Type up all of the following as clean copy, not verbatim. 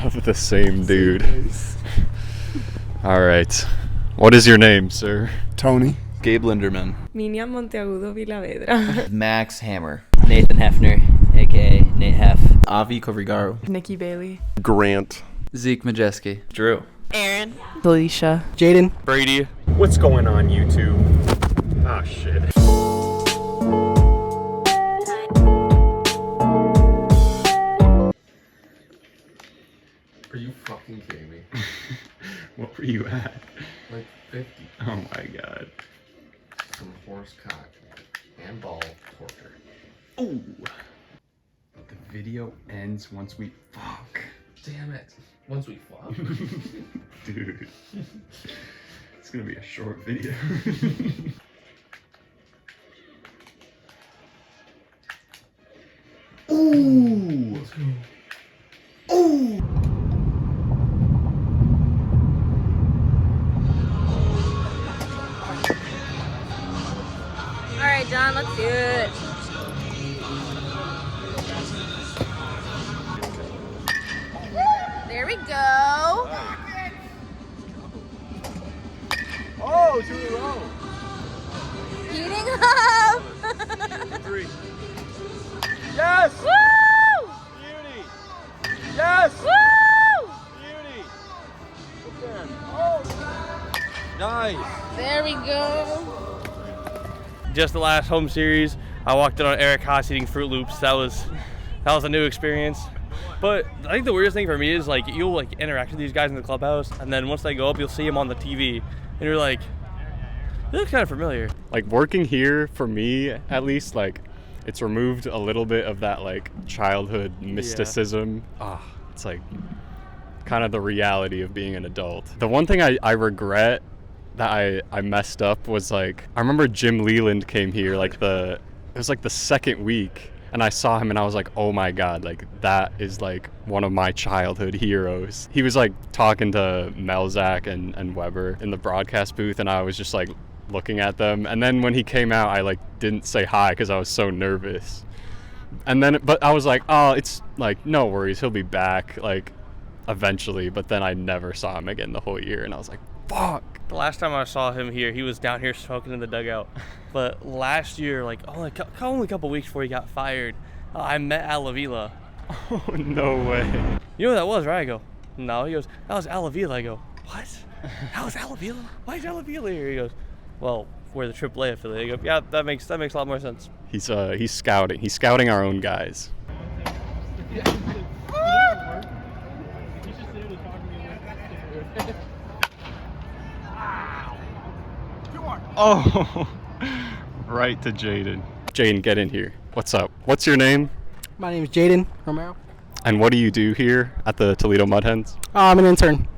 of the same dude. All right. What is your name, sir? Tony. Gabe Linderman. Minia Monteagudo Vilavedra. Max Hammer. Nathan Hefner, a.k.a. Nate Hef. Avi Kovrigaru. Nikki Bailey. Grant. Zeke Majeski. Drew. Erin. Alisha. Jaydon. Brady. What's going on, YouTube? Ah, shit. Are you fucking kidding me? What were you at? Like 50. Oh my god. Some horse cock and ball torture. Oh! The video ends once we fuck. Damn it. Once we fuck. Dude. It's gonna be a short video. Ooh! Let's go. Ooh! Alright, John, let's do it. There we go. Oh, 2 in a row. Heating up. 3. Yes! Woo! Beauty! Yes! Woo! Beauty! Up there. Oh! Nice! There we go. Just the last home series, I walked in on Eric Haas eating Fruit Loops. That was a new experience. But I think the weirdest thing for me is like you'll like interact with these guys in the clubhouse, and then once they go up, you'll see them on the TV, and you're like, they look kind of familiar. Like working here, for me at least, like it's removed a little bit of that like childhood mysticism. It's like kind of the reality of being an adult. The one thing I regret that I messed up was like, I remember Jim Leland came here like it was like the second week, and I saw him and I was like, oh my god, like that is like one of my childhood heroes. He was like talking to Melzak and Weber in the broadcast booth, and I was just like looking at them, and then when he came out, I like didn't say hi because I was so nervous. And then but I was like, oh, it's like no worries, he'll be back like eventually. But then I never saw him again the whole year, and I was like, fuck. The last time I saw him here, he was down here smoking in the dugout. But last year, like only a couple weeks before he got fired, I met Alavila. Oh, no way. You know who that was, right? I go, no. He goes, that was Alavila. I go, what? That was Alavila? Why is Alavila here? He goes, well, we're the AAA affiliate. I go, yeah, that makes a lot more sense. He's scouting. He's scouting our own guys. Oh, right to Jaydon. Jaydon, get in here. What's up? What's your name? My name is Jaydon Romero. And what do you do here at the Toledo Mud Hens? I'm an intern.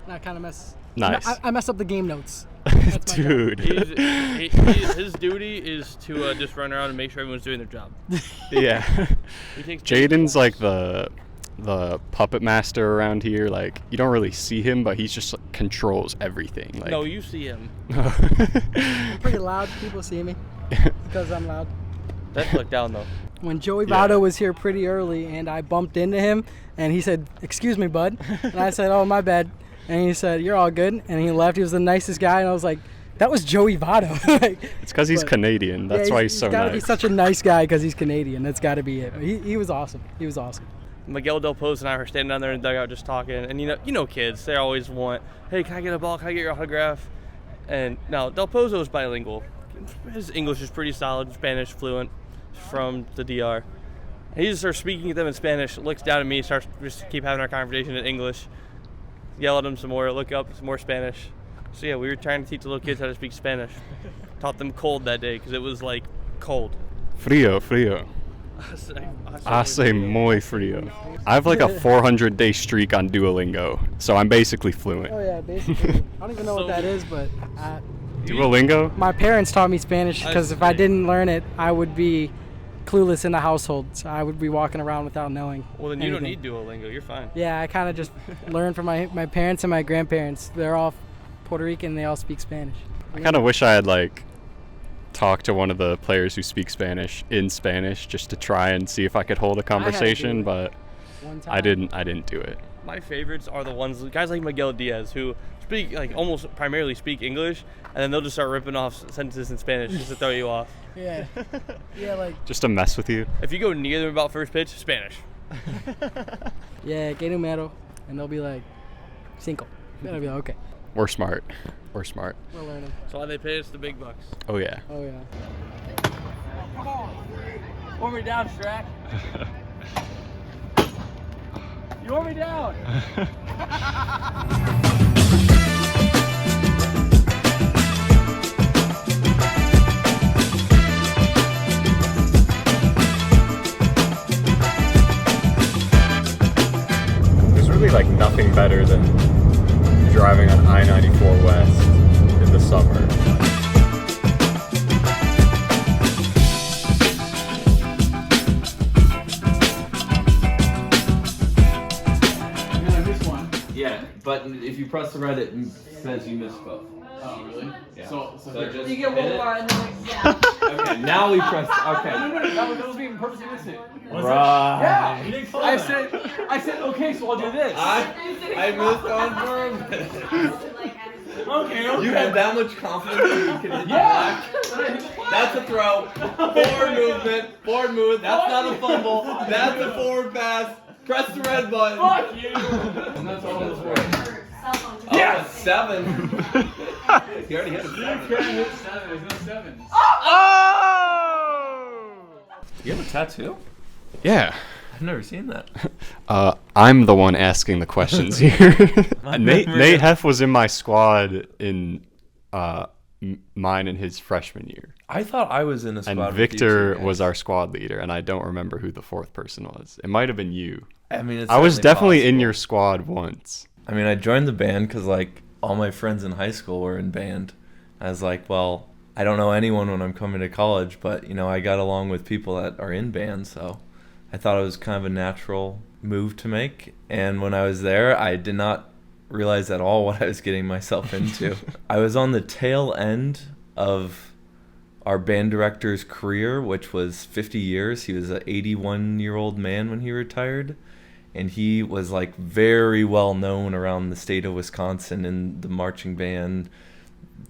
And I kind of mess. Nice. I mess up the game notes. Dude. His duty is to just run around and make sure everyone's doing their job. Yeah. Jaden's like the puppet master around here. Like, you don't really see him, but he just like, controls everything. Like, no, you see him. I'm pretty loud. People see me because I'm loud. Let's look down though. When Joey Votto was here pretty early, and I bumped into him, and he said, "Excuse me, bud," and I said, "Oh, my bad," and he said, "You're all good," and he left. He was the nicest guy, and I was like, "That was Joey Votto." Like, it's because he's Canadian. That's why he's so nice. He's got to be such a nice guy because he's Canadian. That's got to be it. He was awesome. He was awesome. Miguel Del Pozo and I were standing down there in the dugout just talking, and you know kids, they always want, hey, can I get a ball? Can I get your autograph? And now Del Pozo is bilingual. His English is pretty solid, Spanish fluent from the DR. And he just starts speaking to them in Spanish, looks down at me, starts just keep having our conversation in English, yell at him some more, look up, some more Spanish. So yeah, we were trying to teach the little kids how to speak Spanish. Taught them cold that day because it was like cold. Frío. Hace muy frío. I have like a 400-day streak on Duolingo, so I'm basically fluent. Oh yeah, basically. I don't even know what that is, but Duolingo? My parents taught me Spanish because if I didn't learn it, I would be clueless in the household. So I would be walking around without knowing. Well, then you don't need Duolingo. You're fine. Yeah, I kind of just learned from my parents and my grandparents. They're all Puerto Rican. They all speak Spanish. I kind of wish I had like talked to one of the players who speak Spanish in Spanish just to try and see if I could hold a conversation, but I didn't do it. My favorites are the ones, guys like Miguel Diaz, who speak, like, almost primarily speak English, and then they'll just start ripping off sentences in Spanish just to throw you off. Yeah. Yeah, like. Just to mess with you. If you go near them about first pitch, Spanish. Yeah, que numero, and they'll be like, cinco. And I'll be like, okay, We're smart. We're smart. we're learning. That's why they pay us the big bucks. Oh, yeah. Oh yeah. Warm me down, Strack. You warm me down. There's really like nothing better than driving on I-94 West in the summer. Yeah, but if you press the red, it says you missed both. Oh, really? Yeah. So just you get one line. Okay, now we press. Okay. That was being purposely missing. Right. Yeah. You didn't call I said, okay, so I'll do this. I missed on purpose. Okay. You had that much confidence that you could hit the black? That's a throw. Forward movement. Forward movement. That's not a fumble. That's a forward pass. Press the red button. Fuck you. And that's all this works. Yeah, 7. He already hit a 7. You can't hit 7. There's no 7. Oh! You have a tattoo? Yeah. I've never seen that. I'm the one asking the questions here. Nate Heff was in my squad in mine in his freshman year. I thought I was in a squad And Victor was our squad leader, and I don't remember who the fourth person was. It might have been you. I mean, it's I was definitely possible. in your squad once. I mean, I joined the band because, like, all my friends in high school were in band. I was like, well, I don't know anyone when I'm coming to college, but, you know, I got along with people that are in band, so I thought it was kind of a natural move to make. And when I was there, I did not realize at all what I was getting myself into. I was on the tail end of our band director's career, which was 50 years. He was an 81-year-old man when he retired. And he was like very well known around the state of Wisconsin in the marching band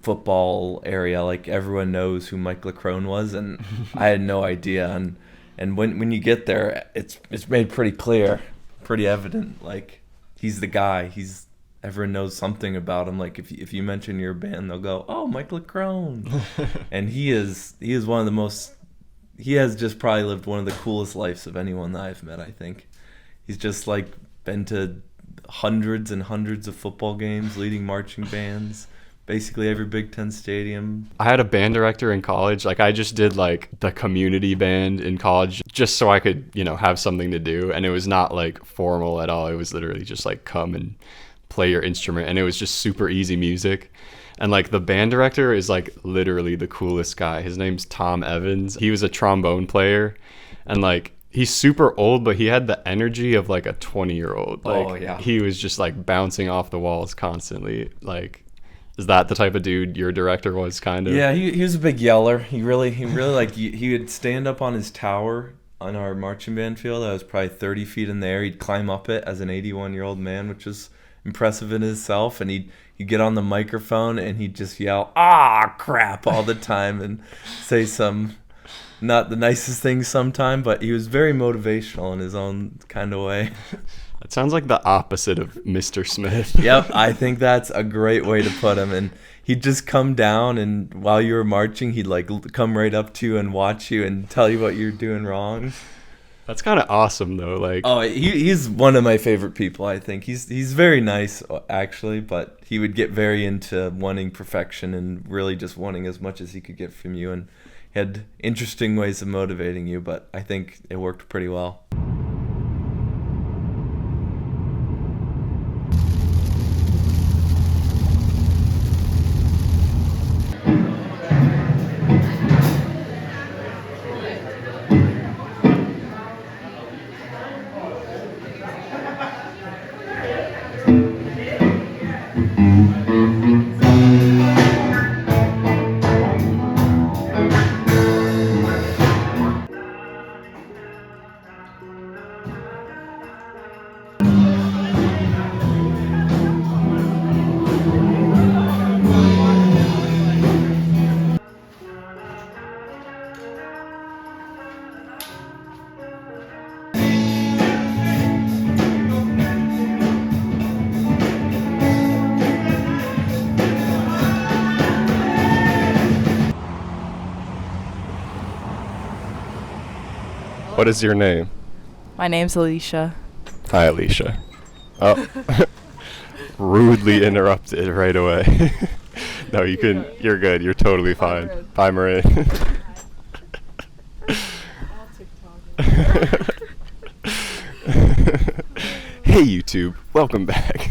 football area. Like everyone knows who Mike LeCrone was, and I had no idea. And when you get there, it's made pretty clear, pretty evident. Like he's the guy. Everyone knows something about him. Like if you mention your band, they'll go, "Oh, Mike LeCrone," and he is one of the most. He has just probably lived one of the coolest lives of anyone that I've met. I think. He's just like been to hundreds and hundreds of football games, leading marching bands, basically every Big Ten stadium. I had a band director in college. Like I just did like the community band in college just so I could, have something to do. And it was not like formal at all. It was literally just like come and play your instrument. And it was just super easy music. And like the band director is like literally the coolest guy. His name's Tom Evans. He was a trombone player. And like, he's super old, but he had the energy of like a 20-year-old. Like, oh, yeah. He was just like bouncing off the walls constantly. Like, is that the type of dude your director was, kind of? Yeah, he was a big yeller. He really like he would stand up on his tower on our marching band field. That was probably 30 feet in the air. He'd climb up it as an 81-year-old man, which was impressive in itself. And he'd get on the microphone and he'd just yell, "Ah, crap," all the time and say some. Not the nicest things sometimes, but he was very motivational in his own kind of way. It sounds like the opposite of Mr. Smith. Yep, I think that's a great way to put him. And he'd just come down, and while you were marching, he'd like come right up to you and watch you and tell you what you're doing wrong. That's kind of awesome, though. Like, oh, he's one of my favorite people. I think he's very nice, actually, but he would get very into wanting perfection and really just wanting as much as he could get from you. And had interesting ways of motivating you, but I think it worked pretty well. What is your name? My name's Alisha. Hi, Alisha. Oh, rudely interrupted right away. No, you're good. You're totally fine. Bye, Marin. Hey, YouTube. Welcome back.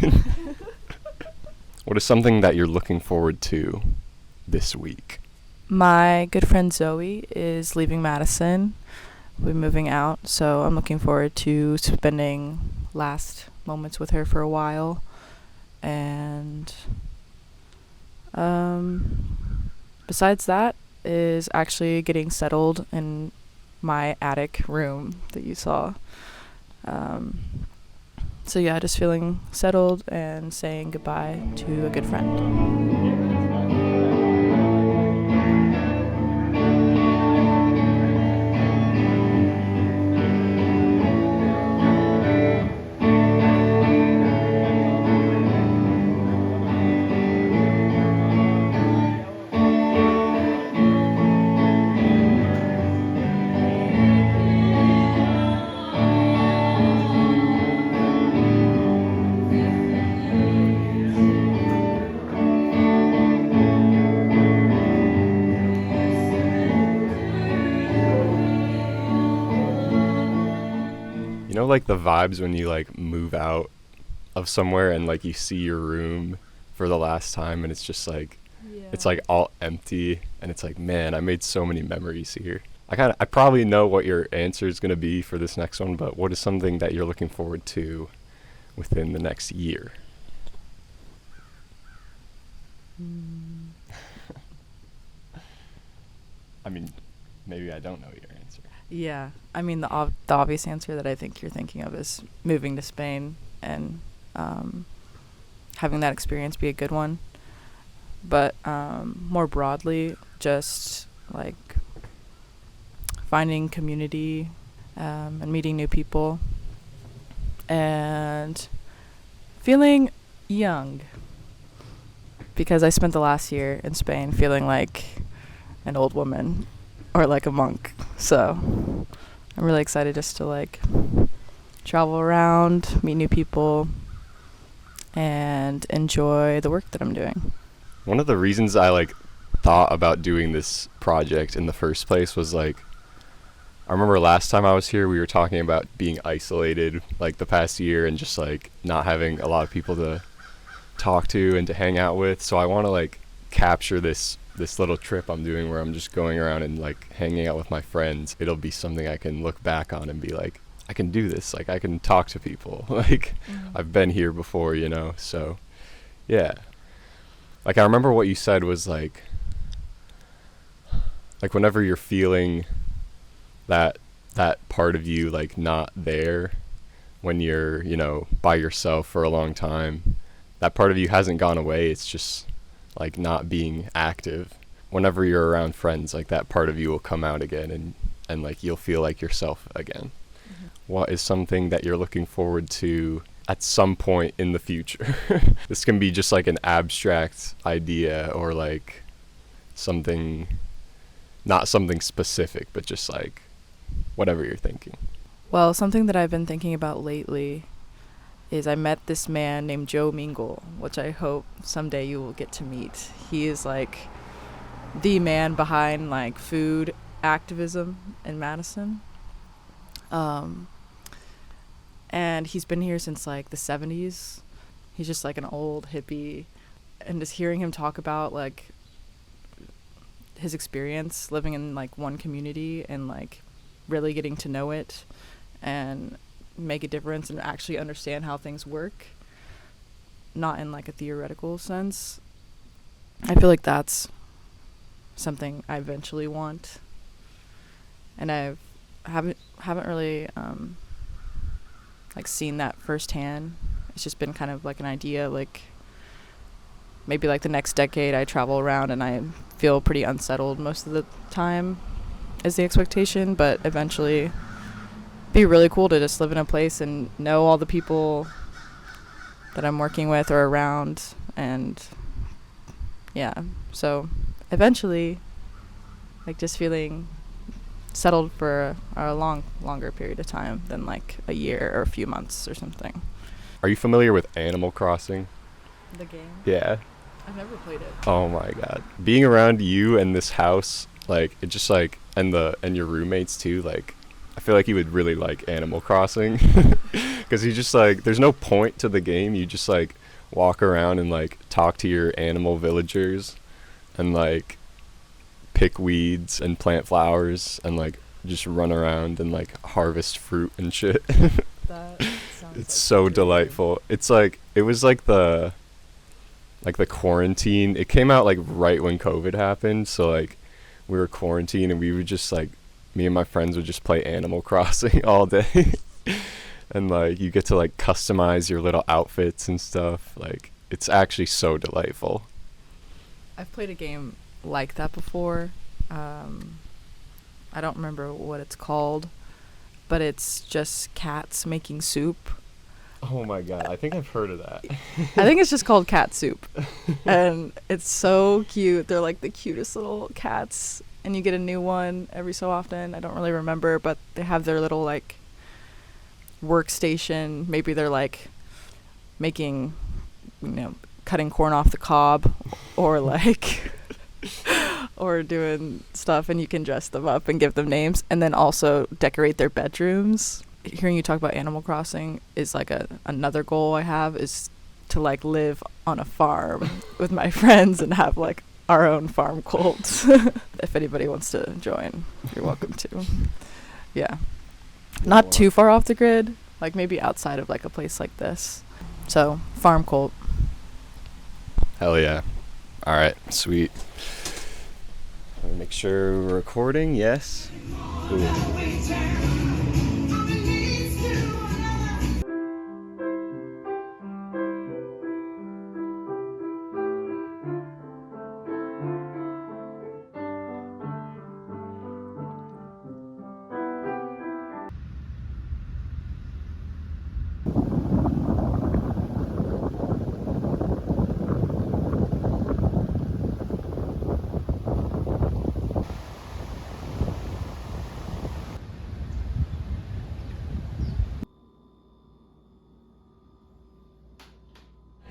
What is something that you're looking forward to this week? My good friend Zoe is leaving Madison. We're moving out, so I'm looking forward to spending last moments with her for a while. And besides that is actually getting settled in my attic room that you saw. So yeah, just feeling settled and saying goodbye to a good friend. Like the vibes when you like move out of somewhere and like you see your room for the last time and it's just like it's like all empty and it's like, man, I made so many memories here. I probably know what your answer is going to be for this next one, but what is something that you're looking forward to within the next year? I mean, maybe I don't know your answer. Yeah, I mean, the obvious answer that I think you're thinking of is moving to Spain and having that experience be a good one. But more broadly, just like finding community and meeting new people and feeling young. Because I spent the last year in Spain feeling like an old woman or like a monk. So I'm really excited just to like travel around, meet new people, and enjoy the work that I'm doing. One of the reasons I like thought about doing this project in the first place was like, I remember last time I was here we were talking about being isolated like the past year and just like not having a lot of people to talk to and to hang out with. So I want to like capture this little trip I'm doing where I'm just going around and like hanging out with my friends. It'll be something I can look back on and be like, I can do this. Like I can talk to people. Like I've been here before, you know? So yeah. Like I remember what you said was like whenever you're feeling that part of you like not there when you're, you know, by yourself for a long time, that part of you hasn't gone away. It's just like not being active. Whenever you're around friends, like that part of you will come out again and like you'll feel like yourself again. What is something that you're looking forward to at some point in the future? This can be just like an abstract idea or like something, not something specific, but just like whatever you're thinking. Well, something that I've been thinking about lately is I met this man named Joe Mingle, which I hope someday you will get to meet. He is like the man behind like food activism in Madison. And he's been here since like the 70s. He's just like an old hippie, and just hearing him talk about like his experience living in like one community and like really getting to know it and make a difference and actually understand how things work, not in like a theoretical sense. I feel like that's something I eventually want, and I haven't really like seen that firsthand. It's just been kind of like an idea, like maybe like the next decade I travel around and I feel pretty unsettled most of the time is the expectation, but eventually be really cool to just live in a place and know all the people that I'm working with or around. And yeah, so eventually like just feeling settled for a longer period of time than like a year or a few months or something. Are you familiar with Animal Crossing? The game? Yeah. I've never played it. Oh my god. Being around you and this house, like, it just like, and your roommates too, like, I feel like you would really like Animal Crossing. Because you just like, there's no point to the game. You just like walk around and like talk to your animal villagers and like pick weeds and plant flowers and like just run around and like harvest fruit and shit. That sounds It's so delightful. It's like, it was like the quarantine. It came out like right when COVID happened. So like we were quarantined and we would just like, me and my friends would just play Animal Crossing all day. And like you get to like customize your little outfits and stuff. Like it's actually so delightful. I've played a game like that before. I don't remember what it's called, but it's just cats making soup. Oh my god, I think I've heard of that. I think it's just called cat soup. And it's so cute. They're like the cutest little cats, and you get a new one every so often. I don't really remember, but they have their little like workstation. Maybe they're like making, cutting corn off the cob, or like or doing stuff, and you can dress them up and give them names, and then also decorate their bedrooms. Hearing you talk about Animal Crossing is like another goal I have, is to like live on a farm with my friends and have like our own farm cult. If anybody wants to join, you're welcome to. Yeah. Not too far off the grid, like maybe outside of like a place like this. So, farm cult. Hell yeah. All right, sweet. Let me make sure we're recording. Yes. Ooh.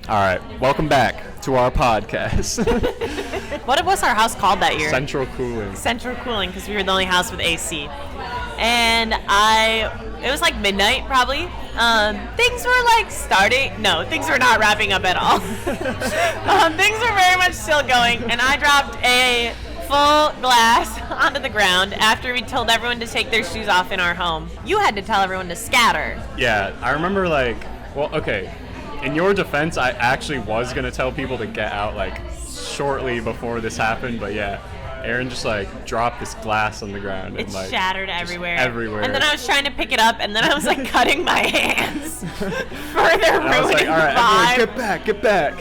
All right, welcome back to our podcast. What was our house called that year? Central Cooling. Central Cooling, because we were the only house with AC. And it was like midnight probably. Things were like starting. No, things were not wrapping up at all. Things were very much still going, and I dropped a full glass onto the ground after we told everyone to take their shoes off in our home. You had to tell everyone to scatter. Yeah, I remember okay. In your defense, I actually was going to tell people to get out like shortly before this happened, but yeah, Erin just like dropped this glass on the ground. It and, like, shattered everywhere. Everywhere. And then I was trying to pick it up, and then I was like cutting my hands, further ruining I was like, all right, the vibe. everyone get back.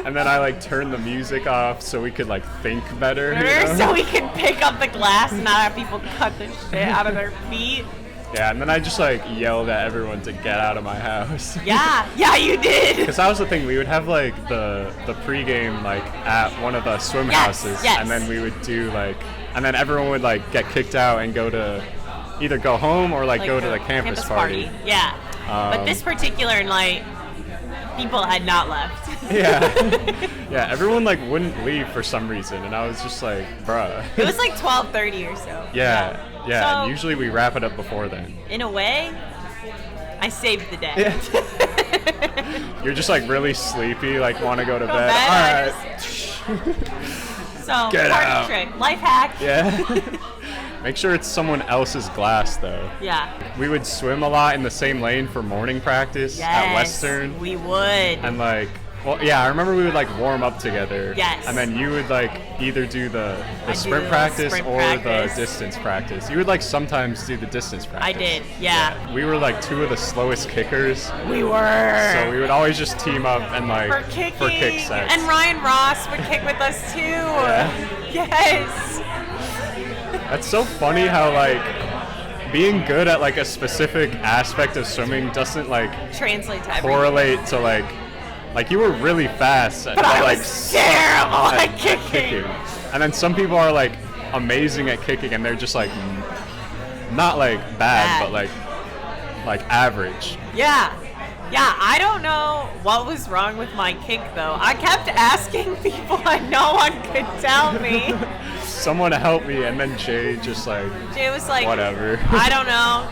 And then I like turned the music off so we could like think better. So we could pick up the glass and not have people cut the shit out of their feet. Yeah, and then I just like yelled at everyone to get out of my house. Yeah, you did. Because that was the thing, we would have like the pregame like at one of the swim houses, yes. And then we would do like, and then everyone would like get kicked out and either go home or like go to the campus party. Yeah, but this particular night, people had not left. Yeah, everyone like wouldn't leave for some reason, and I was just like, bruh. It was like 12:30 or so. Yeah, So, and usually we wrap it up before then. In a way, I saved the day. Yeah. You're just like really sleepy, like want to go to bed. All right. So, Get party out. trick, life hack. Yeah. Make sure it's someone else's glass though. Yeah. We would swim a lot in the same lane for morning practice at Western. We would. And like, well, yeah, I remember we would like warm up together. Yes. And then you would like either do the sprint practice or the distance practice. You would like sometimes do the distance practice. I did, yeah. We were like two of the slowest kickers. We were. So we would always just team up and like for kick sets. And Ryan Ross would kick with us too. Yeah. Yes. That's so funny how like being good at like a specific aspect of swimming doesn't like translate to everything. correlate to like you were really fast But I was terrible at kicking. And then some people are like amazing at kicking and they're just like not like bad, but like average. Yeah. Yeah, I don't know what was wrong with my kink, though. I kept asking people and no one could tell me. Someone help me, and then Jay just like... Jay was like... Whatever. I don't know.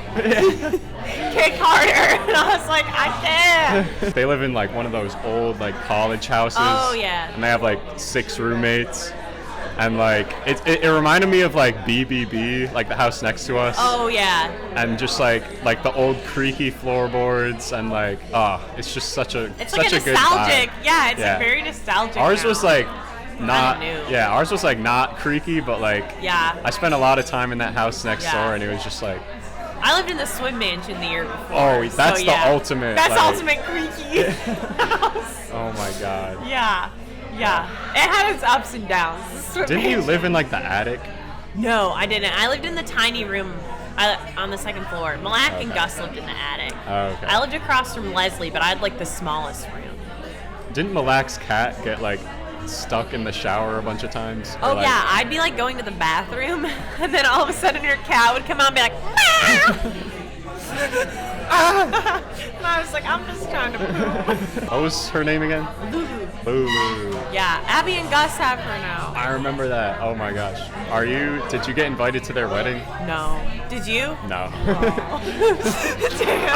Kick harder. And I was like, I can't. They live in like one of those old like college houses. Oh, yeah. And they have like 6 roommates. And like, it reminded me of like BBB, like the house next to us. Oh, yeah. And just like the old creaky floorboards and like, it's just such a It's such like a good nostalgic. vibe. Yeah, it's like very nostalgic. Ours now. was like not, new. yeah, ours was like not creaky, but like, Yeah. I spent a lot of time in that house next Yeah. door, and it was just like, I lived in the swim mansion the year before. oh, that's so, the yeah. ultimate. That's like, ultimate creaky house. Oh my god. Yeah. Yeah. It had its ups and downs. The swim Didn't you mansion. live in like the attic? No, I didn't. I lived in the tiny room on the second floor. Malak and Gus lived in the attic. Oh, okay. I lived across from Leslie, but I had like the smallest room. Didn't Malak's cat get like stuck in the shower a bunch of times? Oh Or, like, yeah, I'd be like going to the bathroom, and then all of a sudden your cat would come out and be like, "Meow!" and I was like, I'm just trying to poop. What was her name again? Lulu. Lulu. Yeah, Abby and Gus have her now. I remember that. Oh my gosh. Did you get invited to their wedding? No. Did you? No. Damn.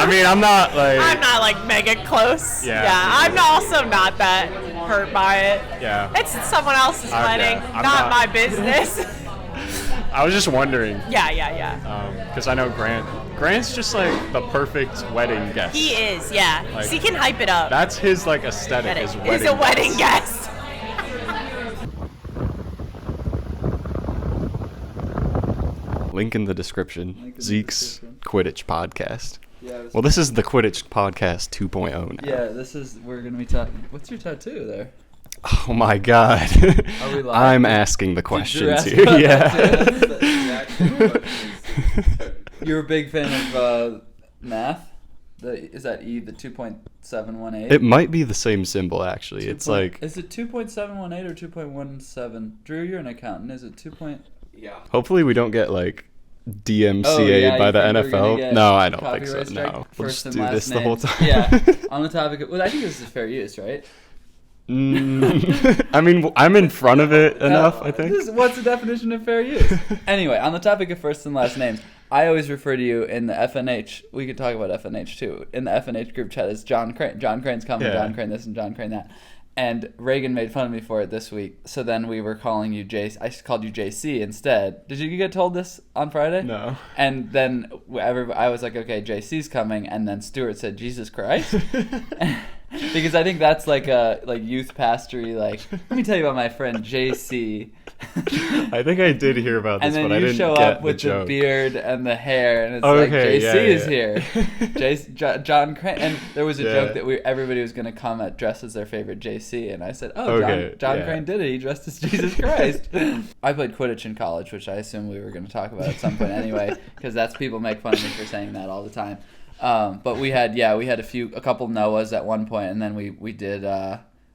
I mean, I'm not like mega close. Yeah. I'm also not that hurt by it. Yeah. It's someone else's Okay. wedding, I'm not not- my business. I was just wondering. Yeah. Because I know Grant's just like the perfect wedding guest. He is, yeah. Like, he can hype it up. That's his like aesthetic. Is wedding. He's a wedding guest. guest. Link in the description. Zeke's Quidditch podcast. Yeah, Well, this is the Quidditch podcast 2.0 now. Yeah, we're gonna be talking. What's your tattoo there? Oh my god. Are we live? I'm asking the Did you questions ask here. about Yeah. that too? You're a big fan of math? Is that E, the 2.718? It might be the same symbol actually. It's like Is it 2.718 or 2.17? Drew, you're an accountant. Is it 2. Yeah. hopefully we don't get like DMCA'd Oh, yeah, by you the think we're gonna NFL. get No, I don't think so. copyright strike? No. We'll First just and do last this the whole names. time. Yeah. On the topic of, I think this is fair use, right? I mean, I'm in front of it enough, I think. What's the definition of fair use? Anyway, on the topic of first and last names, I always refer to you in the FNH. We could talk about FNH too. In the FNH group chat as John Crane. John Crane's coming, Yeah. John Crane this and John Crane that. And Reagan made fun of me for it this week. So then we were calling you I called you JC instead. Did you get told this on Friday? No. And then I was like, okay, JC's coming. And then Stuart said, Jesus Christ. Because I think that's like a youth pastory. Like, let me tell you about my friend JC. I think I did hear about this, And then but I you didn't show get up with the joke. beard and the hair, and it's Okay, like JC yeah, is here. John Crane, and there was a Yeah. joke that everybody was going to come at dressed as their favorite JC, and I said, "Oh, Okay, John yeah. Crane did it. He dressed as Jesus Christ." I played Quidditch in college, which I assume we were going to talk about at some point anyway, because that's people make fun of me for saying that all the time. But we had a couple Noahs at one point, and then we did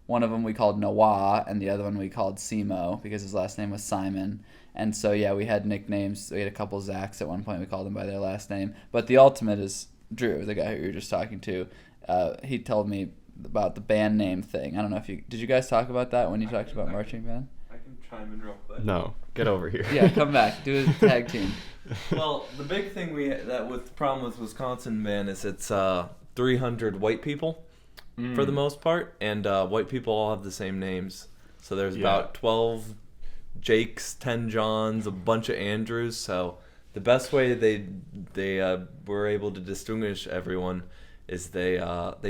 one of them we called Noah, and the other one we called Simo because his last name was Simon. And so yeah, we had nicknames. We had a couple Zachs at one point. We called them by their last name. But the ultimate is Drew, the guy who you were just talking to. He told me about the band name thing. I don't know if did you guys talk about that when you talked about marching band? I can chime in real quick. No, get over here. Yeah, come back. Do a tag team. Well, the big thing problem with Wisconsin band is it's 300 white people for the most part, and white people all have the same names. So there's about 12 Jakes, 10 Johns, a bunch of Andrews. So the best way they were able to distinguish everyone is they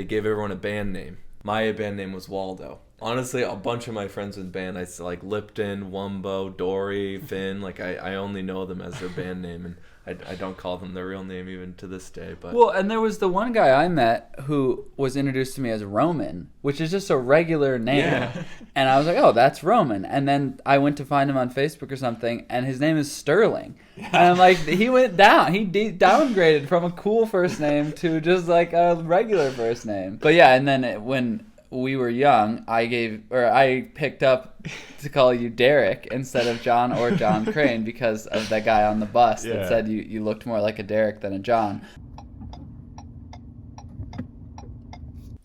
gave everyone a band name. My band name was Waldo. Honestly, a bunch of my friends with band, I like Lipton, Wumbo, Dory, Finn. Like I only know them as their band name, and I don't call them their real name even to this day. But well, and there was the one guy I met who was introduced to me as Roman, which is just a regular name. Yeah. And I was like, oh, that's Roman. And then I went to find him on Facebook or something, and his name is Sterling. Yeah. And I'm like, he went down. He downgraded from a cool first name to just like a regular first name. But yeah, and then when we were young, I picked up to call you Derek instead of John or John Crane because of that guy on the bus that said you looked more like a Derek than a John.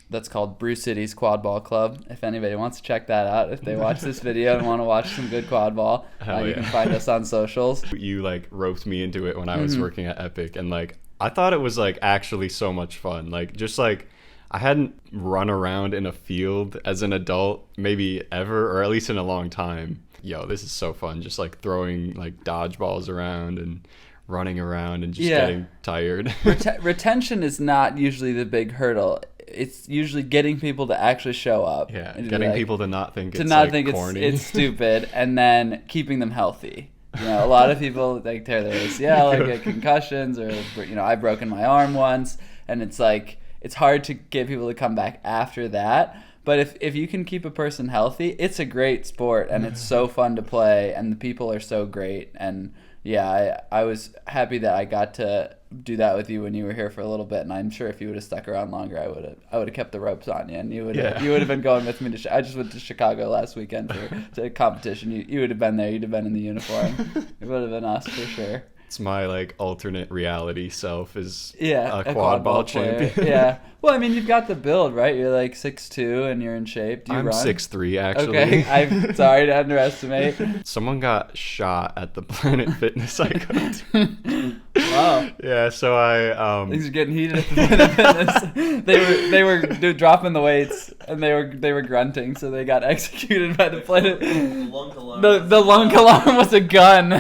That's called Brew City's Quad Ball Club. If anybody wants to check that out, if they watch this video and want to watch some good quad ball, you can find us on socials. You like roped me into it when I was working at Epic, and like I thought it was like actually so much fun. Like just like I hadn't run around in a field as an adult maybe ever, or at least in a long time. Yo, this is so fun. Just like throwing like dodgeballs around and running around and just getting tired. Retention is not usually the big hurdle. It's usually getting people to actually show up. Yeah, getting people to not think corny. It's stupid, and then keeping them healthy. You know, a lot of people like tear their ACL or get concussions, or I've broken my arm once, and it's like it's hard to get people to come back after that. But if you can keep a person healthy, it's a great sport, and it's so fun to play, and the people are so great. And yeah, I was happy that I got to do that with you when you were here for a little bit, and I'm sure if you would have stuck around longer, I would have kept the ropes on you, and you would have been going with me to. I just went to Chicago last weekend to a competition. You would have been there. You'd have been in the uniform. It would have been us for sure. It's my like alternate reality self is a quad ball champion. Yeah. Well, I mean, you've got the build, right? You're like 6'2", and you're in shape. Do you I'm run? 6'3", actually. Okay, I'm sorry to underestimate. Someone got shot at the Planet Fitness I go to. Wow. Yeah, so I things are getting heated at the Planet Fitness. They were dropping the weights, and they were grunting, so they got executed by the Planet. The lunk alarm was a gun.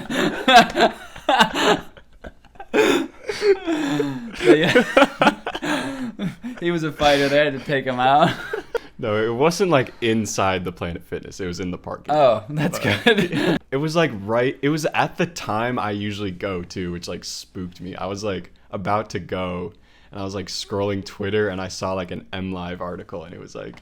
He was a fighter. They had to take him out. No, it wasn't like inside the Planet Fitness. It was in the parking lot. Oh, that's good. It was like it was at the time I usually go to, which like spooked me. I was like about to go, and I was like scrolling Twitter, and I saw like an MLive article, and it was like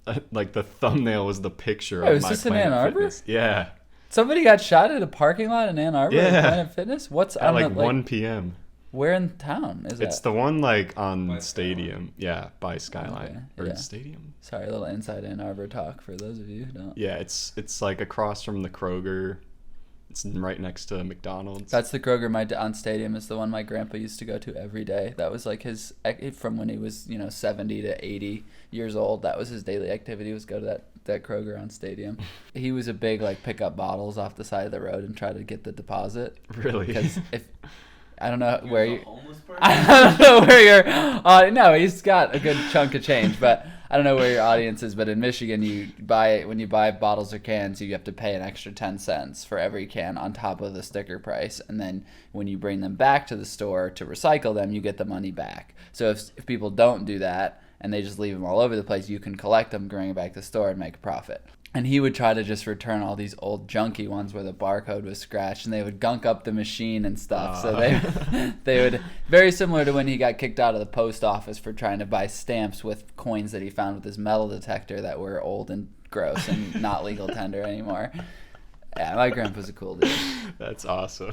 the thumbnail was the picture of my this in Planet Ann Arbor? Fitness. Yeah. Somebody got shot at a parking lot in Ann Arbor at Planet Fitness? What's at like 1 p.m. Where in town is that? It's the one like on Stadium. Yeah, by Skyline. Okay. Or Stadium. Sorry, a little inside Ann Arbor talk for those of you who don't. Yeah, it's like across from the Kroger. It's right next to McDonald's. That's the Kroger on Stadium is the one my grandpa used to go to every day. That was like his, from when he was 70 to 80 years old. That was his daily activity, was go to that Kroger on Stadium. He was a big like pick up bottles off the side of the road and try to get the deposit. Really? Because I don't know where you. I don't know where your. No, he's got a good chunk of change, but I don't know where your audience is. But in Michigan, when you buy bottles or cans, you have to pay an extra 10 cents for every can on top of the sticker price. And then when you bring them back to the store to recycle them, you get the money back. So if people don't do that and they just leave them all over the place, you can collect them, bring it back to the store, and make a profit. And he would try to just return all these old junky ones where the barcode was scratched, and they would gunk up the machine and stuff. So they would, very similar to when he got kicked out of the post office for trying to buy stamps with coins that he found with his metal detector that were old and gross and not legal tender anymore. Yeah, my grandpa's a cool dude. That's awesome.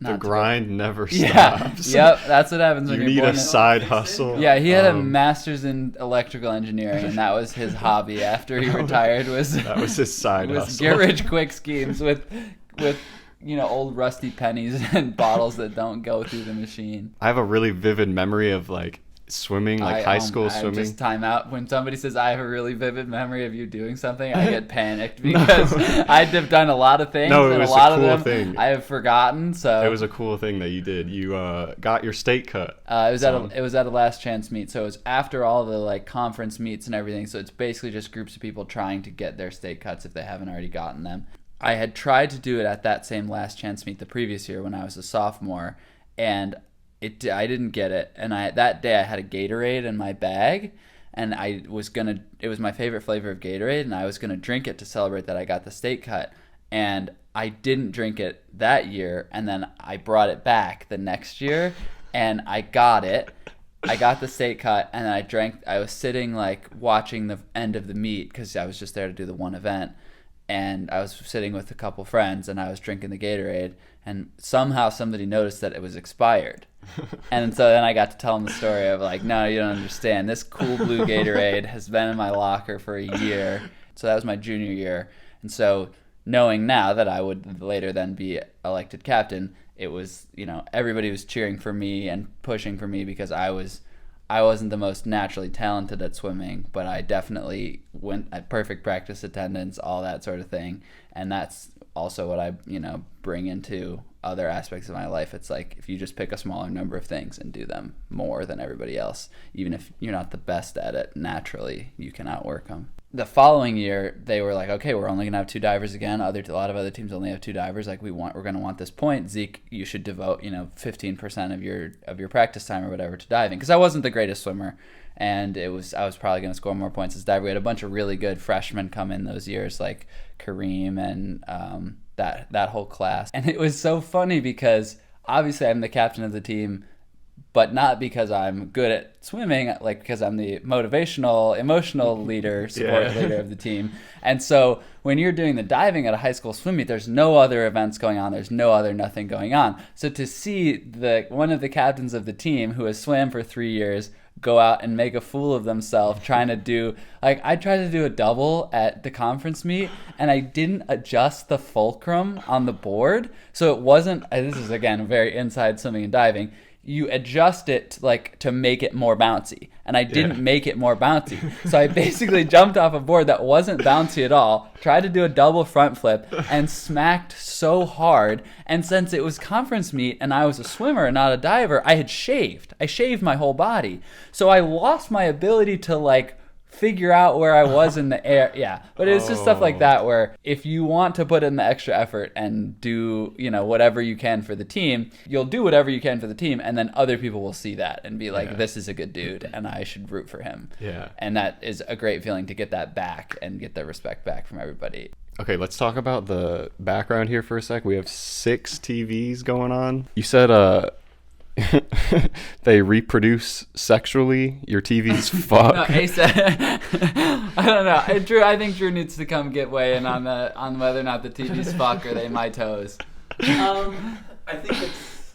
The grind never stops. Yeah, yep, that's what happens when you need a side hustle. Yeah, he had a master's in electrical engineering, and that was his hobby after he retired. That was his side hustle. Get rich quick schemes with old rusty pennies and bottles that don't go through the machine. I have a really vivid memory of like swimming, like high school swimming. Just time out. When somebody says I have a really vivid memory of you doing something, I get panicked because I'd have done a lot of things. No, it was a lot cool of them thing. I have forgotten. So it was a cool thing that you did. You got your state cut. It was at a last chance meet, so it was after all the like conference meets and everything. So it's basically just groups of people trying to get their state cuts if they haven't already gotten them. I had tried to do it at that same last chance meet the previous year when I was a sophomore, and I didn't get it, and that day I had a Gatorade in my bag, and it was my favorite flavor of Gatorade, and I was gonna drink it to celebrate that I got the state cut, and I didn't drink it that year, and then I brought it back the next year, and I got it. I got the state cut, and I was sitting like watching the end of the meet because I was just there to do the one event, and I was sitting with a couple friends, and I was drinking the Gatorade, and somehow somebody noticed that it was expired. And so then I got to tell them the story of like, no, you don't understand. This cool blue Gatorade has been in my locker for a year. So that was my junior year. And so knowing now that I would later then be elected captain, it was, everybody was cheering for me and pushing for me because I wasn't the most naturally talented at swimming, but I definitely went at perfect practice attendance, all that sort of thing. And that's also what I, bring into other aspects of my life. It's like if you just pick a smaller number of things and do them more than everybody else, even if you're not the best at it naturally, you can outwork them. The following year, they were like, okay, we're only gonna have 2 divers again. A lot of other teams only have 2 divers. Like we're gonna want this point. Zeke, you should devote 15% of your practice time or whatever to diving, because I wasn't the greatest swimmer, and I was probably gonna score more points as a diver. We had a bunch of really good freshmen come in those years, like Kareem and that whole class. And it was so funny because obviously I'm the captain of the team, but not because I'm good at swimming, like because I'm the motivational, emotional leader, support leader of the team. And so when you're doing the diving at a high school swim meet, there's no other events going on. There's no other nothing going on. So to see one of the captains of the team who has swam for 3 years go out and make a fool of themselves trying to do, like I tried to do a double at the conference meet and I didn't adjust the fulcrum on the board. So it wasn't, this is again very inside swimming and diving, you adjust it to make it more bouncy, and I didn't make it more bouncy. So I basically jumped off a board that wasn't bouncy at all, tried to do a double front flip, and smacked so hard. And since it was conference meet and I was a swimmer and not a diver, I shaved my whole body, so I lost my ability to figure out where I was in the air. Yeah, but it's just stuff like that where if you want to put in the extra effort and do, whatever you can for the team, you'll do whatever you can for the team, and then other people will see that and be like, this is a good dude and I should root for him. Yeah. And that is a great feeling to get that back and get the respect back from everybody. Okay, let's talk about the background here for a sec. We have 6 TVs going on. You said they reproduce sexually. Your TVs fuck. No, I don't know. Drew, I think Drew needs to come get weigh in on whether or not the TVs fuck or they mitosis. I think it's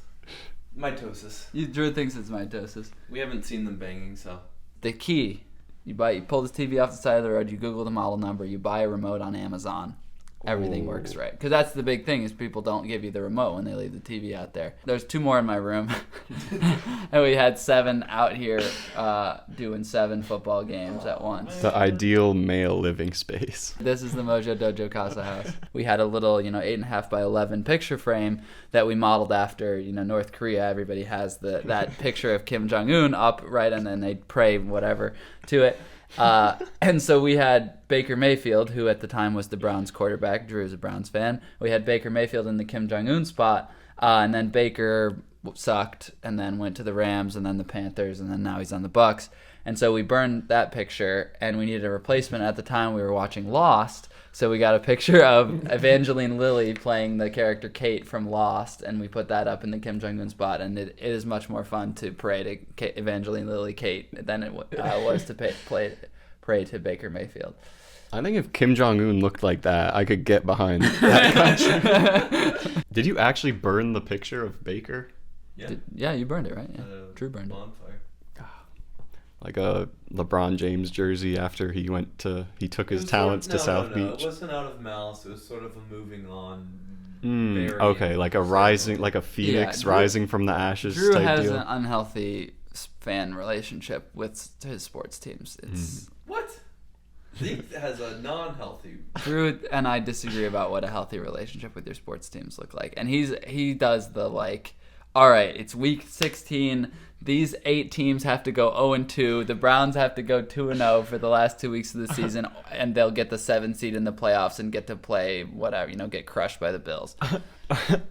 mitosis. Drew thinks it's mitosis. We haven't seen them banging, so. The key, you pull this TV off the side of the road, you Google the model number, you buy a remote on Amazon. Everything works right. Because that's the big thing is people don't give you the remote when they leave the TV out there. There's 2 more in my room. And we had 7 out here doing 7 football games at once. The ideal male living space. This is the Mojo Dojo Casa house. We had a little, 8.5 by 11 picture frame that we modeled after, North Korea. Everybody has that picture of Kim Jong-un up, right, and then they pray whatever to it. And so we had Baker Mayfield, who at the time was the Browns quarterback. Drew is a Browns fan. We had Baker Mayfield in the Kim Jong-un spot, and then Baker sucked and then went to the Rams and then the Panthers, and then now he's on the Bucks. And so we burned that picture, and we needed a replacement. At the time we were watching Lost, so we got a picture of Evangeline Lilly playing the character Kate from Lost, and we put that up in the Kim Jong-un spot, and it is much more fun to pray to Evangeline Lilly Kate than it was to pray to Baker Mayfield. I think if Kim Jong-un looked like that, I could get behind that country. Did you actually burn the picture of Baker? Yeah, you burned it, right? Yeah. Drew burned it. Like a LeBron James jersey after he took his talents to South Beach. It wasn't out of malice. It was sort of a moving on. Okay, like a rising, like a phoenix rising from the ashes. Drew type has deal. an unhealthy fan relationship with his sports teams. It's What? Zeke has a non-healthy. Drew and I disagree about what a healthy relationship with your sports teams look like, and he does the all right, it's week 16. These 8 teams have to go 0-2. The Browns have to go 2-0 for the last 2 weeks of the season, and they'll get the 7th seed in the playoffs and get to play whatever, get crushed by the Bills.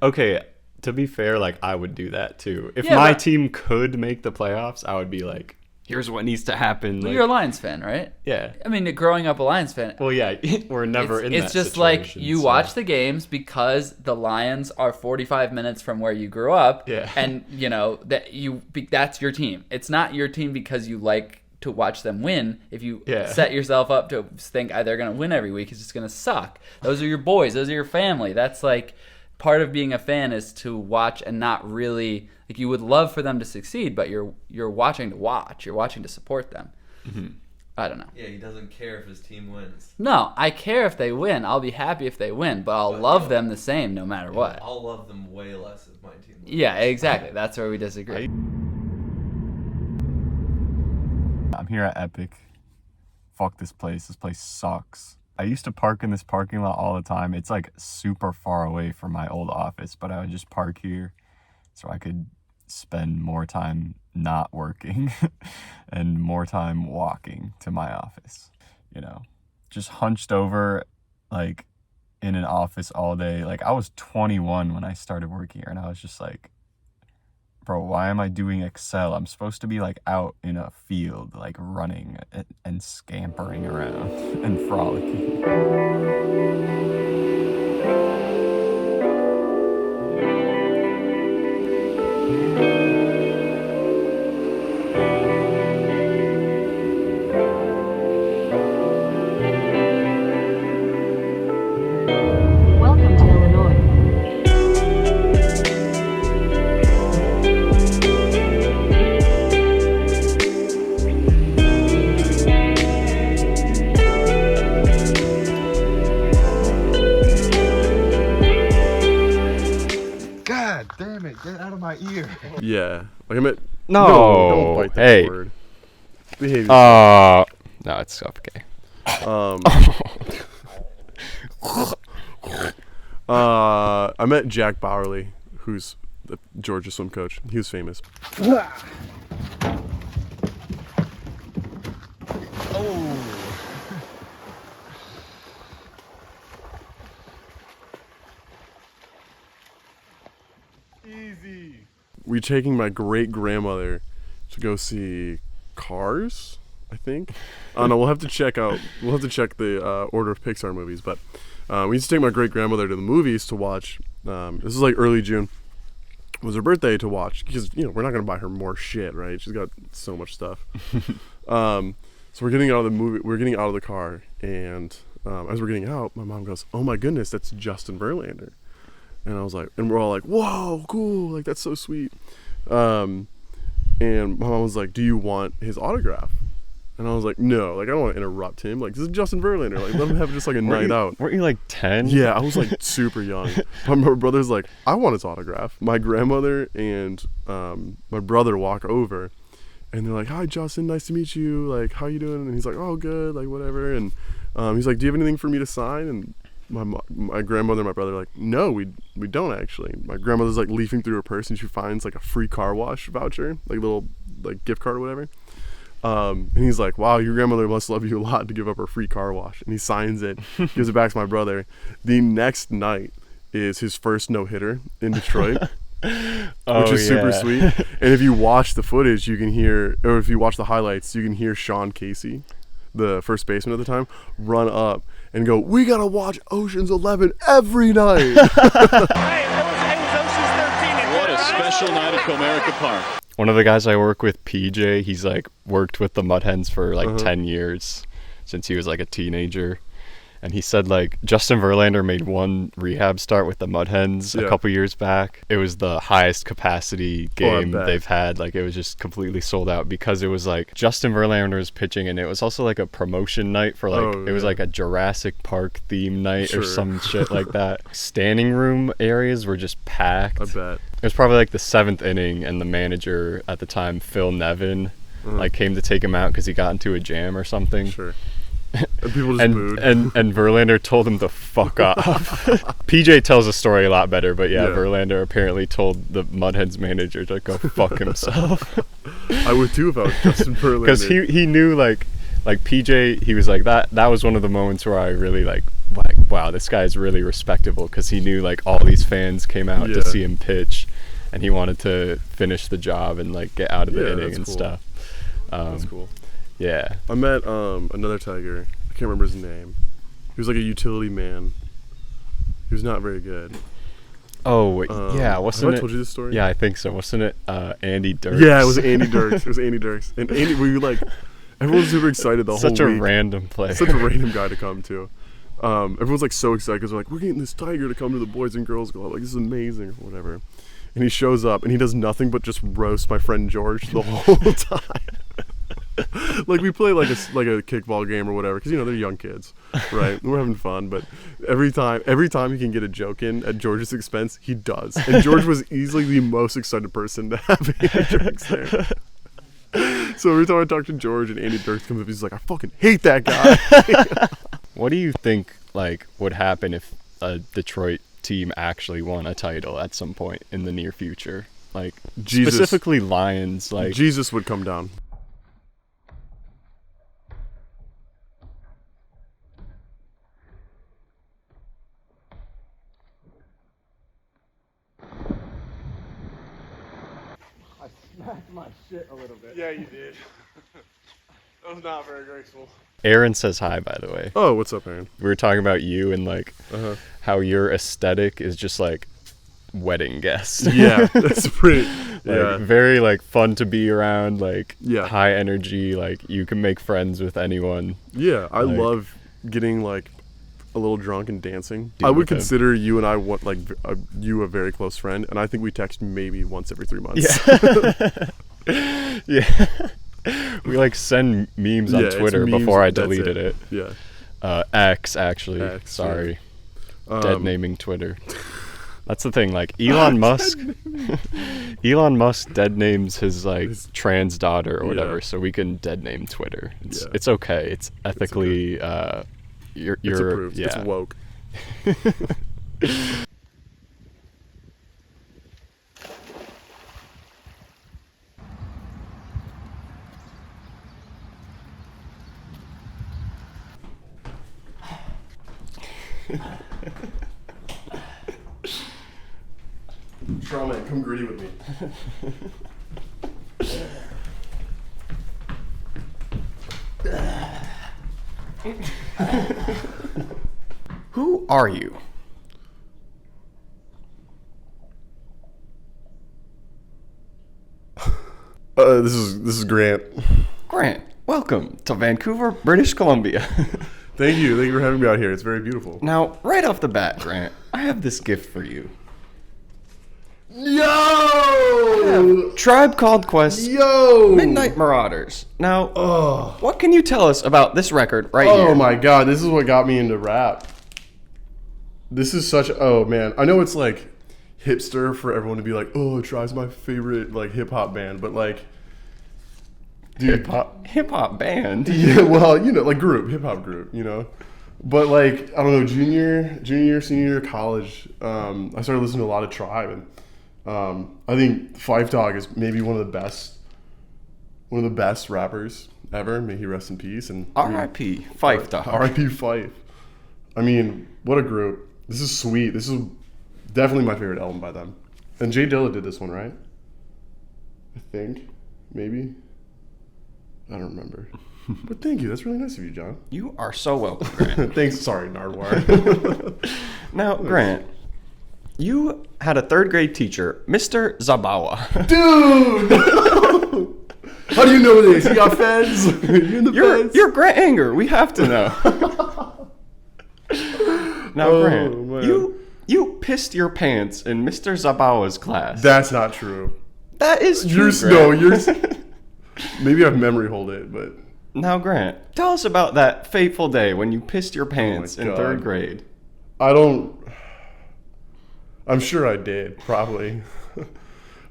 Okay, to be fair, I would do that too. If my team could make the playoffs, I would be like, here's what needs to happen. You're a Lions fan, right? Yeah. I mean, growing up a Lions fan. Well, yeah, we're never in that situation. It's just you watch the games because the Lions are 45 minutes from where you grew up. Yeah. And, that's your team. It's not your team because you like to watch them win. If you set yourself up to think they're going to win every week, it's just going to suck. Those are your boys. Those are your family. That's like part of being a fan is to watch and not really like you would love for them to succeed, but you're watching to watch. You're watching to support them. Mm-hmm. I don't know. Yeah, he doesn't care if his team wins. No, I care if they win. I'll be happy if they win, but I'll love them the same no matter what. I'll love them way less if my team wins. Yeah, exactly. That's where we disagree. I'm here at Epic. Fuck this place. This place sucks. I used to park in this parking lot all the time. It's like super far away from my old office, but I would just park here so I could spend more time not working and more time walking to my office. You know, just hunched over like in an office all day. Like I was 21 when I started working here, and I was just like, bro, why am I doing Excel? I'm supposed to be like out in a field, like running and scampering around and frolicking. Welcome to Illinois. God damn it, get out of my ear. Yeah. Like I meant No. don't bite that Hey. word. Behave yourself. No, it's okay. I met Jack Bowerly, who's the Georgia swim coach. He was famous. Easy. We're taking my great grandmother to go see Cars, I think. No, we'll have to check the order of Pixar movies, but we used to take my great grandmother to the movies to watch. This is like early June. It was her birthday to watch because we're not gonna buy her more shit, right? She's got so much stuff. So we're getting out of the movie. We're getting out of the car, and as we're getting out, my mom goes, "Oh my goodness, that's Justin Verlander." And I was like, and we're all like, "Whoa, cool! Like that's so sweet." And my mom was like, "Do you want his autograph?" And I was like, "No, like I don't want to interrupt him. Like this is Justin Verlander. Like let him have just like a night out." Weren't you like 10? Yeah, I was like super young. My brother's like, "I want his autograph." My grandmother and my brother walk over, and they're like, "Hi, Justin, nice to meet you. Like, how you doing?" And he's like, "Oh, good. Like whatever." And he's like, "Do you have anything for me to sign?" And my grandmother and my brother are like, "No, we don't actually." My grandmother's like leafing through her purse, and she finds like a free car wash voucher, like little like gift card or whatever. And he's like, "Wow, your grandmother must love you a lot to give up her free car wash." And he signs it, gives it back to my brother. The next night is his first no-hitter in Detroit, which is super sweet. And if you watch the footage, you can hear, or if you watch the highlights, you can hear Sean Casey, the first baseman at the time, run up and go, "We gotta watch Ocean's 11 every night." What a special night at Comerica Park. One of the guys I work with, PJ, he's like worked with the Mud Hens for like 10 years since he was like a teenager. And he said like Justin Verlander made one rehab start with the Mud Hens a couple years back. It was the highest capacity game they've had. Like it was just completely sold out because it was like Justin Verlander was pitching, and it was also like a promotion night for like it was like a Jurassic Park theme night or some shit like that. Standing room areas were just packed. I bet. It was probably like the 7th inning, and the manager at the time, Phil Nevin, like came to take him out because he got into a jam or something. Sure. And people just booed. And Verlander told him to fuck off. PJ tells the story a lot better, but yeah, Verlander apparently told the Mudheads manager to go fuck himself. I would too if I was Justin Verlander. Because he knew like PJ, he was like that was one of the moments where I really like wow, this guy's really respectable, because he knew like all these fans came out to see him pitch, and he wanted to finish the job and like get out of the inning and stuff. That's cool. Yeah. I met another Tiger. I can't remember his name. He was like a utility man. He was not very good. Oh, yeah. Wasn't have I told you this story? Yeah, I think so. Wasn't it Andy Dirks? Yeah, it was Andy Dirks. It was Andy Dirks. And Andy, Everyone's super excited the whole week. Such a random player. Such a random guy to come to. Everyone's like so excited because they're like, we're getting this tiger to come to the Boys and Girls Club. Like, this is amazing or whatever. And he shows up and he does nothing but just roast my friend George the whole time. Like, we play like a kickball game or whatever because, you know, they're young kids, right? We're having fun, but every time he can get a joke in at George's expense, he does. And George was easily the most excited person to have any jokes there. So every time I talk to George and Andy Dirks comes up, he's like, I fucking hate that guy. What do you think like would happen if a Detroit team actually won a title at some point in the near future? Like, Jesus. Specifically Lions. Like, Jesus would come down. I smacked my shit a little bit. Yeah, you did. That was not very graceful. Erin says hi, by the way. Oh, what's up, Erin? We were talking about you and like how your aesthetic is just like wedding guests. Yeah, that's pretty. Like, very like fun to be around. Like, high energy. Like, you can make friends with anyone. Yeah, I like, love getting like a little drunk and dancing. Dude, I would with him. consider you and I you a very close friend, and I think we text maybe once every 3 months. Yeah. Yeah. We like send memes on Twitter memes, before I that's deleted it. Yeah. X actually. X, Sorry. yeah. Dead naming Twitter. That's the thing. Like, Elon Musk dead names his like trans daughter or whatever, so we can dead name Twitter. It's okay. It's ethically you're It's approved. Yeah. It's woke. Trauma, come gritty with me. Who are you? This is Grant. Grant, welcome to Vancouver, British Columbia. Thank you for having me out here. It's very beautiful. Now, right off the bat, Grant, I have this gift for you. Yo! Tribe Called Quest. Yo! Midnight Marauders. Now, what can you tell us about this record right here? Oh my god, this is what got me into rap. This is such, oh man, I know it's like hipster for everyone to be like, oh, Tribe's my favorite like hip hop band, but like, dude, hip hop band. Yeah, well, you know, like hip hop group, you know. But like, I don't know, junior, senior year of college, I started listening to a lot of Tribe, and I think Phife Dawg is maybe one of the best rappers ever. May he rest in peace. And R.I.P. Phife Dawg. R.I.P. Phife. I mean, what a group. This is sweet. This is definitely my favorite album by them. And Jay Dilla did this one, right? I think, maybe. I don't remember. But thank you. That's really nice of you, John. You are so welcome, Grant. Thanks. Sorry, Nardwar. Now, Grant, you had a 3rd grade teacher, Mr. Zabawa. Dude! How do you know this? You got feds? You in the feds? You're Grant Anger. We have to know. Now, Grant, man. you pissed your pants in Mr. Zabawa's class. That's not true. That is true, Grant. Maybe I've memory hold it, but... Now, Grant, tell us about that fateful day when you pissed your pants in 3rd grade. I'm sure I did, probably.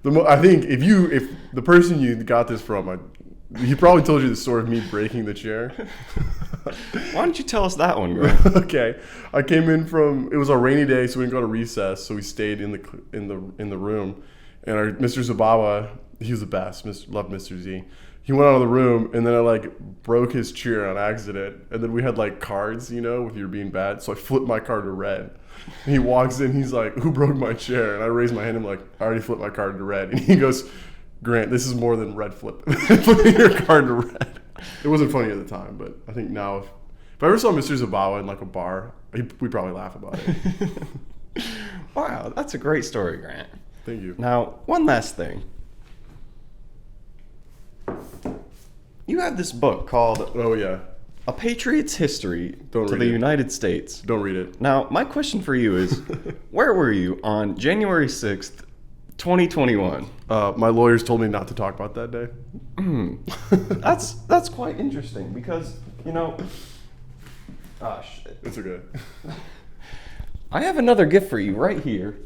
I think if the person you got this from, he probably told you the story of me breaking the chair. Why don't you tell us that one, Grant? Okay, I came in it was a rainy day, so we didn't go to recess, so we stayed in the room, and our Mr. Zabawa, he was the best. Loved Mr. Z. He went out of the room, and then I like broke his chair on accident, and then we had like cards, you know, with you're being bad, so I flipped my card to red. And he walks in, he's like, who broke my chair? And I raised my hand, I'm like, I already flipped my card to red. And he goes, Grant, this is more than red flip. Flipping your card to red. It wasn't funny at the time, but I think now if I ever saw Mr. Zabawa in like a bar, we'd probably laugh about it. Wow, that's a great story, Grant. Thank you. Now, one last thing. you have this book called Oh yeah. A Patriot's History Don't to read the it. United States. Don't read it. Now, my question for you is, where were you on January 6th, 2021? My lawyers told me not to talk about that day. That's quite interesting because, you know, ah, shit. It's okay. I have another gift for you right here.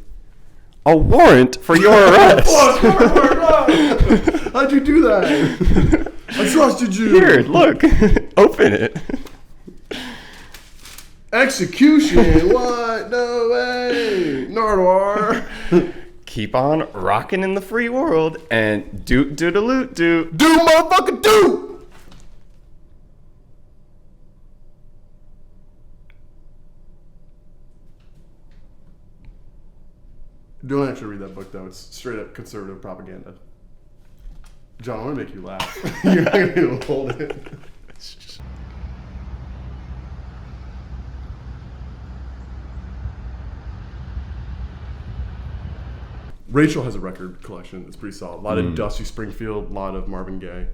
A warrant for your arrest. How'd you do that? I trusted you. Here, look. Open it. Execution? What? No way. Nardwar. Keep on rocking in the free world and doot doot a loot doot. Do motherfucker do. Don't actually read that book though. It's straight up conservative propaganda. John, I want to make you laugh. You're not gonna be able to hold it. Rachel has a record collection that's pretty solid. A lot of Dusty Springfield, a lot of Marvin Gaye,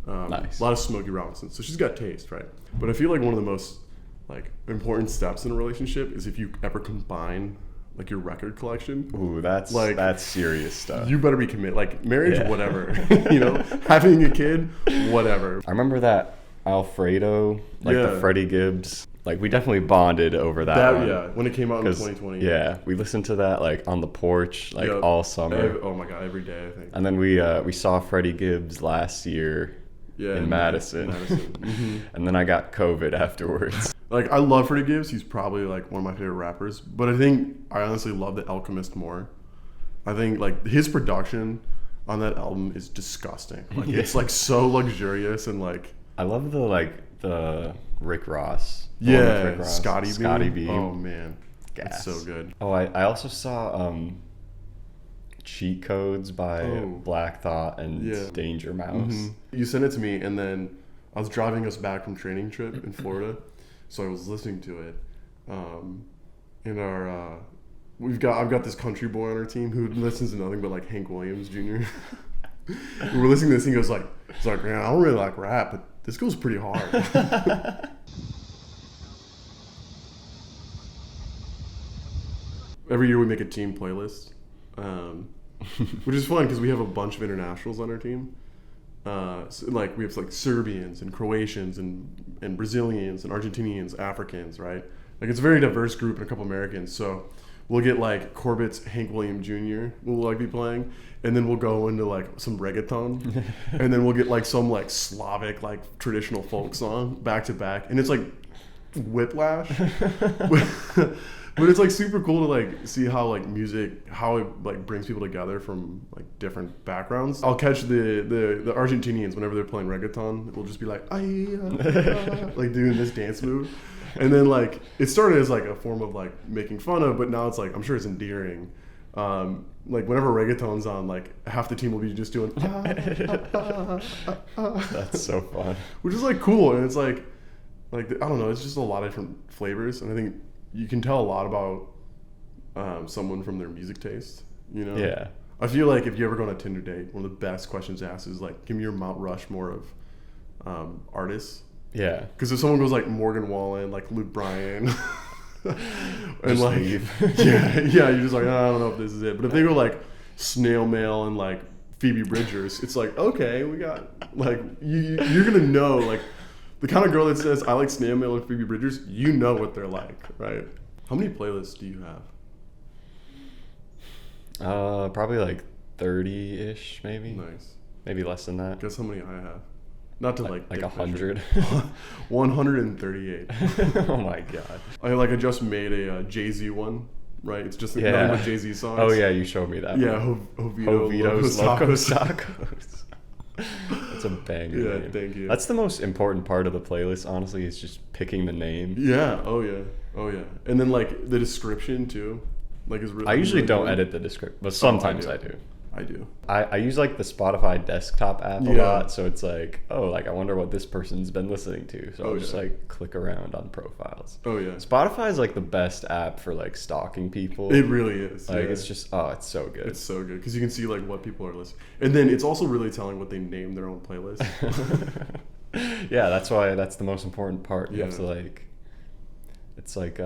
Nice. a lot of Smokey Robinson. So she's got taste, right? But I feel like one of the most like important steps in a relationship is if you ever combine like your record collection. Ooh, that's serious stuff. You better be committed. Like marriage, Yeah. whatever. You know, having a kid, whatever. I remember that Alfredo, like Yeah. the Freddie Gibbs. Like we definitely bonded over that one. Yeah, when it came out in 2020. Yeah, we listened to that like on the porch like Yep. all summer. Oh my god, every day I think. And then we saw Freddie Gibbs last year in Madison. Mhm. And then I got COVID afterwards. Like I love Freddie Gibbs. He's probably like one of my favorite rappers. But I think I honestly love The Alchemist more. I think like his production on that album is disgusting. Like it's like so luxurious and like I love the Rick Ross. The one with Rick Ross. Scotty Beam. Oh man, Gas. that's so good. Oh, I also saw Cheat Codes by Black Thought and Danger Mouse. Mhm. You sent it to me, and then I was driving us back from training trip in Florida, so I was listening to it. In our I've got this country boy on our team who listens to nothing but like Hank Williams Jr. We were listening to this, and he's like, man, I don't really like rap, but this goes pretty hard. Every year we make a team playlist, which is fun because we have a bunch of internationals on our team. So, like we have like Serbians and Croatians and Brazilians and Argentinians, Africans, right? Like it's a very diverse group and a couple Americans. So we'll get like Corbett's Hank Williams Jr. will like be playing, and then we'll go into like some reggaeton, and then we'll get like some like Slavic like traditional folk song back to back, and it's like whiplash. But it's like super cool to like see how like music, how it like brings people together from like different backgrounds. I'll catch the Argentinians whenever they're playing reggaeton. We'll just be like, like doing this dance move. And then like it started as like a form of like making fun of, but now it's like I'm sure it's endearing. Like whenever reggaeton's on, like half the team will be just doing. That's so fun. Which is like cool, and it's like I don't know, it's just a lot of different flavors, and I think you can tell a lot about someone from their music taste, you know? Yeah. I feel like if you ever go on a Tinder date, one of the best questions to ask is like, give me your Mount Rushmore of artists. Yeah. Because if someone goes like Morgan Wallen, like Luke Bryan, and Just like, leave. yeah, you're just like, I don't know if this is it. But if they go like Snail Mail and like Phoebe Bridgers, it's like, okay, we got like, you're going to know like, the kind of girl that says, I like Snail Mail and Phoebe Bridgers, you know what they're like, right? How many playlists do you have? Probably like 30-ish, maybe. Nice. Maybe less than that. Guess how many I have? Not to like dick 100. 138. Oh my god. I just made a Jay-Z one, right? It's just nothing but Jay-Z songs. Oh yeah, you showed me that. Yeah, Jovito's Locos Tacos. That's a banger. Yeah, name. thank you. That's the most important part of the playlist, honestly, is just picking the name. Yeah. Oh yeah. And then like the description too, like is really. I usually really don't good. edit the description, but sometimes I do. I do. I use like the Spotify desktop app a lot, so it's like, oh, like I wonder what this person's been listening to. So I'll just like click around on profiles. Oh yeah. Spotify is like the best app for like stalking people. It really is. Like it's just it's so good. It's so good because you can see like what people are listening, and then it's also really telling what they name their own playlist. Yeah, that's why that's the most important part. You have to like, it's like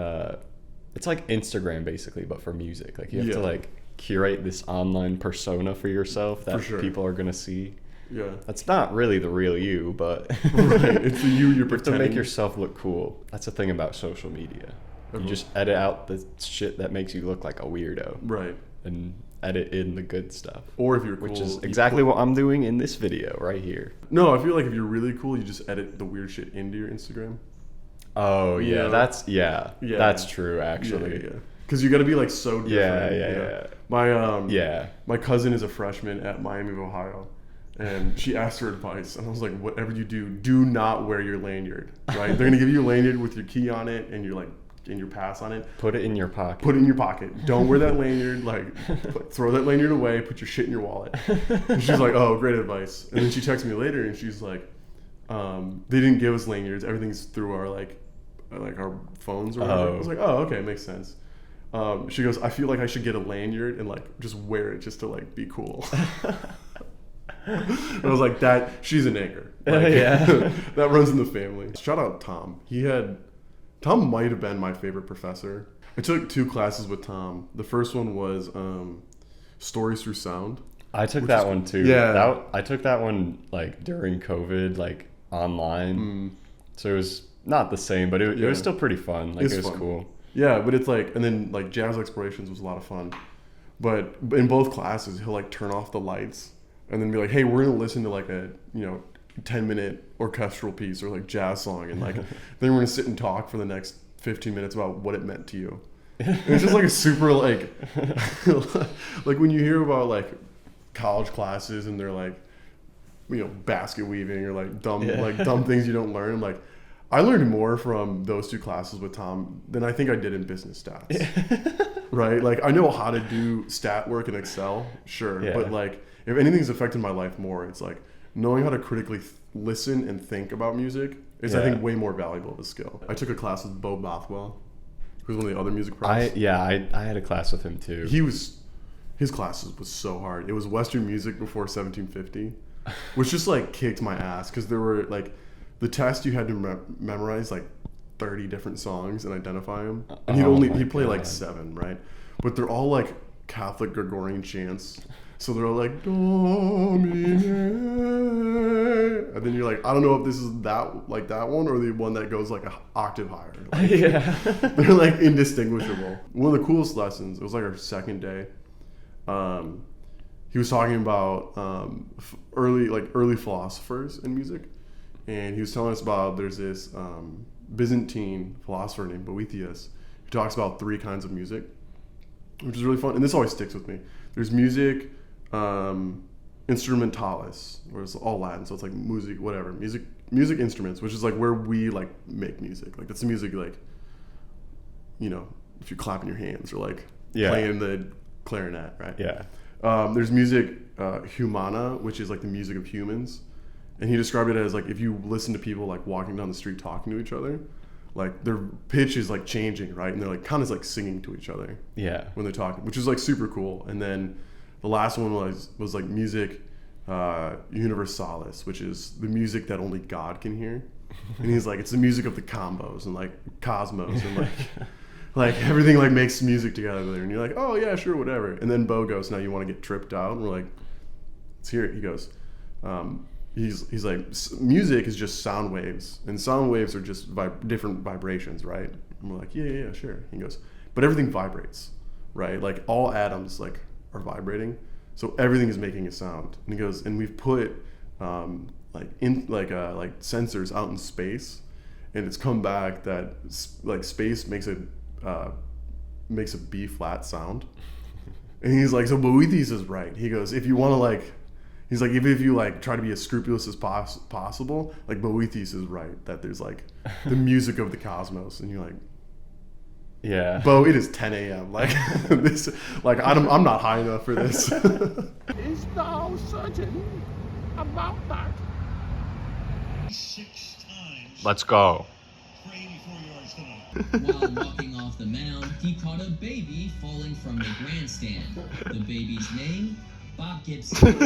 Instagram basically, but for music. Like you have to like curate this online persona for yourself that people are gonna see. Yeah, that's not really the real you, but right. It's the you're you have pretending. to make yourself look cool. That's the thing about social media. You just edit out the shit that makes you look like a weirdo, right? And edit in the good stuff. Or if you're cool, which is exactly what I'm doing in this video right here. No, I feel like if you're really cool, you just edit the weird shit into your Instagram. Oh yeah, You know? that's that's true actually. Yeah. Because you got to be like so different. Yeah. My cousin is a freshman at Miami of Ohio, and she asked her advice, and I was like, whatever you do not wear your lanyard. Right? They're gonna give you a lanyard with your key on it and your pass on it. Put it in your pocket. Put it in your pocket. Don't wear that lanyard. Like, throw that lanyard away. Put your shit in your wallet. And she's like, oh, great advice. And then she texted me later, and she's like, they didn't give us lanyards. Everything's through our like our phones or whatever. I was like, oh, okay, makes sense. She goes, I feel like I should get a lanyard and like just wear it just to like be cool. And I was like, she's a nigger. Like, that runs in the family. Shout out Tom. Tom might have been my favorite professor. I took 2 classes with Tom. The first one was Stories Through Sound. I took that one too. Yeah. I took that one like during COVID, like online. So it was not the same, but it was still pretty fun. Like it was cool. Yeah, but it's like, and then like Jazz Explorations was a lot of fun. But in both classes, he'll like turn off the lights and then be like, hey, we're going to listen to like a, 10-minute orchestral piece or like jazz song. And like, then we're going to sit and talk for the next 15 minutes about what it meant to you. And it's just like a super like, like when you hear about like college classes and they're like, basket weaving or like dumb things you don't learn. Like, I learned more from those 2 classes with Tom than I think I did in business stats. Right? Like, I know how to do stat work in Excel, sure. Yeah. But like, if anything's affected my life more, it's like knowing how to critically listen and think about music is, I think, way more valuable of a skill. I took a class with Bo Bothwell, who's one of the other music pros. I had a class with him too. His classes was so hard. It was Western music before 1750, which just like kicked my ass because there were like, the test you had to memorize like 30 different songs and identify them, and he'd play like 7, right? But they're all like Catholic Gregorian chants, so they're all like Domine, and then you're like, I don't know if this is that one or the one that goes like an octave higher. Like, they're like indistinguishable. One of the coolest lessons, it was like our second day. He was talking about early philosophers in music. And he was telling us about, there's this Byzantine philosopher named Boethius who talks about 3 kinds of music, which is really fun. And this always sticks with me. There's music instrumentalis, where it's all Latin, so it's like music, whatever. Music instruments, which is like where we like make music. Like that's the music like, if you're clapping your hands or like playing the clarinet, right? Yeah. There's music humana, which is like the music of humans. And he described it as like, if you listen to people like walking down the street talking to each other, like their pitch is like changing, right? And they're like kind of like singing to each other. Yeah. When they're talking, which is like super cool. And then the last one was like music universalis, which is the music that only God can hear. And he's like, it's the music of the combos and like cosmos and like everything like makes music together there. And you're like, oh yeah, sure, whatever. And then Bo goes, now you want to get tripped out? And we're like, let's hear it. He goes, he's like, music is just sound waves, and sound waves are just different vibrations, right? And we're like, yeah, sure. He goes, but everything vibrates, right? Like all atoms like are vibrating, so everything is making a sound. And he goes, and we've put sensors out in space, and it's come back that like space makes a B flat sound. And he's like, so Boethius is right. He goes, if you want to like. He's like, if you like try to be as scrupulous as possible, like Boethius is right that there's like the music of the cosmos, and you're like, Yeah. Bo, it is 10 a.m. Like this. Like I'm not high enough for this. Is thou certain about that? Let's go. While walking off the mound, he caught a baby falling from the grandstand. The baby's name, Bob Gibson.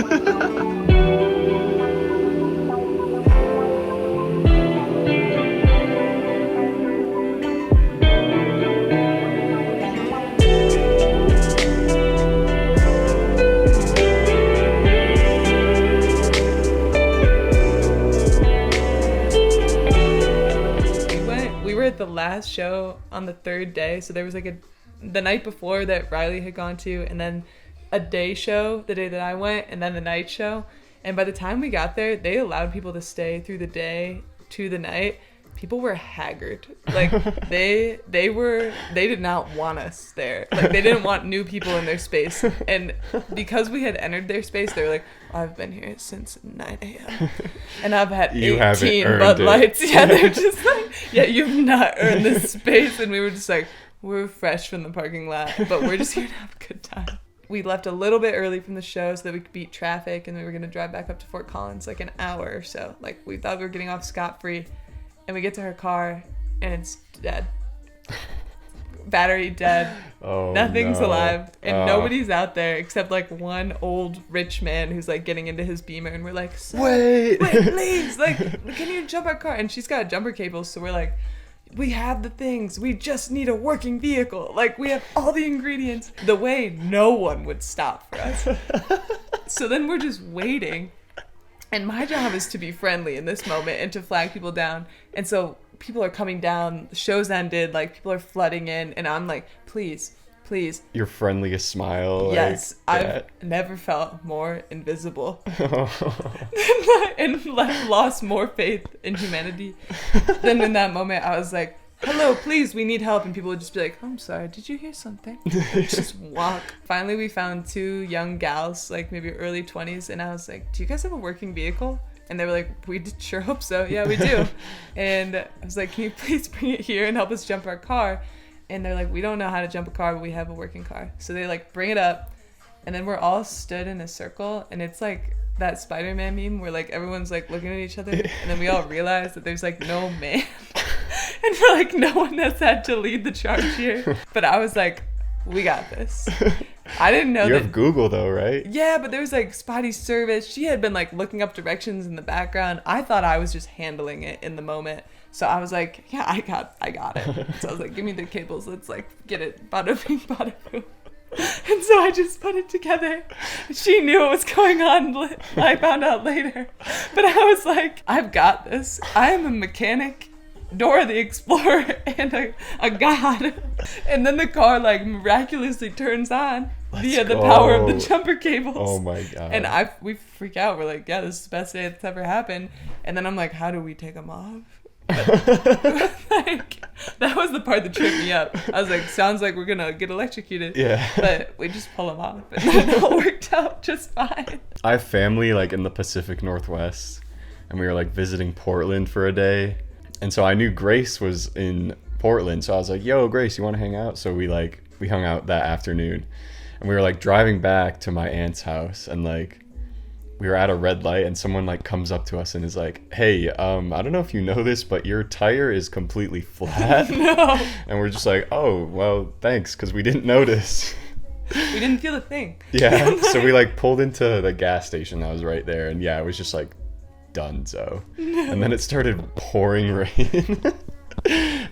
The last show on the third day, so there was like the night before that Riley had gone to, and then a day show the day that I went, and then the night show. And by the time we got there, they allowed people to stay through the day to the night. People were haggard. Like they did not want us there. Like they didn't want new people in their space. And because we had entered their space, they were like, I've been here since 9 a.m. and I've had 18 Bud Lights. Yeah, they're just like, yeah, you've not earned this space. And we were just like, we're fresh from the parking lot, but we're just here to have a good time. We left a little bit early from the show so that we could beat traffic, and we were going to drive back up to Fort Collins like an hour or so. Like we thought we were getting off scot-free. And we get to her car, and it's dead. Battery dead. Oh, Nothing's no. alive. And nobody's out there except like one old rich man who's like getting into his Beamer. And we're like, wait, please. Like, can you jump our car? And she's got jumper cables. So we're like, we have the things. We just need a working vehicle. Like, we have all the ingredients. The way no one would stop for us. So then we're just waiting. And my job is to be friendly in this moment and to flag people down. And so people are coming down. The show's ended. Like, people are flooding in. And I'm like, please. Your friendliest smile. Yes. Like, I've never felt more invisible. And lost more faith in humanity. Then in that moment, I was like, hello, please, we need help. And people would just be like, I'm sorry, did you hear something? Just walk. Finally, we found two young gals, like maybe early 20s. And I was like, do you guys have a working vehicle? And they were like, we sure hope so. Yeah, we do. And I was like, can you please bring it here and help us jump our car? And they're like, we don't know how to jump a car, but we have a working car. So they like bring it up. And then we're all stood in a circle. And it's like that Spider-Man meme where like everyone's like looking at each other. And then we all realize that there's like no man. And we're like, no one has had to lead the charge here. But I was like, we got this. I didn't know you that. have Google though, right? Yeah, but there was like spotty service. She had been like looking up directions in the background. I thought I was just handling it in the moment. So I was like, yeah, I got it. So I was like, give me the cables. Let's like get it. Bada bing, bada boom. And so I just put it together. She knew what was going on. I found out later. But I was like, I've got this. I am a mechanic, Dora the Explorer, and a god. And then the car like miraculously turns on via the power of the jumper cables. Oh my god. And we freak out. We're like, yeah, this is the best day that's ever happened. And then I'm like, how do we take them off? Like, that was the part that tripped me up. I was like, sounds like we're gonna get electrocuted. Yeah. But we just pull them off, and then it all worked out just fine. I have family like in the Pacific Northwest, and we were like visiting Portland for a day, and so I knew Grace was in Portland, so I was like, yo, Grace, you want to hang out? So we hung out that afternoon, and we were like driving back to my aunt's house, and like we were at a red light, and someone like comes up to us and is like, hey, I don't know if you know this, but your tire is completely flat. No. And we're just like, oh, well, thanks, because we didn't notice. We didn't feel a thing. Yeah. So we like pulled into the gas station that was right there, and yeah, it was just like done. So and then it started pouring rain.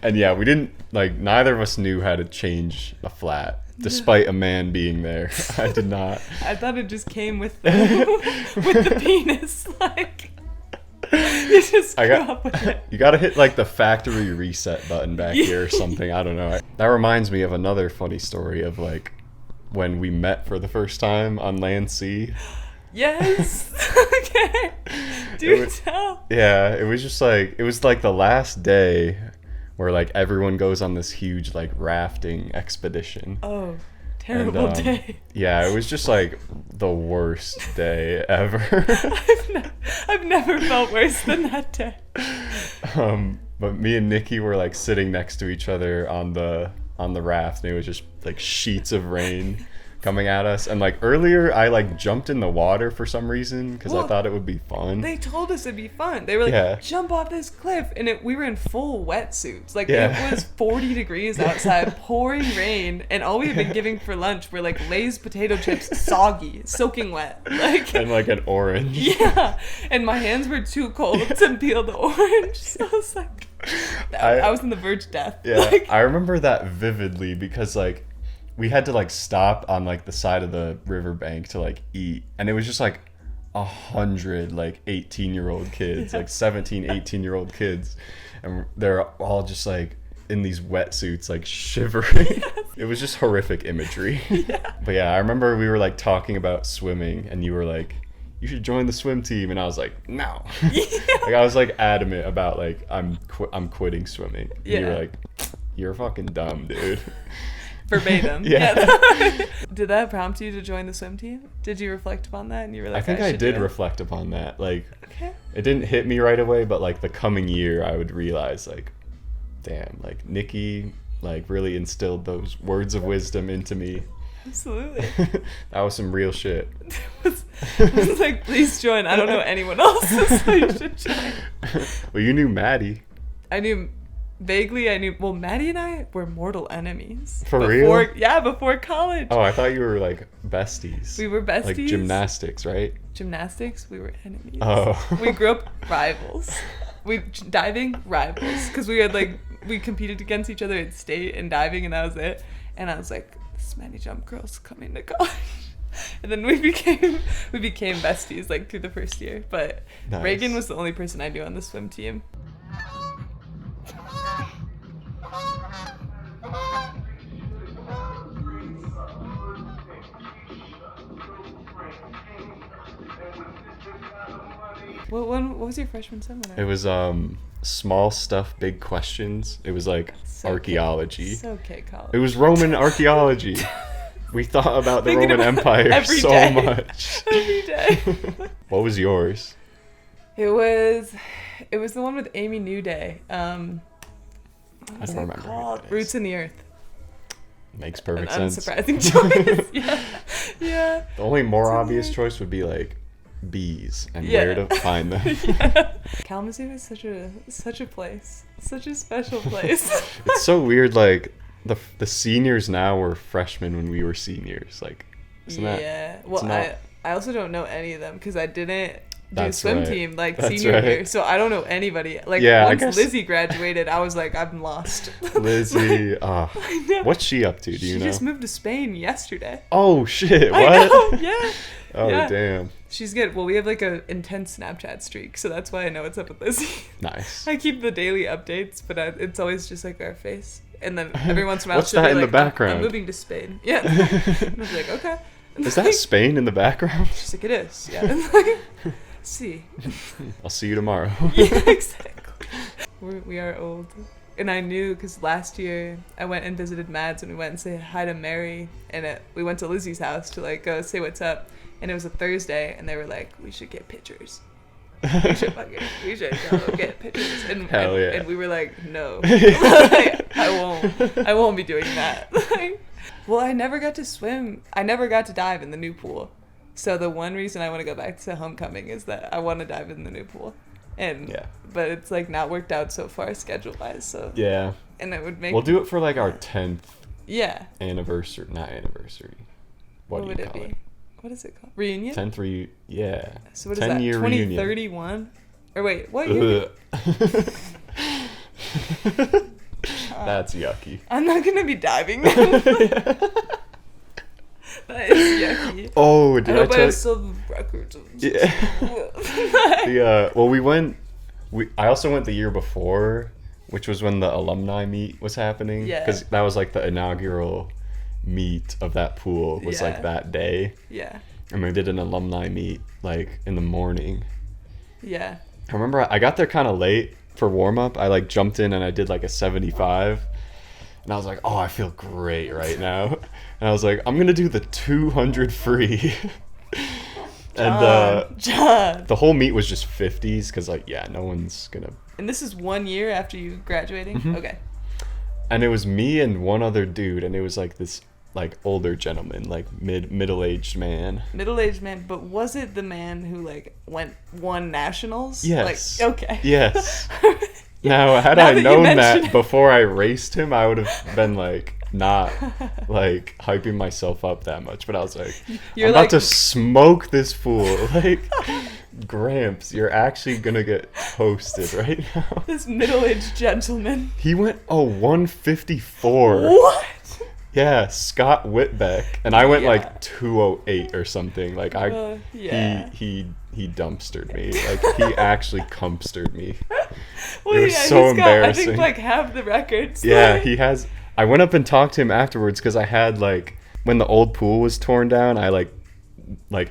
And yeah, we didn't like, neither of us knew how to change a flat despite a man being there. I did not. I thought it just came with the penis. Like, you just grew up with it. You gotta hit like the factory reset button back here or something. I don't know. That reminds me of another funny story of like when we met for the first time on Land Sea. Yes. Okay. Tell. Yeah, it was just like, it was like the last day where like everyone goes on this huge like rafting expedition. Oh, terrible day. Yeah, it was just like the worst day ever. I've never felt worse than that day. But me and Nicki were like sitting next to each other on the on the raft, and it was just like sheets of rain coming at us. And like earlier I like jumped in the water for some reason because I thought it would be fun. They told us it'd be fun. They were like, jump off this cliff, and we were in full wetsuits. Like it was 40 degrees outside, pouring rain, and all we had been getting for lunch were like Lay's potato chips, soggy, soaking wet, like and like an orange. Yeah, and my hands were too cold to peel the orange. So I was like, I was on the verge of death. Yeah, like, I remember that vividly because like we had to like stop on like the side of the riverbank to like eat, and it was just like 100 like 18-year-old kids, like 17, 18-year-old kids, and they're all just like in these wetsuits, like shivering. It was just horrific imagery. But yeah, I remember we were like talking about swimming, and you were like, you should join the swim team, and I was like, no. Like I was like adamant about like I'm quitting swimming. And you were like, you're fucking dumb, dude. Verbatim. Yeah. Did that prompt you to join the swim team? Did you reflect upon that and you were like, I think I did reflect upon that. Like it didn't hit me right away, but like the coming year I would realize like, damn, like Nicki like really instilled those words of wisdom into me. Absolutely. That was some real shit. I was like, please join. I don't know anyone else, so you should join. Well, you knew Maddie. I knew vaguely. Well, Maddie and I were mortal enemies. For real? Yeah, before college. Oh, I thought you were like besties. We were besties. Like gymnastics, right? Gymnastics, we were enemies. Oh. We grew up rivals. Diving, rivals. Because we competed against each other in state and diving, and that was it. And I was like, this many jump girls coming to college. And then we became besties like through the first year. But nice. Reagan was the only person I knew on the swim team. What was your freshman seminar? It was small stuff, big questions. It was like archaeology. So college. It was Roman archaeology. We thought about the Roman Empire so much. Every day. What was yours? It was the one with Amy Newday. I don't remember. Roots in the Earth. Makes perfect sense. Unsurprising choice. Yeah. The only more obvious choice would be like bees and where to find them. Kalamazoo is such a place, such a special place. It's so weird. Like the seniors now were freshmen when we were seniors. Like, isn't that? Yeah. Well, I also don't know any of them because I didn't do swim team like senior year, so I don't know anybody. Like once Lizzie graduated, I was like, I'm lost. Lizzie, what's she up to? Do you know? She just moved to Spain yesterday. Oh shit! What? I know, yeah. Oh damn. She's good. Well, we have like a intense Snapchat streak, so that's why I know what's up with Lizzie. Nice. I keep the daily updates, but it's always just like our face, and then every once in a while what's that in the background? I'm moving to Spain. Yeah. And I was like, okay. Is that Spain in the background? She's like, it is. Yeah. See. I'll see you tomorrow. Yeah, exactly. We are old. And I knew because last year I went and visited Mads and we went and say hi to Mary, and we went to Lizzie's house to like go say what's up, and it was a Thursday and they were like, we should get pictures. We should go get pictures. And, Hell yeah. And we were like, no. Like, I won't be doing that. Well, I never got to swim. I never got to dive in the new pool. So the one reason I want to go back to homecoming is that I want to dive in the new pool, but it's like not worked out so far schedule wise. So and it would make. We'll do it for like our 10th. Yeah. Anniversary, not anniversary. What would it be? What is it called? Reunion. 10th yeah. So what is that? 2031. Or wait, what year? That's yucky. I'm not gonna be diving. That is yucky. Oh, did I hope I have silver records. Yeah. Well, I also went the year before, which was when the alumni meet was happening. Yeah. Because that was like the inaugural meet of that pool was like that day. Yeah. And we did an alumni meet like in the morning. Yeah. I remember I got there kind of late for warm up. I like jumped in and I did like a 75. And I was like, oh, I feel great right now. And I was like, I'm going to do the 200 free. And John. The whole meet was just 50s because, like, no one's going to. And this is 1 year after you graduating? Mm-hmm. Okay. and it was me and one other dude, and it was like this like older gentleman, like middle-aged man. Middle-aged man, but was it the man who like won nationals? Yes. Like, okay. Yes. Now, had Now I that you known mention that it. before I raced him, I would have been like not like hyping myself up that much. But I was like, You're I'm like- about to smoke this fool. Like, Gramps, you're actually gonna get toasted right now. This middle-aged gentleman. He went 154. What? Yeah, Scott Whitbeck, and I went Yeah. like 208 or something. Like yeah. he dumpstered me. Like he actually cumpstered me. Well, it was yeah, so he's got, I embarrassing. think, like, half the records. Yeah, like- he has. I went up and talked to him afterwards because I had like when the old pool was torn down. I like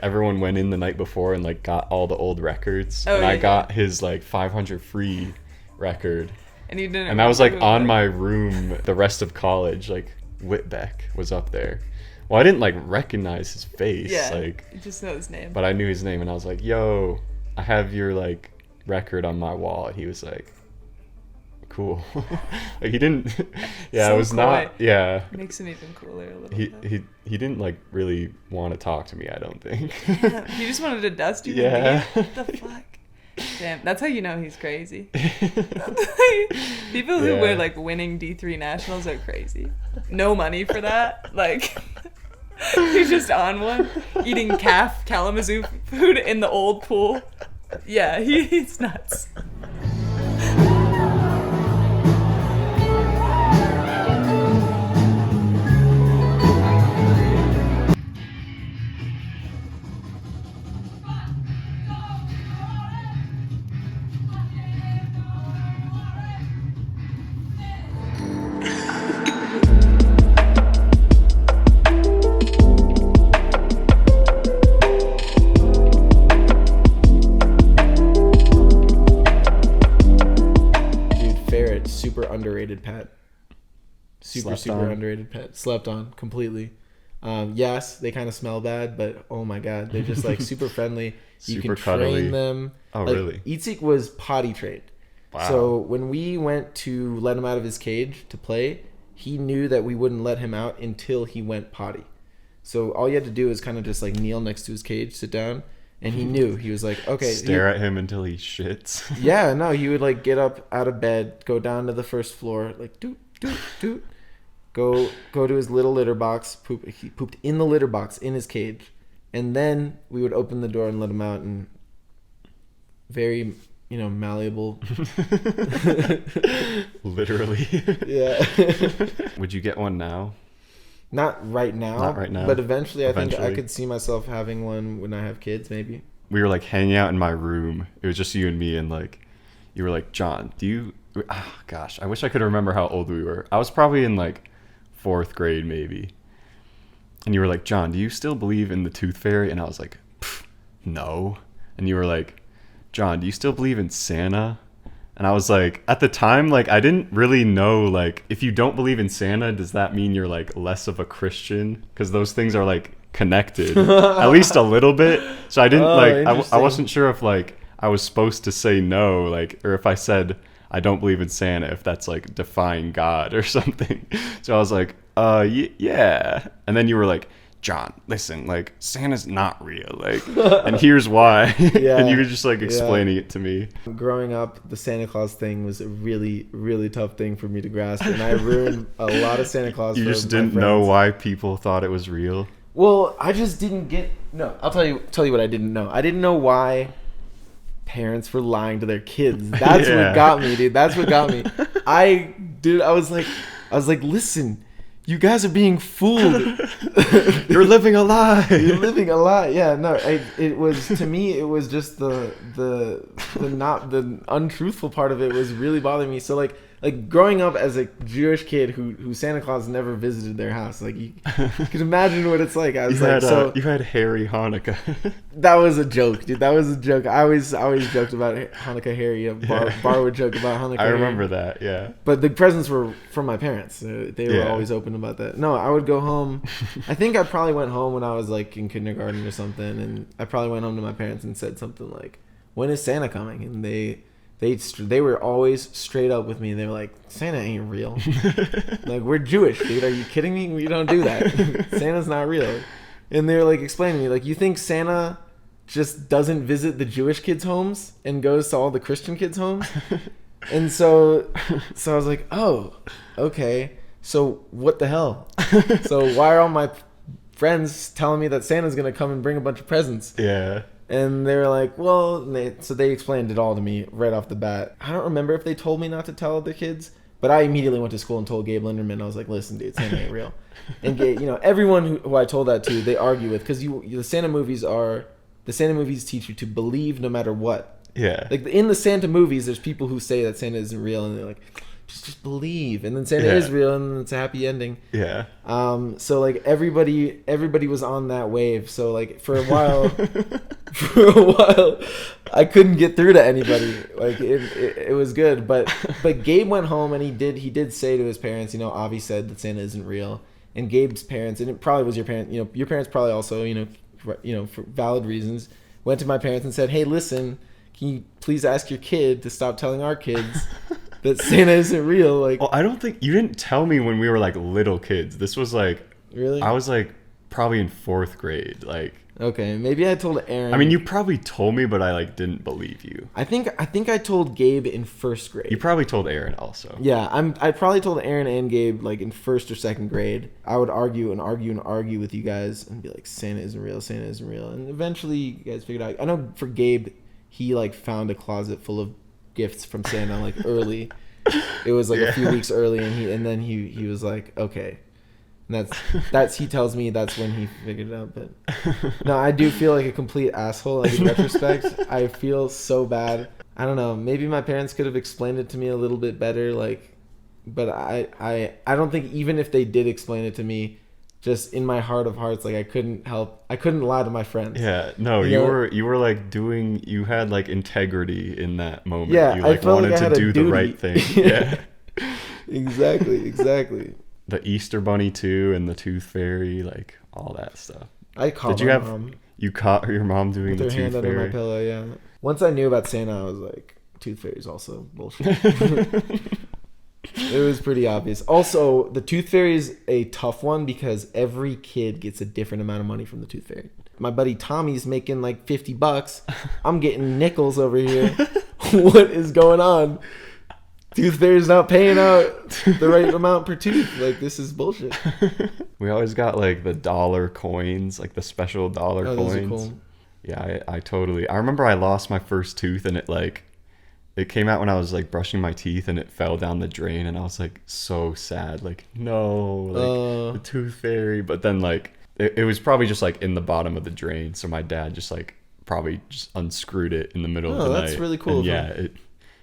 everyone went in the night before and like got all the old records, Oh, and I yeah, got his like 500 free record. And you didn't. And that was like remember who it on was? my room the rest of college. Like Whitbeck was up there. Well, I didn't like recognize his face. Yeah, Like, you just know his name. but I knew his name, and I was like, "Yo, I have your like record on my wall." And he was like, "Cool." Like he didn't. Yeah, So it was coy. not. Yeah. Makes him even cooler a little He bit. he didn't like really want to talk to me. I don't think. Yeah, he just wanted to dust you. Yeah. What the fuck? Damn, that's how you know he's crazy. People who Yeah. were like winning D3 nationals are crazy. No money for that. Like, he's just on one, eating calf Kalamazoo food in the old pool. Yeah, he's nuts. Dude, ferret, super underrated pet. Super Slept on. underrated pet. Slept on completely. Yes, they kind of smell bad, but oh my god, they're just like super friendly. You Super can cuddly. train them. Oh, Like, really? Zeke was potty trained. Wow. So when we went to let him out of his cage to play, he knew that we wouldn't let him out until he went potty. So all you had to do is kind of just like kneel next to his cage, sit down, and he knew. He was like, okay. Stare at him until he shits. Yeah, no, he would like get up out of bed, go down to the first floor, like doot doot doot, go to his little litter box, poop. He pooped in the litter box in his cage, and then we would open the door and let him out, and very, malleable. Literally. Yeah. Would you get one now? Not right now. Not right now. But eventually, I think I Eventually. could see myself having one when I have kids, maybe. We were like hanging out in my room. It was just you and me, and like you were like, John, do you gosh, I wish I could remember how old we were. I was probably in like 4th grade maybe. And you were like, John, do you still believe in the tooth fairy? And I was like, no. And you were like, John, do you still believe in Santa? And I was like, at the time, like, I didn't really know, like, if you don't believe in Santa, does that mean you're, like, less of a Christian? Because those things are, like, connected, at least a little bit. So I didn't, I wasn't sure if, like, I was supposed to say no, like, or if I said I don't believe in Santa, if that's, like, defying God or something. So I was like, yeah. And then you were like, John, listen, like, Santa's not real, like, and here's why. Yeah, and you were just like yeah. explaining it to me. Growing up, the Santa Claus thing was a really, really tough thing for me to grasp, and I ruined a lot of Santa Claus. You for just my didn't know friends. why people thought it was real. Well, I just didn't get. No, I'll tell you what I didn't know. I didn't know why parents were lying to their kids. That's Yeah. what got me, dude. That's what got me. I was like, listen, you guys are being fooled. You're living a lie. You're living a lie. Yeah, no. It was, to me, it was just the untruthful part of it was really bothering me. So like growing up as a Jewish kid who Santa Claus never visited their house, like you can imagine what it's like. I was You had Harry Hanukkah. That was a joke, dude. That was a joke. I always joked about Hanukkah Harry. Bar would joke about Hanukkah. I remember Harry. that, yeah. But the presents were from my parents. They were Yeah. always open about that. No, I would go home. I think I probably went home when I was like in kindergarten or something, and I probably went home to my parents and said something like, "When is Santa coming?" And they they were always straight up with me. They were like, Santa ain't real. Like, we're Jewish, dude. Are you kidding me? We don't do that. Santa's not real. And they were like explaining to me, like, you think Santa just doesn't visit the Jewish kids' homes and goes to all the Christian kids' homes? And so I was like, oh, okay. So what the hell? So why are all my friends telling me that Santa's gonna come and bring a bunch of presents? Yeah. And they were like, well, so they explained it all to me right off the bat. I don't remember if they told me not to tell other kids, but I immediately went to school and told Gabe Linderman. I was like, listen, dude, Santa ain't real. And Gabe, everyone who I told that to, they argue with, because the Santa movies teach you to believe no matter what. Yeah. Like in the Santa movies, there's people who say that Santa isn't real, and they're like, just believe, and then Santa is real, and it's a happy ending. Yeah. So like everybody was on that wave. So like for a while, I couldn't get through to anybody. Like it was good, but Gabe went home and he did say to his parents, Avi said that Santa isn't real, and Gabe's parents, and it probably was your parents, your parents probably also, for valid reasons, went to my parents and said, hey, listen, can you please ask your kid to stop telling our kids that Santa isn't real? Like, well, I don't think you didn't tell me when we were like little kids. This was like, really? I was like probably in 4th grade. Like, okay, maybe I told Erin. I mean, you probably told me, but I like didn't believe you. I think I told Gabe in 1st grade. You probably told Erin also. Yeah, I probably told Erin and Gabe like in 1st or 2nd grade. I would argue with you guys and be like, Santa isn't real, Santa isn't real, and eventually you guys figured out. I know for Gabe, he like found a closet full of gifts from Santa like early. It was like a few weeks early, and then he was like, okay. And that's he tells me that's when he figured it out. But no, I do feel like a complete asshole. Like in retrospect, I feel so bad. I don't know. Maybe my parents could have explained it to me a little bit better. Like, but I don't think even if they did explain it to me, just in my heart of hearts, like I couldn't lie to my friends. Yeah, no, you were like you had like integrity in that moment. Yeah, you like I felt wanted like I had to do a the duty. right thing. Yeah. Exactly. The Easter Bunny too, and the Tooth Fairy, like all that stuff. I caught Did you have mom. You caught your mom doing the With her Tooth hand Fairy? under my pillow, yeah. Once I knew about Santa, I was like, Tooth Fairy's also bullshit. It was pretty obvious. Also, the Tooth Fairy is a tough one because every kid gets a different amount of money from the Tooth Fairy. My buddy Tommy's making like $50. I'm getting nickels over here. What is going on? Tooth Fairy's not paying out the right amount per tooth. Like, this is bullshit. We always got like the dollar coins, like the special dollar coins. Those are cool. Yeah, I remember I lost my first tooth, and it came out when I was like brushing my teeth, and it fell down the drain, and I was like so sad, like no, like the Tooth Fairy. But then like it was probably just like in the bottom of the drain, so my dad just like probably just unscrewed it in the middle of the night. That's really cool. And yeah,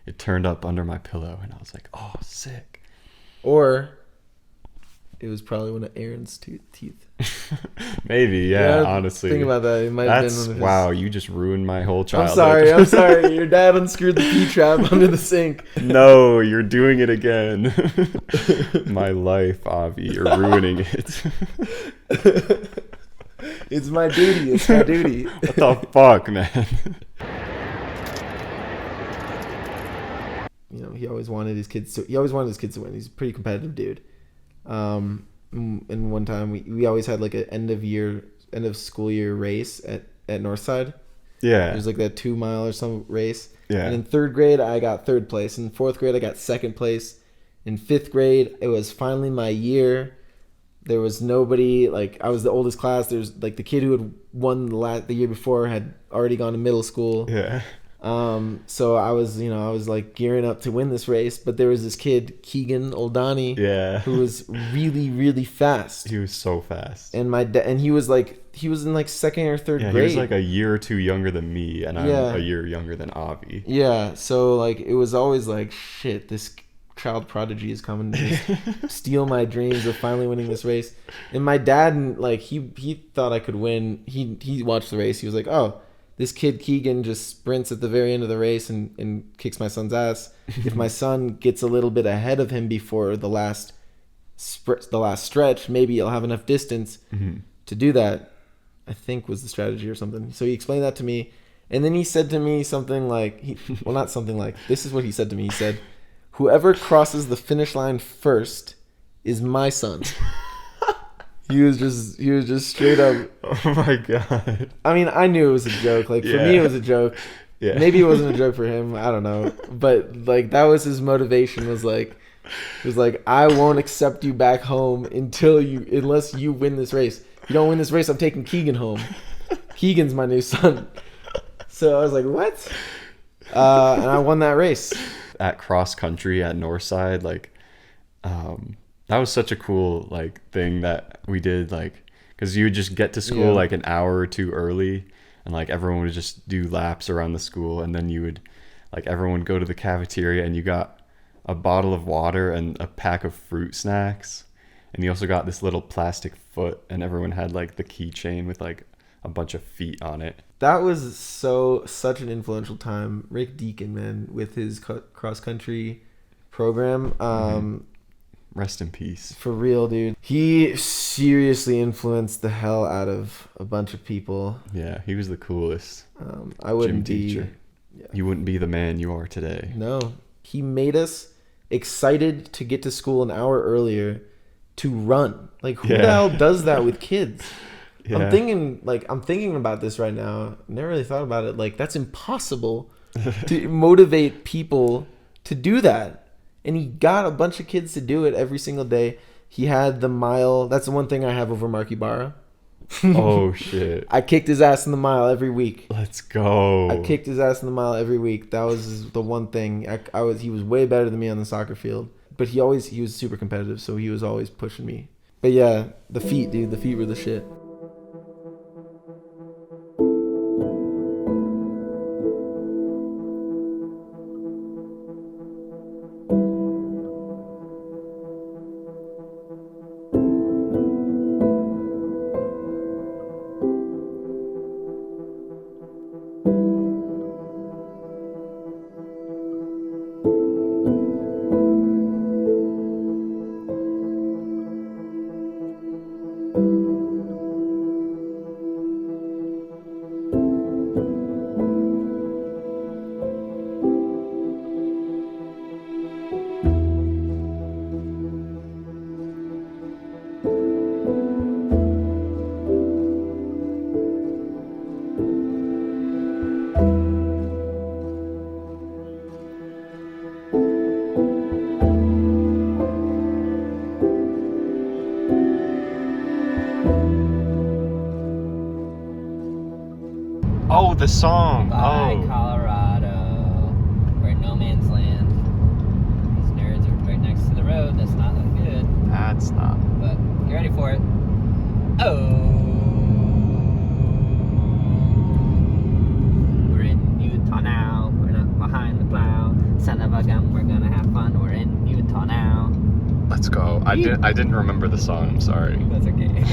it turned up under my pillow, and I was like, oh, sick. Or it was probably one of Erin's teeth. Maybe, yeah, honestly. Think about that. It might have been one of his. Wow, you just ruined my whole childhood. I'm sorry. Your dad unscrewed the P-trap under the sink. No, you're doing it again. My life, Avi. You're ruining it. It's my duty. What the fuck, man? He always wanted his kids to win. He's a pretty competitive dude. And one time we always had like an end of school year race at Northside. Yeah. It was like that 2 mile or some race. Yeah. And in 3rd grade I got 3rd place. In 4th grade I got 2nd place. In 5th grade it was finally my year. There was nobody, like I was the oldest class. There's like the kid who had won the year before had already gone to middle school. Yeah. So I was like gearing up to win this race, but there was this kid, Keegan Oldani, who was really, really fast. He was so fast. And he was in like 2nd or 3rd grade. He was like a year or two younger than me, and I'm a year younger than Avi. Yeah, so like it was always like, shit, this child prodigy is coming to steal my dreams of finally winning this race. And my dad, like he thought I could win. He watched the race. He was like, oh, this kid Keegan just sprints at the very end of the race and kicks my son's ass. If my son gets a little bit ahead of him before the last stretch, maybe he'll have enough distance to do that, I think was the strategy or something. So he explained that to me. And then he said to me something like, well, not something like, this is what he said to me. He said, whoever crosses the finish line first is my son. He was just straight up. Oh my God. I mean, I knew it was a joke. Like, for me, it was a joke. Yeah. Maybe it wasn't a joke for him. I don't know. But, like, that was his motivation, was like, I won't accept you back home unless you win this race. If you don't win this race, I'm taking Keegan home. Keegan's my new son. So I was like, what? And I won that race. At cross country at Northside, like, that was such a cool, like, thing that we did, like, because you would just get to school like an hour or two early, and like everyone would just do laps around the school, and then you would, like, everyone would go to the cafeteria, and you got a bottle of water and a pack of fruit snacks, and you also got this little plastic foot, and everyone had like the keychain with like a bunch of feet on it. That was such an influential time. Rick Deacon, man, with his cross country program. Rest in peace. For real, dude. He seriously influenced the hell out of a bunch of people. Yeah, he was the coolest. I wouldn't gym teacher. You wouldn't be the man you are today. No. He made us excited to get to school an hour earlier to run. Like, who the hell does that with kids? Yeah. I'm thinking about this right now. Never really thought about it. Like, that's impossible to motivate people to do that. And he got a bunch of kids to do it every single day. He had the mile. That's the one thing I have over Mark Ibarra. Oh, shit. I kicked his ass in the mile every week. Let's go. I kicked his ass in the mile every week. That was the one thing. He was way better than me on the soccer field. But he was super competitive, so he was always pushing me. But yeah, the feet, dude. The feet were the shit. Oh, the song. By Colorado. We're in no man's land. These nerds are right next to the road. That's not that good. That's not. But you ready for it? Oh. We're in Utah now. We're not behind the plow. Son of a gun, we're gonna have fun. We're in Utah now. Let's go. I didn't remember the song. I'm sorry. That's okay.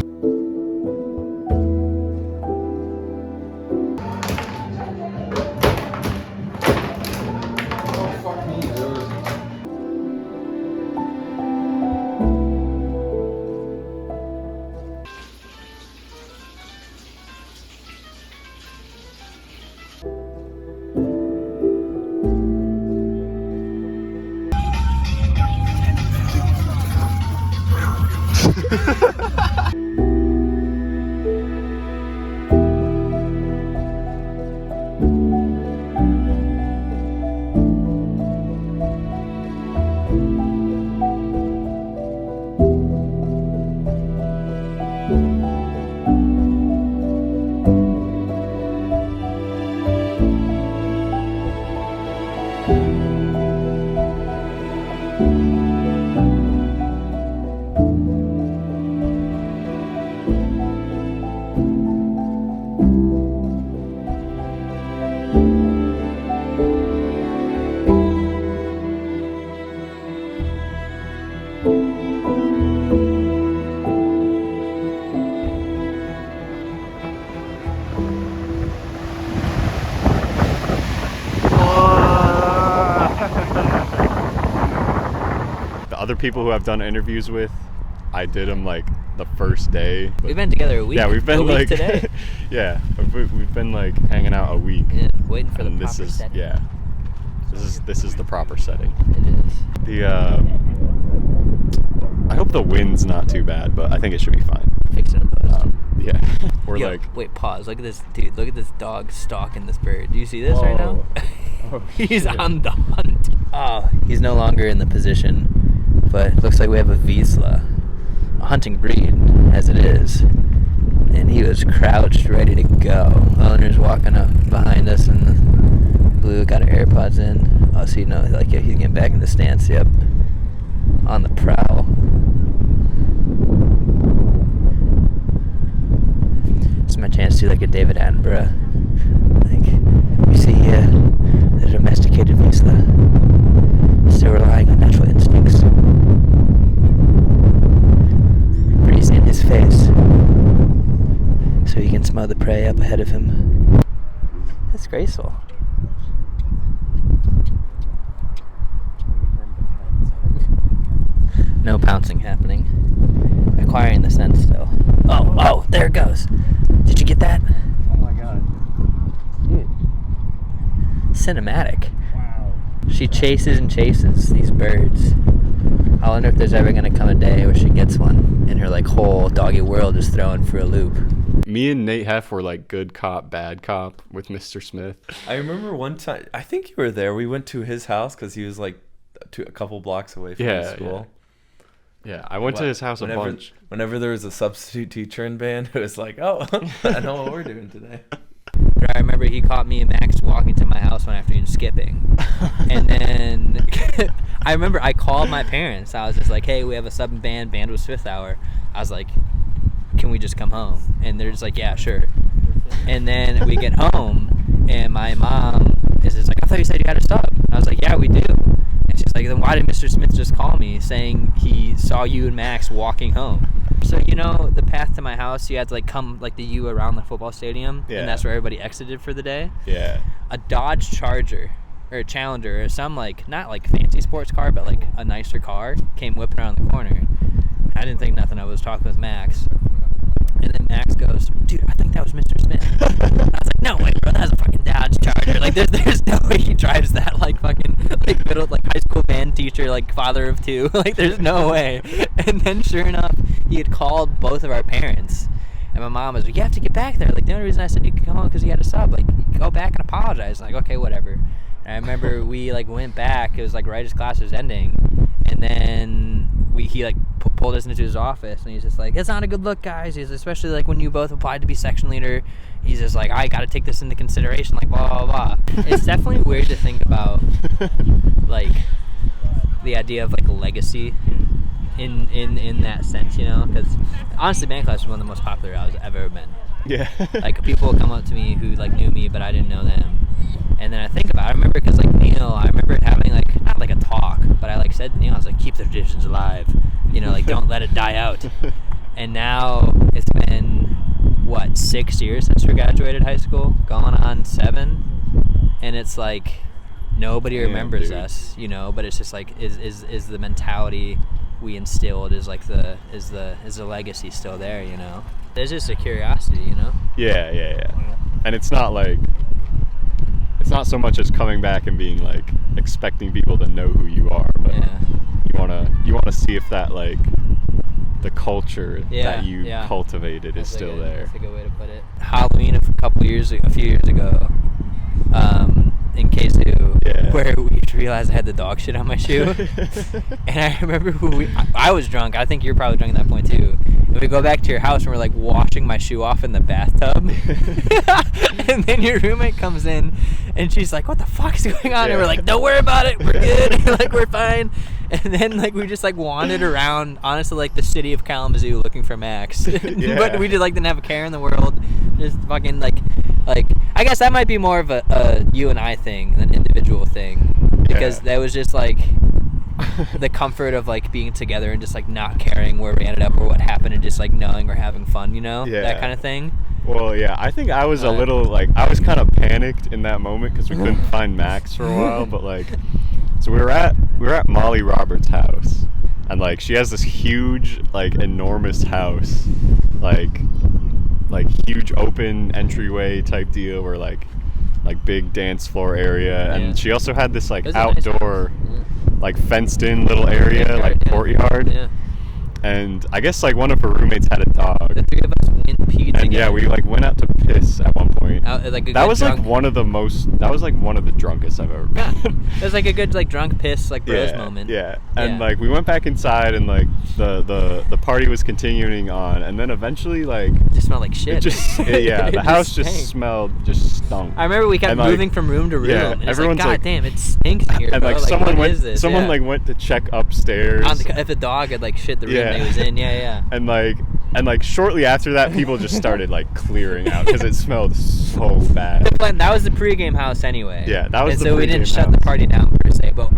Other people who I've done interviews with, I did them like the first day. We've been together a week. Yeah, we've been a week like today. yeah, we've been like hanging out a week. Yeah, waiting for and the proper setting. Yeah, this is the proper setting. It is. I hope the wind's not too bad, but I think it should be fine. Fix it in post. Yeah. We're Yo, like, wait, pause. Look at this, dude. Look at this dog stalking this bird. Do you see this right now? Oh, He's shit. on the hunt. Oh, he's no longer in the position, but it looks like we have a Wiesla, a hunting breed, as it is. And he was crouched, ready to go. Owner's walking up behind us, and Blue got her AirPods in. Oh, so you know, like, yeah, he's getting back in the stance. Yep, on the prowl. It's my chance to do like a David Attenborough. Like, you see here, the domesticated Wiesla, still relying on natural instincts. Breathes in his face, so he can smell the prey up ahead of him. That's graceful. No pouncing happening. Acquiring the scent still. Oh, there it goes. Did you get that? oh my god. Dude. Cinematic. Wow. She chases and chases these birds. I wonder if there's ever gonna come a day where she gets one and her like whole doggy world is thrown for a loop. Me and Nate Heff were like good cop, bad cop with Mr. Smith. I remember one time, I think you were there. We went to his house because he was like a couple blocks away from his school. Yeah, I went to his house a bunch. Whenever there was a substitute teacher in band, it was like, oh, I know what we're doing today. I remember he caught me and Max walking to my house one afternoon skipping. And then I remember I called my parents. I was just like, hey, we have a sub band. Band was 5th hour. I was like, can we just come home? And they're just like, yeah, sure. And then we get home and my mom is just like, I thought you said you had a sub. And I was like, yeah, we do. And she's like, then why did Mr. Smith just call me saying he saw you and Max walking home? So, you know, the path to my house, you had to like come like the U around the football stadium. Yeah. And that's where everybody exited for the day. Yeah. A Dodge Charger or a Challenger or some like, not like fancy sports car, but like a nicer car came whipping around the corner. I didn't think nothing. I was talking with Max. And then Max goes, dude, I think that was Mr. Smith. And I was like, no way, bro, that's a fucking Dodge Charger. Like, there's no way he drives that, like, fucking, like, middle, like, high school band teacher, like, father of 2. Like, there's no way. And then, sure enough, he had called both of our parents. And my mom was like, you have to get back there. Like, the only reason I said you could come home because he had a sub. Like, go back and apologize. Like, okay, whatever. And I remember we, like, went back. It was, like, right as class was ending. And then he like pulled us into his office and he's just like, it's not a good look, guys. He's especially like when you both applied to be section leader. He's just like, I gotta take this into consideration, like blah blah blah. It's definitely weird to think about like the idea of like legacy in that sense, you know, because honestly band class was one of the most popular I've ever been. Yeah. Like people would come up to me who like knew me but I didn't know them. And then I think about it, I remember because like Neil, I remember having like, not like a talk, but I like said to Neil, I was like, keep the traditions alive, you know, like don't let it die out. And now it's been, what, 6 years since we graduated high school, going on 7, and it's like nobody remembers us, you know, but it's just like, is the mentality we instilled, is like is the legacy still there, you know? There's just a curiosity, you know? Yeah. And it's not like, it's not so much as coming back and being like expecting people to know who you are, but you wanna see if that like the culture that you cultivated is still there. That's a good way to put it. Halloween a few years ago, in K2, where we realized I had the dog shit on my shoe. And I remember I was drunk. I think you're probably drunk at that point too. And we go back to your house and we're like washing my shoe off in the bathtub. And then your roommate comes in and she's like, what the fuck is going on? And we're like, don't worry about it, we're good. Like, we're fine. And then like we just like wandered around, honestly, like the city of Kalamazoo looking for Max. But we just like didn't have a care in the world. Just fucking like I guess that might be more of a you and I thing than an individual thing, because that was just like the comfort of like being together and just like not caring where we ended up or what happened and just like knowing we're having fun, you know, that kind of thing. Well, yeah, I think I was a little like, I was kind of panicked in that moment because we couldn't find Max for a while, but like, so we were at Molly Roberts' house, and like she has this huge, like enormous house, like huge open entryway type deal, where like big dance floor area, and she also had this like outdoor, like fenced in little area, like courtyard. Yeah. And I guess like one of her roommates had a dog. The three of us went peed and together. yeah, we like went out to piss at one point. That was like one of the drunkest I've ever been. Yeah. It was like a good like drunk piss like bros moment. Yeah. And like we went back inside, and like the party was continuing on, and then eventually like it just smelled like shit. The house just stunk. I remember we kept moving from room to room. Yeah, and everyone's like, God damn, it stinks here. And bro. like someone like went to check upstairs if the dog had like shit the room that he was in. Yeah. And like shortly after that, people just started like clearing out because it smelled so bad. That was the pregame house anyway. Yeah, that was and the so we didn't pregame shut the party down per se, but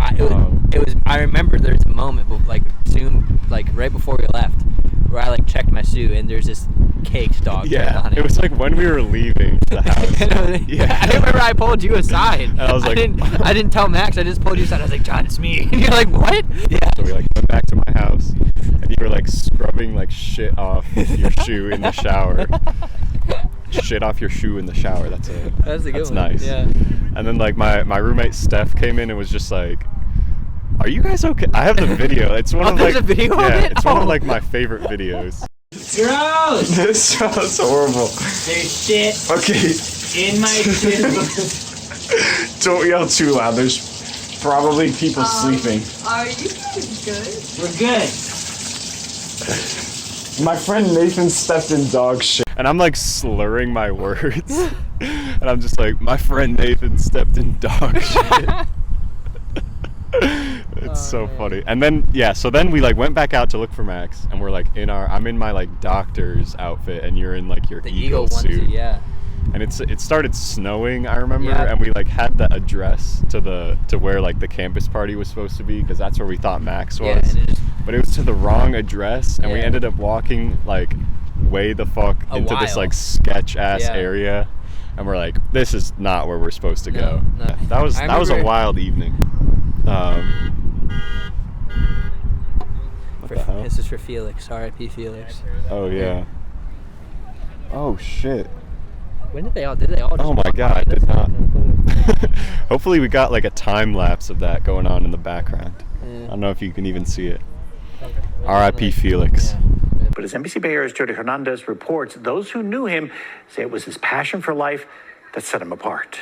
it was. I remember there was a moment, but like soon, like right before we left, where I like checked my suit and there's this caked dog on it. It was like when we were leaving the house. I remember I pulled you aside. And I was like, I didn't tell Max. I just pulled you aside. I was like, John, it's me. And you're like, what? Yeah. So we like went back to my house, and you were like scrubbing like shit off your shoe in the shower. Shit off your shoe in the shower. That's a good one. Nice. Yeah. And then like my roommate Steph came in and was just like, "Are you guys okay?" I have the video. It's one of like there's a video of it? It's one of like my favorite videos. Gross! This sounds horrible. There's shit Okay. in my shoe. Don't yell too loud. There's probably people sleeping. Are you guys good? We're good. My friend Nathan stepped in dog shit. And I'm like slurring my words. And I'm just like, my friend Nathan stepped in dog shit. It's so funny. And then so then we like went back out to look for Max, and we're like I'm in my like doctor's outfit, and you're in like your eagle suit. Onesie, yeah. And it started snowing, I remember, and we like had the address to where like the campus party was supposed to be, because that's where we thought Max was. But it was to the wrong address, and we ended up walking like way the fuck into this like sketch ass area, and we're like, this is not where we're supposed to go. No. That was a wild evening. What the hell? This is for Felix. R.I.P. Felix. Oh yeah. Oh shit. When did they all just Oh my god, I did not. Hopefully we got like a time lapse of that going on in the background. I don't know if you can even see it. R.I.P. Felix. But as NBC Bay Area's Jody Hernandez reports, those who knew him say it was his passion for life that set him apart.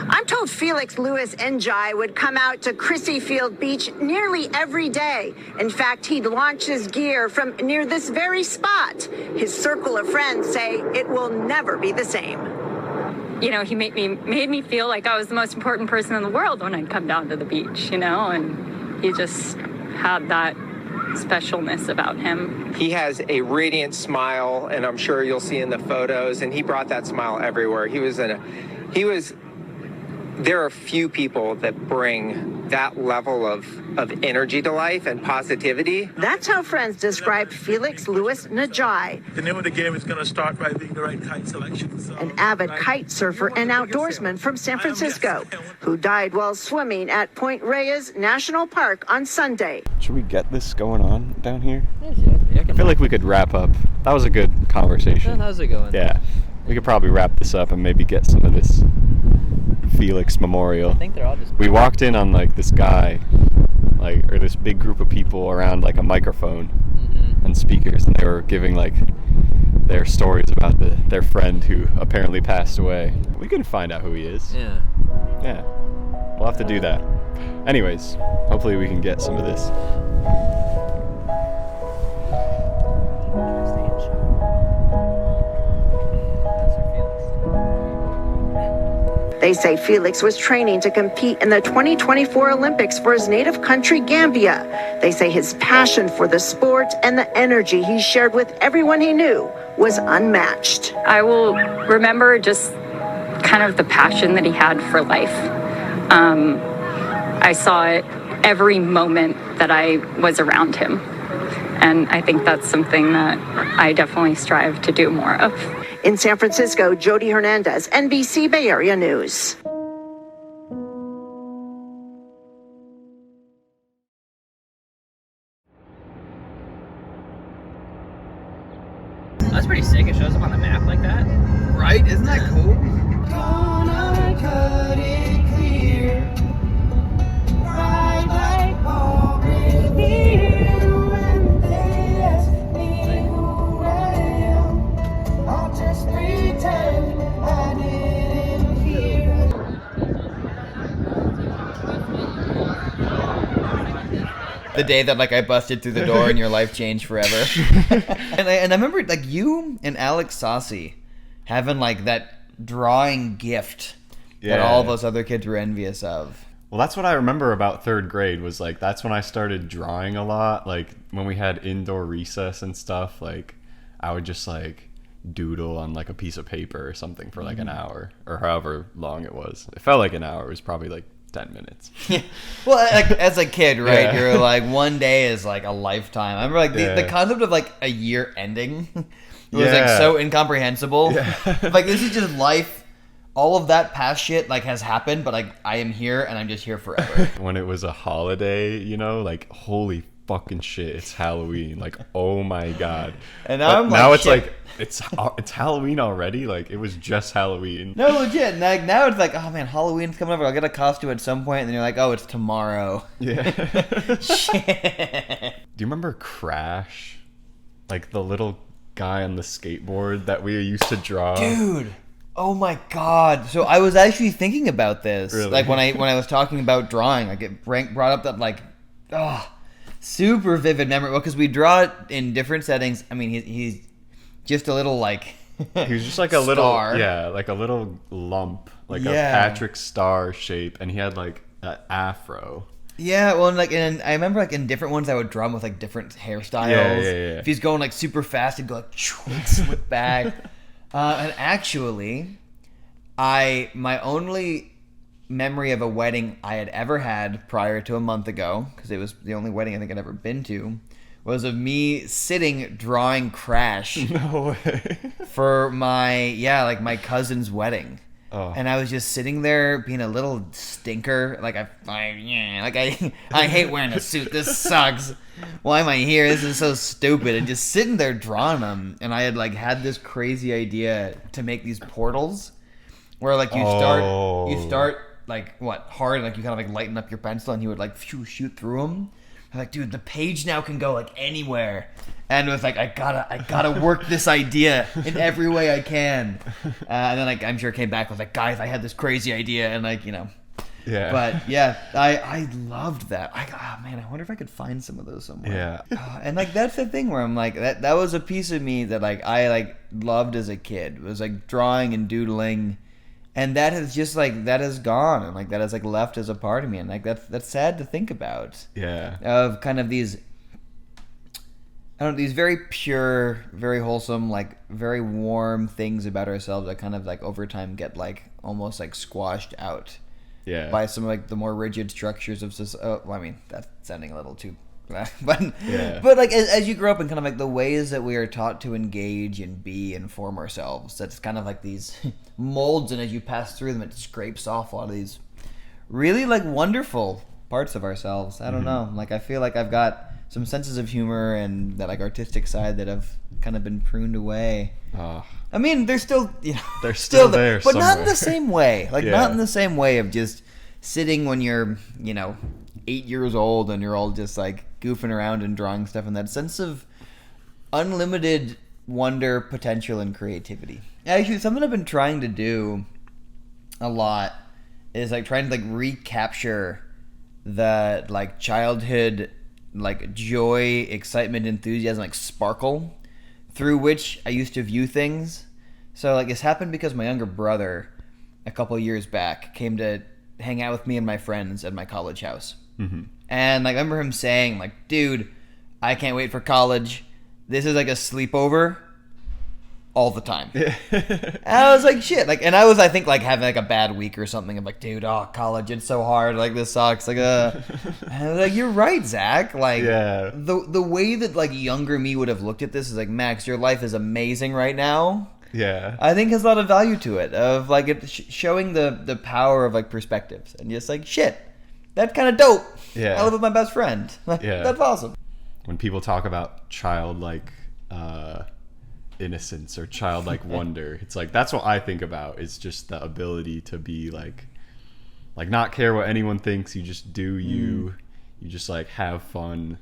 I'm told Felix Louis Njai would come out to Crissy Field Beach nearly every day. In fact, he'd launch his gear from near this very spot. His circle of friends say it will never be the same. You know, he made me feel like I was the most important person in the world when I'd come down to the beach, you know, and he just had that specialness about him. He has a radiant smile, and I'm sure you'll see in the photos, and he brought that smile everywhere. There are few people that bring that level of energy to life and positivity. That's how friends describe Felix Louis Njai, The name of the game is going to start by being the right kite selection. So, an avid kite surfer and outdoorsman from San Francisco, who died while swimming at Point Reyes National Park on Sunday. Should we get this going on down here? I feel like we could wrap up. That was a good conversation. Yeah, that was a good one. Yeah. We could probably wrap this up and maybe get some of this Felix memorial. I think they're all just... We walked in on like this guy, like, or this big group of people around like a microphone and speakers, and they were giving like their stories about their friend who apparently passed away. We can find out who he is. Yeah. Yeah. We'll have to do that. Anyways, hopefully we can get some of this. They say Felix was training to compete in the 2024 Olympics for his native country, Gambia. They say his passion for the sport and the energy he shared with everyone he knew was unmatched. I will remember just kind of the passion that he had for life. I saw it every moment that I was around him. And I think that's something that I definitely strive to do more of. In San Francisco, Jody Hernandez, NBC Bay Area News. That's pretty sick. It shows up on the map like that. Right? Isn't that cool? Gonna cut it clear. Right like Paul Revere. When they ask me who I am, I'll just pretend I didn't hear. The day that like I busted through the door and your life changed forever. and I remember like you and Alex Saucy having like that drawing gift that all those other kids were envious of. Well, that's what I remember about third grade was like that's when I started drawing a lot. Like when we had indoor recess and stuff, like I would just like doodle on like a piece of paper or something for like an hour or however long it was. It felt like an hour. It was probably like 10 minutes. Yeah. Well, like, as a kid, right? Yeah. You're like, one day is like a lifetime. I remember like the concept of like a year ending was like so incomprehensible. Yeah. Like this is just life. All of that past shit like has happened, but like I am here and I'm just here forever. When it was a holiday, you know, like holy fucking shit, it's Halloween. Like, oh my god. And now it's like it's Halloween already. Like it was just Halloween. No, legit. Like now it's like, oh man, Halloween's coming up. I'll get a costume at some point, and then you're like, oh, it's tomorrow. Yeah. Shit. Do you remember Crash? Like the little guy on the skateboard that we used to draw. Dude. Oh my god. So I was actually thinking about this. Really? Like when I was talking about drawing, like it brought up that like, super vivid memory. Well, because we draw it in different settings. I mean, he's just a little like he was just like a little like a little lump, like a Patrick Star shape, and he had like an afro. Yeah, well, and I remember like in different ones I would draw him with like different hairstyles. Yeah. If he's going like super fast, he'd go like slip back. And actually, my only memory of a wedding I had ever had prior to a month ago, because it was the only wedding I think I'd ever been to, was of me sitting drawing Crash. No way. For my cousin's wedding. Oh. And I was just sitting there being a little stinker. Like I hate wearing a suit. This sucks. Why am I here? This is so stupid. And just sitting there drawing them. And I had like had this crazy idea to make these portals where like you start like hard, like you kind of like lighten up your pencil and you would like shoot through them. I'm like, dude, the page now can go like anywhere. And it was like, I gotta work this idea in every way I can. And then like I'm sure it came back with like, guys, I had this crazy idea, and like, you know. Yeah. But yeah, I loved that. Man, I wonder if I could find some of those somewhere. Yeah. And like that's the thing where I'm like that was a piece of me that like I like loved as a kid. It was like drawing and doodling. And that has just like that is gone, and like that is like left as a part of me, and like that's sad to think about. Yeah. Of kind of these, I don't know, these very pure, very wholesome, like very warm things about ourselves that kind of like over time get like almost like squashed out. Yeah. By some like the more rigid structures of society. Well, I mean that's sounding a little too. But like as you grow up and kind of like the ways that we are taught to engage and be and form ourselves, that's kind of like these molds, and as you pass through them it scrapes off a lot of these really like wonderful parts of ourselves. I don't know, like I feel like I've got some senses of humor and that like artistic side that have kind of been pruned away. I mean they're still, you know, they're still there but somewhere. not in the same way, like not in the same way of just sitting when you're, you know, 8 years old and you're all just like goofing around and drawing stuff, and that sense of unlimited wonder, potential, and creativity. Actually, something I've been trying to do a lot is like trying to like recapture that like childhood like joy, excitement, enthusiasm, like sparkle through which I used to view things. So like this happened because my younger brother a couple years back came to hang out with me and my friends at my college house. Mm-hmm. And like I remember him saying like, dude, I can't wait for college. This is like a sleepover all the time. And I was like, shit. Like, and I was, I think, like having like a bad week or something. I'm like, dude, college, it's so hard. Like this sucks. Like, and I was like, you're right, Zach. Like, the way that like younger me would have looked at this is like, Max, your life is amazing right now. Yeah. I think has a lot of value to it, of like it showing the power of like perspectives, and just like, shit, that's kind of dope. Yeah. I live with my best friend. Yeah. That's awesome. When people talk about childlike innocence or childlike wonder. It's like that's what I think about. It's just the ability to be like not care what anyone thinks. You just do you. You just like have fun,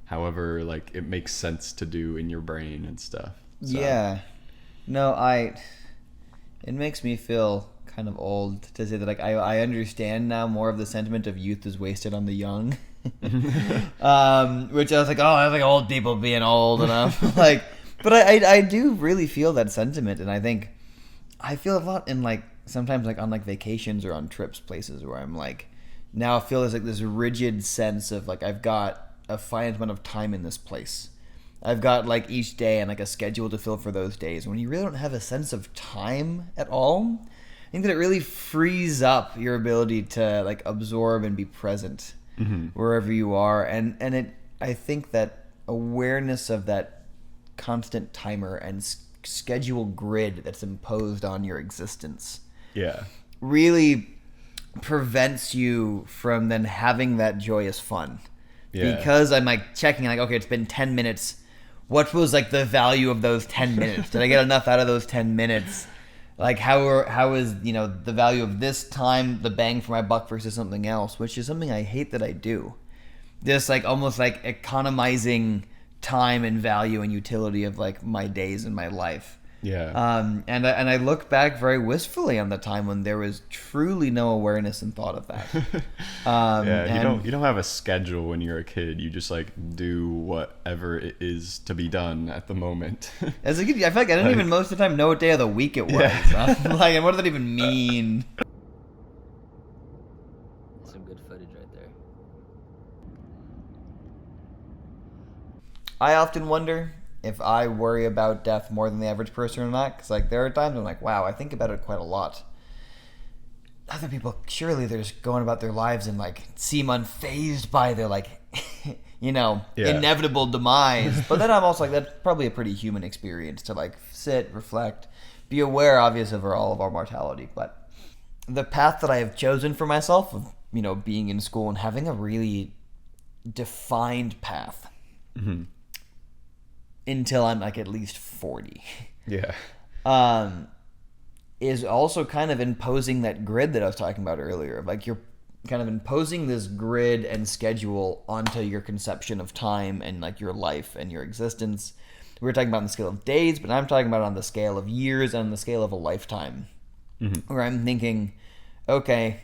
however like it makes sense to do in your brain and stuff. So. Yeah. No, it makes me feel kind of old to say that like I understand now more of the sentiment of youth is wasted on the young. Which I was like, oh, I was like old people being old enough. Like, but I do really feel that sentiment, and I think I feel a lot in like sometimes like on like vacations or on trips places where I'm like now I feel there's like this rigid sense of like I've got a finite amount of time in this place. I've got like each day and like a schedule to fill for those days. When you really don't have a sense of time at all, I think that it really frees up your ability to like absorb and be present wherever you are. And I think that awareness of that constant timer and schedule grid that's imposed on your existence really prevents you from then having that joyous fun. Because I'm like checking like, okay, it's been 10 minutes. What was like the value of those 10 minutes? Did I get enough out of those 10 minutes? Like how is, you know, the value of this time, the bang for my buck versus something else, which is something I hate that I do. This like almost like economizing time and value and utility of like my days and my life. And I look back very wistfully on the time when there was truly no awareness and thought of that. You don't have a schedule when you're a kid. You just like do whatever it is to be done at the moment. As a kid, I feel like I didn't even most of the time know what day of the week it was. Like, and what does that even mean? Some good footage right there. I often wonder if I worry about death more than the average person or not, because like there are times I'm like, wow, I think about it quite a lot. Other people, surely they're just going about their lives and like seem unfazed by their like, inevitable demise. But then I'm also like, that's probably a pretty human experience to like sit, reflect, be aware, obviously, of all of our mortality. But the path that I have chosen for myself of, being in school and having a really defined path. Until I'm like at least 40. Is also kind of imposing that grid that I was talking about earlier. Like you're kind of imposing this grid and schedule onto your conception of time and like your life and your existence. We were talking about on the scale of days, but I'm talking about on the scale of years and on the scale of a lifetime. Where I'm thinking, okay,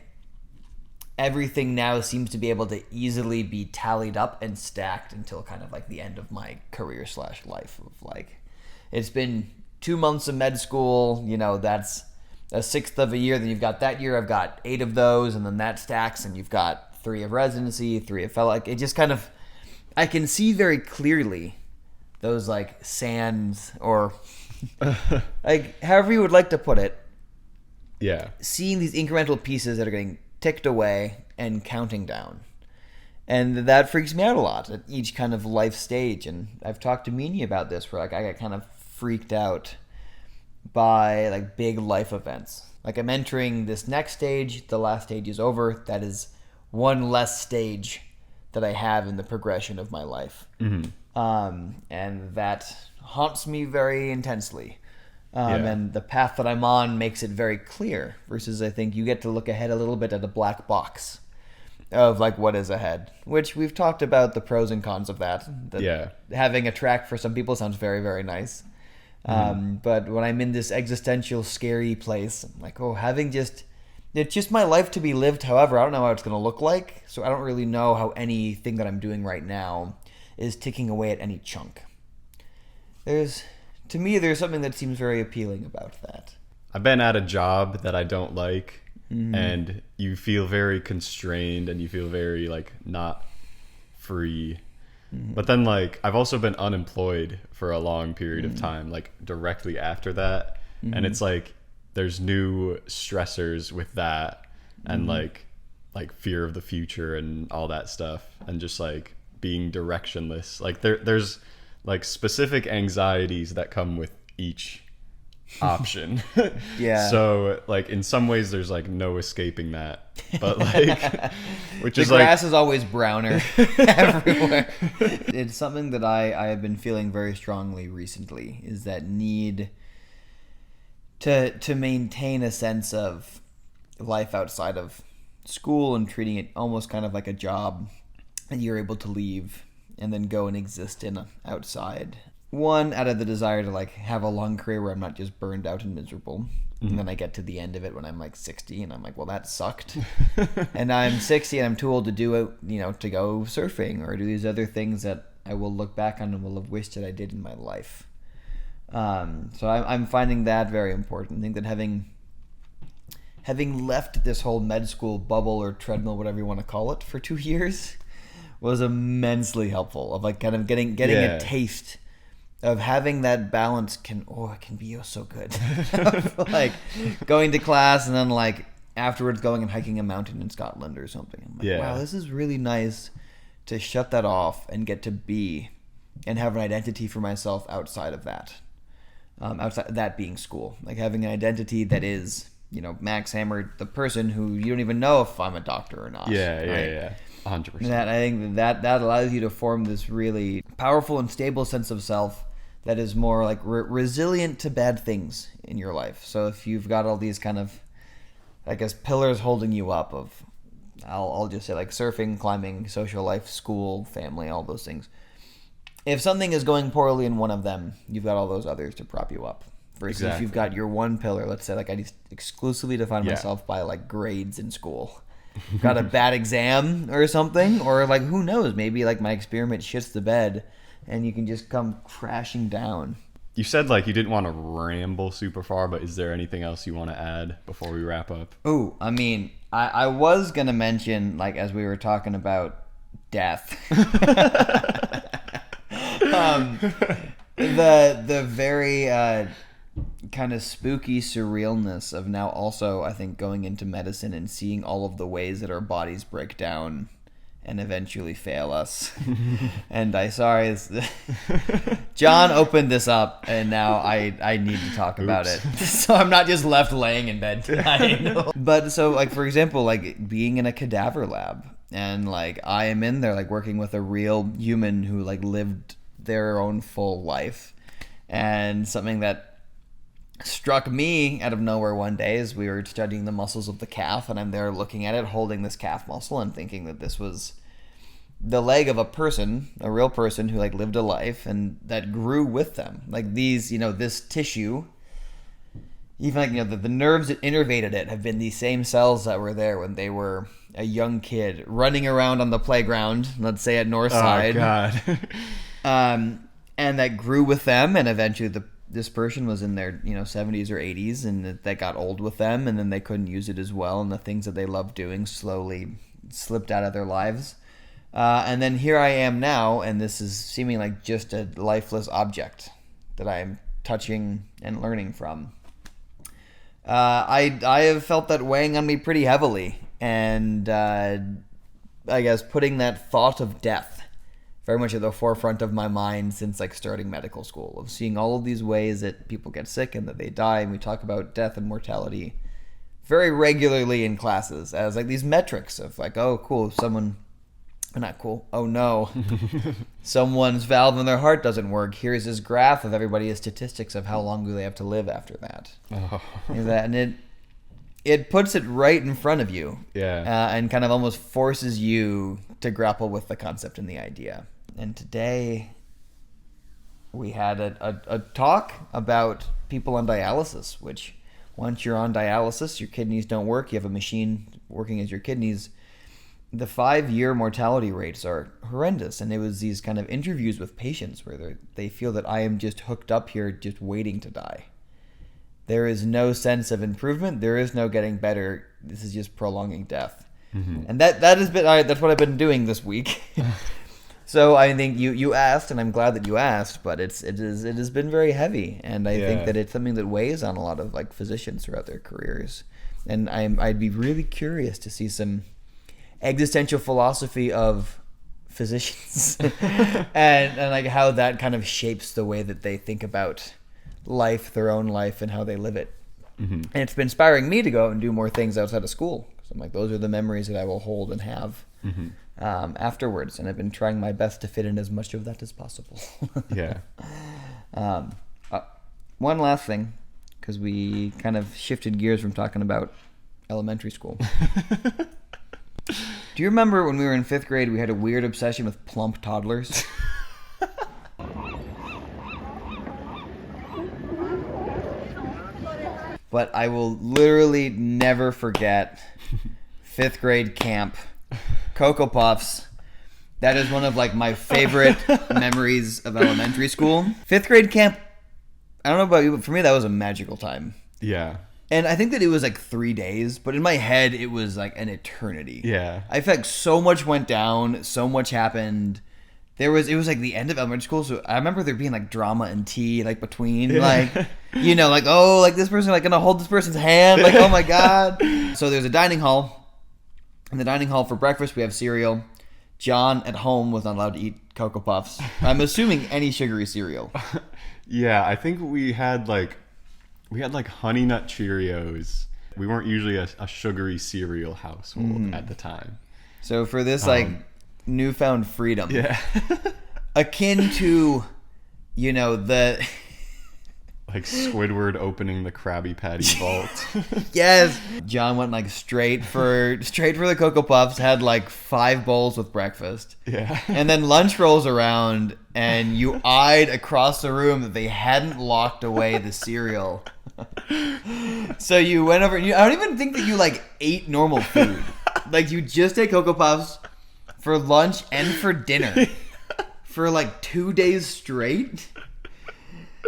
everything now seems to be able to easily be tallied up and stacked until kind of like the end of my career / life of like, it's been 2 months of med school, that's a sixth of a year. Then you've got that year, I've got 8 of those, and then that stacks, and you've got 3 of residency, 3 of fellow. Like it just kind of, I can see very clearly those like sands or like however you would like to put it. Seeing these incremental pieces that are getting ticked away and counting down. And that freaks me out a lot at each kind of life stage. And I've talked to Minia about this, where like I get kind of freaked out by like big life events. Like I'm entering this next stage, the last stage is over. That is one less stage that I have in the progression of my life. And that haunts me very intensely. And the path that I'm on makes it very clear, versus I think you get to look ahead a little bit at a black box of like what is ahead, which we've talked about the pros and cons of that. Having a track for some people sounds very, very nice. But when I'm in this existential scary place, I'm like, it's just my life to be lived. However, I don't know how it's going to look like. So I don't really know how anything that I'm doing right now is ticking away at any chunk. To me, there's something that seems very appealing about that. I've been at a job that I don't like, and you feel very constrained and you feel very like not free. But then like I've also been unemployed for a long period of time, like directly after that. And it's like there's new stressors with that and like fear of the future and all that stuff, and just like being directionless. Like there's like specific anxieties that come with each option. So like in some ways there's like no escaping that. but like, which the is like grass is always browner everywhere. It's something that I have been feeling very strongly recently, is that need to maintain a sense of life outside of school and treating it almost kind of like a job that you're able to leave and then go and exist in outside. One, out of the desire to like have a long career where I'm not just burned out and miserable. And then I get to the end of it when I'm like 60 and I'm like, well, that sucked. And I'm 60 and I'm too old to do it, to go surfing or do these other things that I will look back on and will have wished that I did in my life. So I'm finding that very important. I think that having left this whole med school bubble or treadmill, whatever you want to call it, for 2 years was immensely helpful of like kind of getting a taste of having that balance. It can be so good. Like going to class and then like afterwards going and hiking a mountain in Scotland or something. I'm like, wow, this is really nice to shut that off and get to be and have an identity for myself outside of that. Outside of that being school. Like having an identity that is, Max Hammer, the person who you don't even know if I'm a doctor or not. Yeah. 100%. That I think that allows you to form this really powerful and stable sense of self that is more like resilient to bad things in your life. So if you've got all these kind of, I guess, pillars holding you up of, I'll just say like surfing, climbing, social life, school, family, all those things. If something is going poorly in one of them, you've got all those others to prop you up. Versus if you've got your one pillar, let's say like I just exclusively define myself by like grades in school. Got a bad exam or something, or like who knows, maybe like my experiment shits the bed and you can just come crashing down. You said like you didn't want to ramble super far, but is there anything else you want to add before we wrap up? Oh, I mean, I was gonna mention, like as we were talking about death, the very kind of spooky surrealness of now also, I think, going into medicine and seeing all of the ways that our bodies break down and eventually fail us. And John opened this up and now I need to talk about it. So I'm not just left laying in bed tonight. But so like, for example, like being in a cadaver lab and like I am in there like working with a real human who like lived their own full life. And something that struck me out of nowhere one day is we were studying the muscles of the calf and I'm there looking at it, holding this calf muscle and thinking that this was the leg of a person, a real person who like lived a life and that grew with them. Like these, this tissue, even like, the nerves that innervated it have been these same cells that were there when they were a young kid running around on the playground, let's say at Northside. Oh, God. And that grew with them and eventually this person was in their 70s or 80s and that got old with them and then they couldn't use it as well and the things that they loved doing slowly slipped out of their lives. And then here I am now and this is seeming like just a lifeless object that I'm touching and learning from. I have felt that weighing on me pretty heavily and I guess putting that thought of death very much at the forefront of my mind since like starting medical school, of seeing all of these ways that people get sick and that they die, and we talk about death and mortality very regularly in classes as like these metrics of like, oh cool, someone, not cool, oh no, someone's valve in their heart doesn't work, here's this graph of everybody's statistics of how long do they have to live after that. And it puts it right in front of you, and kind of almost forces you to grapple with the concept and the idea. And today we had a talk about people on dialysis, which once you're on dialysis, your kidneys don't work, you have a machine working as your kidneys, the 5-year mortality rates are horrendous. And it was these kind of interviews with patients where they feel that I am just hooked up here just waiting to die. There is no sense of improvement. There is no getting better. This is just prolonging death. Mm-hmm. And that's what I've been doing this week. So I think you asked, and I'm glad that you asked, but it has been very heavy, and I think that it's something that weighs on a lot of like physicians throughout their careers. And I'd be really curious to see some existential philosophy of physicians and like how that kind of shapes the way that they think about life, their own life, and how they live it. Mm-hmm. And it's been inspiring me to go out and do more things outside of school. So I'm like, those are the memories that I will hold and have afterwards. And I've been trying my best to fit in as much of that as possible. Yeah. One last thing, because we kind of shifted gears from talking about elementary school. Do you remember when we were in 5th grade, we had a weird obsession with plump toddlers? But I will literally never forget 5th grade camp, Cocoa Puffs. That is one of like my favorite memories of elementary school. 5th grade camp, I don't know about you, but for me that was a magical time. Yeah. And I think that it was like 3 days, but in my head it was like an eternity. Yeah. I felt like so much went down, so much happened. It was like the end of elementary school, so I remember there being like drama and tea like between, like, you know, like, oh, like this person like gonna hold this person's hand, like, oh my god. So there's a dining hall. In the dining hall for breakfast we have cereal. John at home was not allowed to eat Cocoa Puffs. I'm assuming any sugary cereal. Yeah, I think we had like Honey Nut Cheerios. We weren't usually a sugary cereal household at the time. So for this like newfound freedom, yeah, akin to, you know, the like Squidward opening the Krabby Patty vault. Yes, John went like straight for the Cocoa Puffs. Had like 5 bowls with breakfast. Yeah, and then lunch rolls around, and you eyed across the room that they hadn't locked away the cereal. So you went over. I don't even think that you like ate normal food. Like you just ate Cocoa Puffs for lunch and for dinner for like 2 days straight.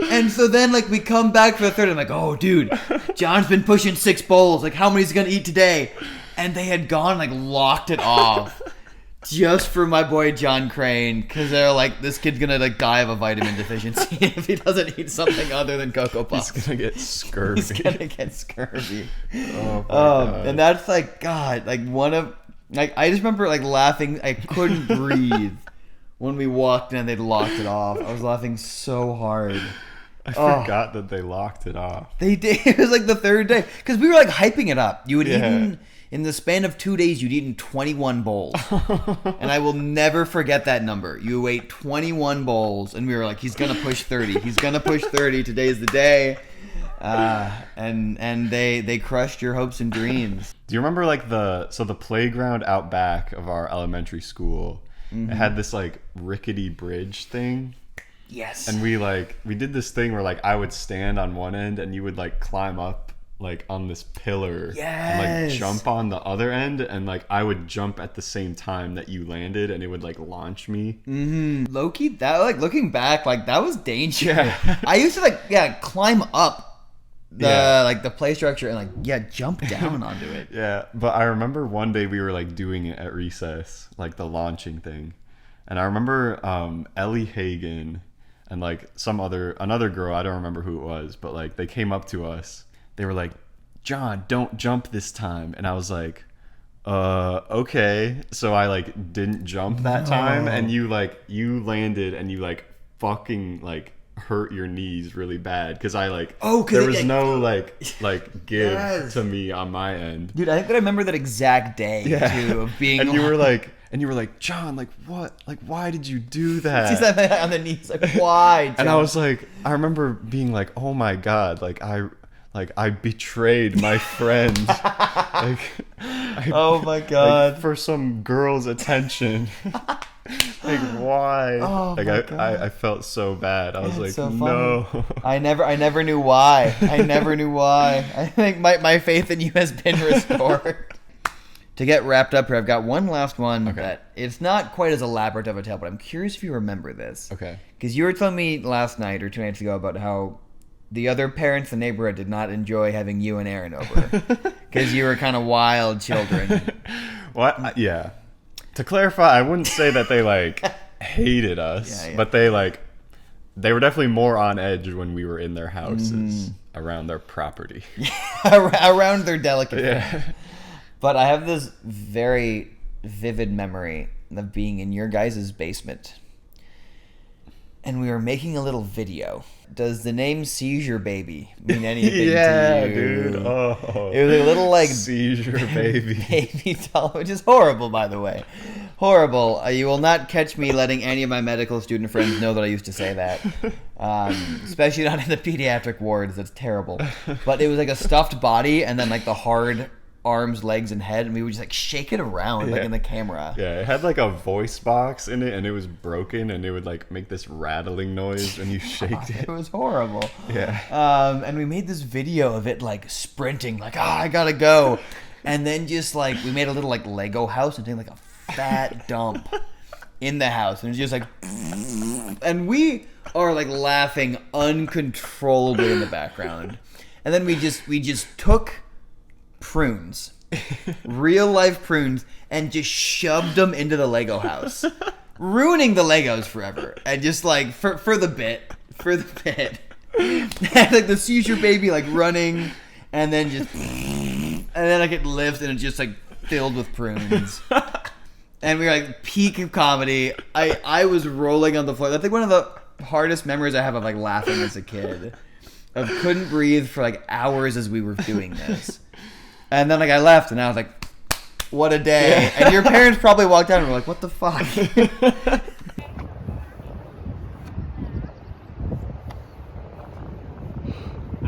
And so then like we come back for the third and I'm like, oh dude, John's been pushing 6 bowls, like how many is he gonna eat today? And they had gone like locked it off just for my boy John Crane, because they're like, this kid's gonna like die of a vitamin deficiency if he doesn't eat something other than Cocoa Puffs. He's gonna get scurvy. He's gonna get scurvy. Oh my God. And that's like, God, like one of, like I just remember like laughing, I couldn't breathe when we walked in and they'd locked it off. I was laughing so hard. I forgot that they locked it off. They did. It was like the 3rd day, because we were like hyping it up. You had eaten, in the span of 2 days, you'd eaten 21 bowls. And I will never forget that number. You ate 21 bowls, and we were like, he's going to push 30. He's going to push 30. Today's the day. And they crushed your hopes and dreams. Do you remember like the playground out back of our elementary school? It had this like rickety bridge thing. Yes. And we did this thing where like I would stand on one end and you would like climb up like on this pillar and like jump on the other end, and like I would jump at the same time that you landed and it would like launch me. Low-key, that like looking back, like that was dangerous. I used to climb up the play structure and jump down onto it. Yeah, but I remember one day we were like doing it at recess, like the launching thing. And I remember Ellie Hagen and like another girl, I don't remember who it was, but like they came up to us. They were like, "John, don't jump this time." And I was like, okay. So I like didn't jump that time, and you landed and you like fucking like hurt your knees really bad, because I like there was no like give to me on my end. Dude, I think that I remember that exact day too, of being and you were like, "John, like what? Like why did you do that?" She's on the knees, like, why? John? And I was like, I remember being like, "Oh my God, I betrayed my friend." Oh my God. Like, for some girl's attention. Like why? Oh like my God. I felt so bad. I was like, so no. I never knew why. I never knew why. I think my faith in you has been restored. To get wrapped up here, I've got one last one that it's not quite as elaborate of a tale, but I'm curious if you remember this. Okay. Because you were telling me last night or 2 nights ago about how the other parents in the neighborhood did not enjoy having you and Erin over. Because you were kind of wild children. What? Yeah. To clarify, I wouldn't say that they like hated us, but they were definitely more on edge when we were in their houses, around their property. Around their delicate. Yeah. But I have this very vivid memory of being in your guys' basement. and we were making a little video. Does the name Seizure Baby mean anything Yeah, to you? dude. Oh. It was a little like Seizure Baby. baby doll, which is horrible, by the way. Horrible. You will not catch me letting any of my medical student friends know that I used to say that. Especially not in the pediatric wards. That's terrible. But it was like a stuffed body and then like the hard arms, legs, and head, and we would just like shake it around like in the camera. Yeah, it had like a voice box in it, and it was broken, and it would like make this rattling noise when you shaked it. It was horrible. Yeah. And we made this video of it like sprinting, like, I gotta go. And then just like, we made a little like Lego house and did like a fat dump in the house. And it's just like, and we are like laughing uncontrollably in the background. And then we just took prunes, real life prunes, and just shoved them into the Lego house, ruining the Legos forever. And just like for the bit, and like the Seizure Baby like running, and then like it lifts and it's just like filled with prunes. And we were like peak of comedy. I was rolling on the floor. That's like one of the hardest memories I have of like laughing as a kid. I couldn't breathe for like hours as we were doing this. And then like I left and I was like, what a day. And your parents probably walked out and were like, what the fuck? I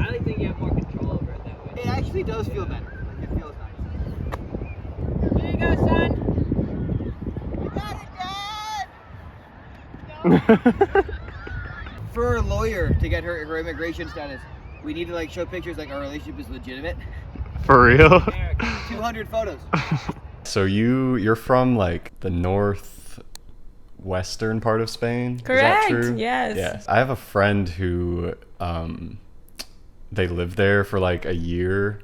like think you have more control over it that way. It actually does feel better. It feels nice. There you go, son. For a lawyer to get her immigration status, we need to like show pictures like our relationship is legitimate. For real? 200 photos. So you're from like the northwestern part of Spain? Correct. Is that true? Yes. Yes. I have a friend who they lived there for like a year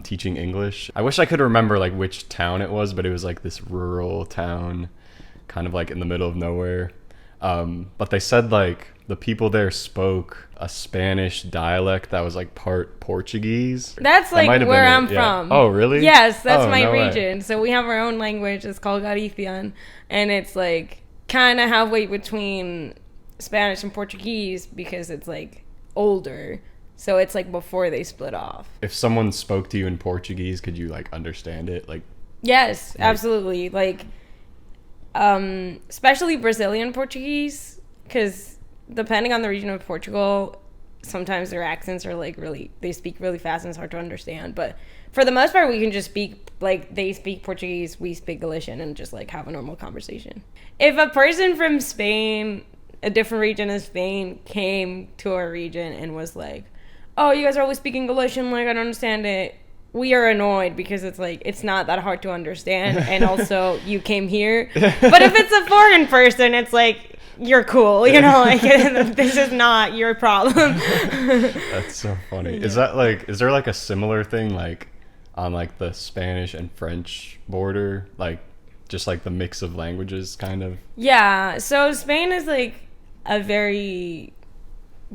teaching English. I wish I could remember like which town it was, but it was like this rural town, kind of like in the middle of nowhere. But they said like the people there spoke a Spanish dialect that was like part Portuguese. That's like where I'm from. Oh, really? Yes, that's my no region. So we have our own language. It's called Galician, and it's like kind of halfway between Spanish and Portuguese because it's like older. So it's like before they split off. If someone spoke to you in Portuguese, could you like understand it? Like yes, absolutely. Like especially Brazilian Portuguese, because depending on the region of Portugal, sometimes their accents are like really, they speak really fast and it's hard to understand. But for the most part, we can just speak, like they speak Portuguese, we speak Galician, and just like have a normal conversation. If a person from Spain, a different region of Spain, came to our region and was like, oh, you guys are always speaking Galician, like I don't understand it, we are annoyed because it's like it's not that hard to understand, and also you came here. But if it's a foreign person, it's like you're cool, you know, like this is not your problem. That's so funny. Is that like, is there like a similar thing like on like the Spanish and French border, like just like the mix of languages kind of? Yeah, so Spain is like a very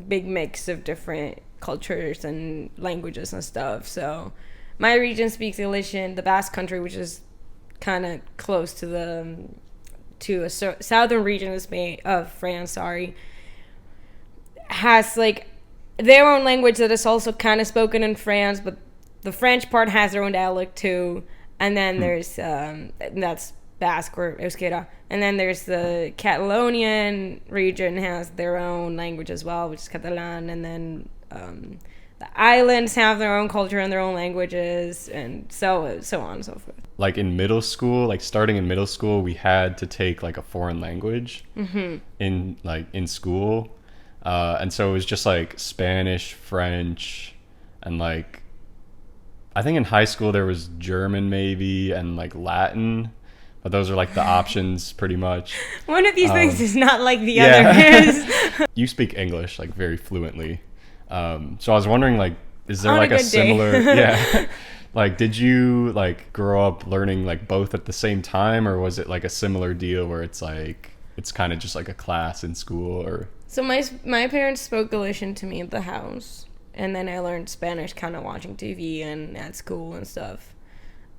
big mix of different cultures and languages and stuff. So my region speaks Galician. The Basque Country, which is kind of close to the southern region of Spain, of France, has like their own language that is also kind of spoken in France, but the French part has their own dialect too. And then there's that's Basque or Euskera, and then there's the Catalonian region has their own language as well, which is Catalan, and then the islands have their own culture and their own languages, and so on and so forth. Like in middle school, like starting in middle school, we had to take like a foreign language in school, and so it was just like Spanish, French, and like I think in high school there was German maybe, and like Latin, but those are like the options pretty much. One of these things is not like the other is. You speak English like very fluently. So I was wondering, like, is there On like a a good similar, day. like, did you like grow up learning like both at the same time, or was it like a similar deal where it's like, it's kind of just like a class in school? Or So my parents spoke Galician to me at the house, and then I learned Spanish kind of watching TV and at school and stuff.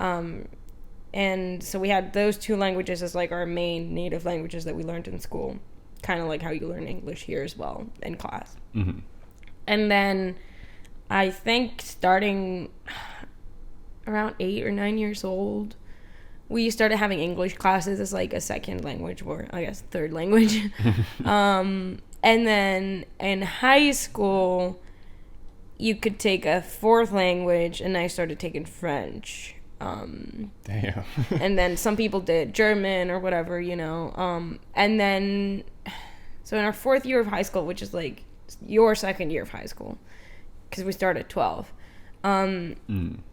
And so we had those two languages as like our main native languages that we learned in school. kind of like how you learn English here as well in class. Mm-hmm. And then I think starting around 8 or 9 years old, we started having English classes as like a second language, or I guess third language. And then in high school, you could take a fourth language, and I started taking French. Damn. And then some people did German or whatever, you know. And then, so in our fourth year of high school, which is like your second year of high school, because we started at 12.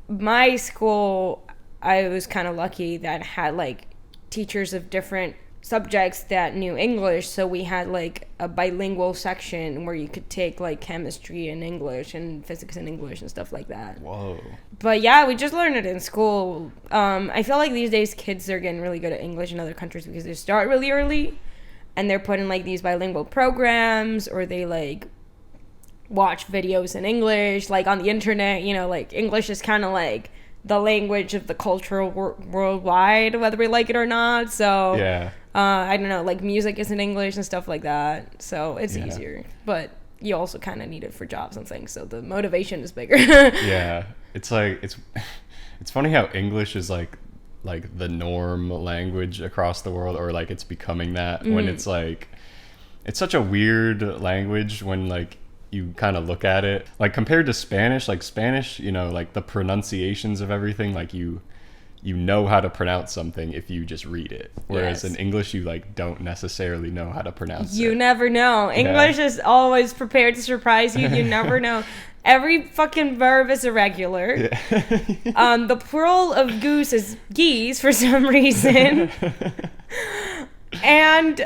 My school, I was kind of lucky that had like teachers of different subjects that knew English, so we had like a bilingual section where you could take like chemistry in English and physics in English and stuff like that. Whoa. But yeah, we just learned it in school. I feel like these days kids are getting really good at English in other countries because they start really early and they're put in like these bilingual programs, or they like watch videos in English like on the internet, you know, like English is kind of like the language of the cultural worldwide, whether we like it or not. So yeah, I don't know, like music is in English and stuff like that, so it's easier, but you also kind of need it for jobs and things, so the motivation is bigger. Yeah, it's like it's funny how English is like the norm language across the world, or like it's becoming that, when it's like it's such a weird language when like you kind of look at it, like compared to Spanish. Like Spanish, you know, like the pronunciations of everything, like you know how to pronounce something if you just read it, whereas in English you like don't necessarily know how to pronounce it. You never know. English is always prepared to surprise you. You never know. Every fucking verb is irregular. The plural of goose is geese for some reason. And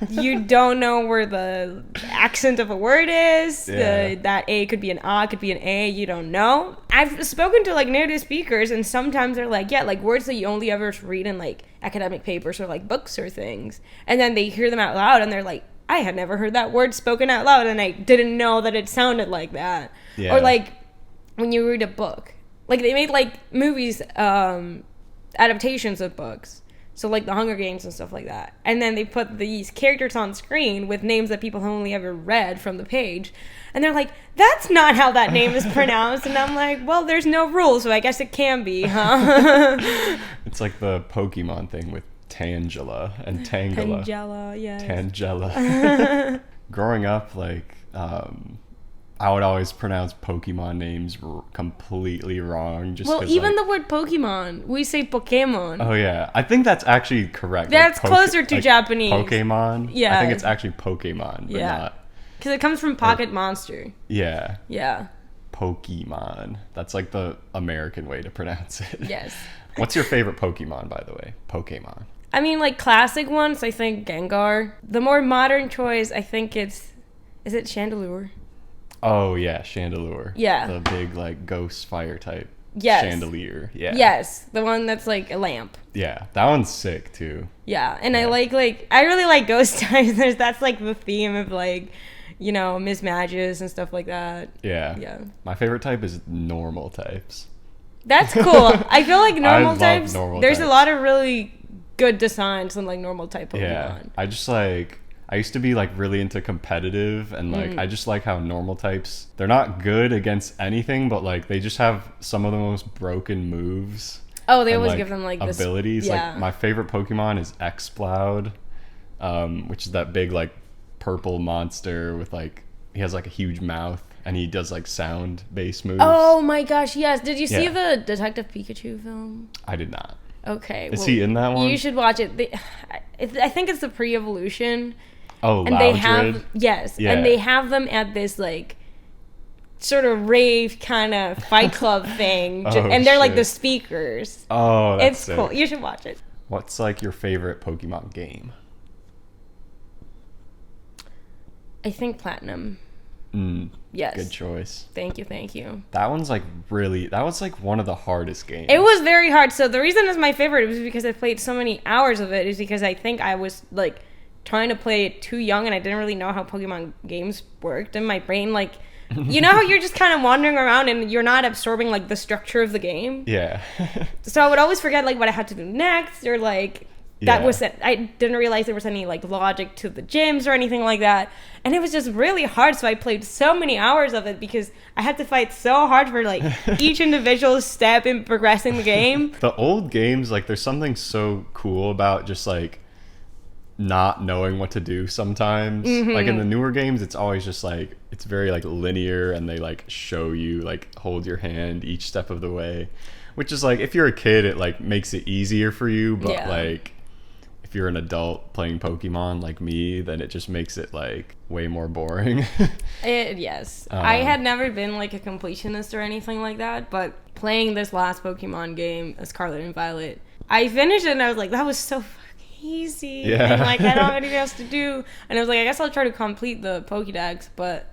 you don't know where the accent of a word is. That A could be an A, could be an A. You don't know. I've spoken to like native speakers, and sometimes they're like, yeah, like words that you only ever read in like academic papers or like books or things, and then they hear them out loud, and they're like, I had never heard that word spoken out loud, and I didn't know that it sounded like that. Yeah. Or like when you read a book, like they made like movies, adaptations of books. So like the Hunger Games and stuff like that. And then they put these characters on screen with names that people have only ever read from the page. And they're like, that's not how that name is pronounced. And I'm like, well, there's no rules, so I guess it can be, huh? It's like the Pokemon thing with Tangela and Tangela. Tangela, yes. Tangela. Growing up, like, I would always pronounce Pokemon names completely wrong. Just well, even the word Pokemon, we say Pokemon. Oh yeah, I think that's actually correct. That's like closer to like Japanese. Pokemon. Yeah, I think it's actually Pokemon, but not. Because it comes from Pocket Monster. Yeah. Yeah. Pokemon. That's like the American way to pronounce it. Yes. What's your favorite Pokemon, by the way? Pokemon. I mean, like classic ones, I think Gengar. The more modern choice, I think is it Chandelure? Oh yeah, Chandelure. Yeah. The big like ghost fire type. Yes. Chandelier. Yeah. Yes, the one that's like a lamp. Yeah, that one's sick too. Yeah, and I like I really like ghost types. That's like the theme of like, you know, mismatches and stuff like that. Yeah. Yeah. My favorite type is normal types. That's cool. I feel like normal types. There's a lot of really good designs on like normal type Pokemon. Yeah. I used to be like really into competitive, and like I just like how normal types, they're not good against anything, but like they just have some of the most broken moves. Oh, they always give them like abilities. This, yeah. Like my favorite Pokemon is Exploud, which is that big like purple monster with like, he has like a huge mouth and he does like sound based moves. Oh my gosh, yes. Did you see the Detective Pikachu film? I did not. Okay. Is he in that one? You should watch it. I think it's the pre-evolution. Oh, and they have and they have them at this like sort of rave kind of Fight Club thing, and they're like the speakers. Oh, that's it's sick. cool. You should watch it. What's like your favorite Pokemon game? I think Platinum. Yes. Good choice. Thank you. That was like one of the hardest games. It was very hard. So the reason it's my favorite was because I played so many hours of it, is because I think I was like trying to play it too young, and I didn't really know how Pokemon games worked, and my brain like, you know how you're just kind of wandering around and you're not absorbing like the structure of the game. Yeah. So I would always forget like what I had to do next, or like that was I didn't realize there was any like logic to the gyms or anything like that, and it was just really hard. So I played so many hours of it because I had to fight so hard for like each individual step in progressing the game. The old games, like there's something so cool about just like not knowing what to do sometimes. Like in the newer games, it's always just like it's very like linear, and they like show you like hold your hand each step of the way, which is like if you're a kid it like makes it easier for you, but like if you're an adult playing Pokemon like me, then it just makes it like way more boring. Yes. I had never been like a completionist or anything like that, but playing this last Pokemon game, Scarlet and Violet, I finished it and I was like, that was so fucking easy. Yeah. And like I don't have anything else to do. And I was like, I guess I'll try to complete the Pokédex, but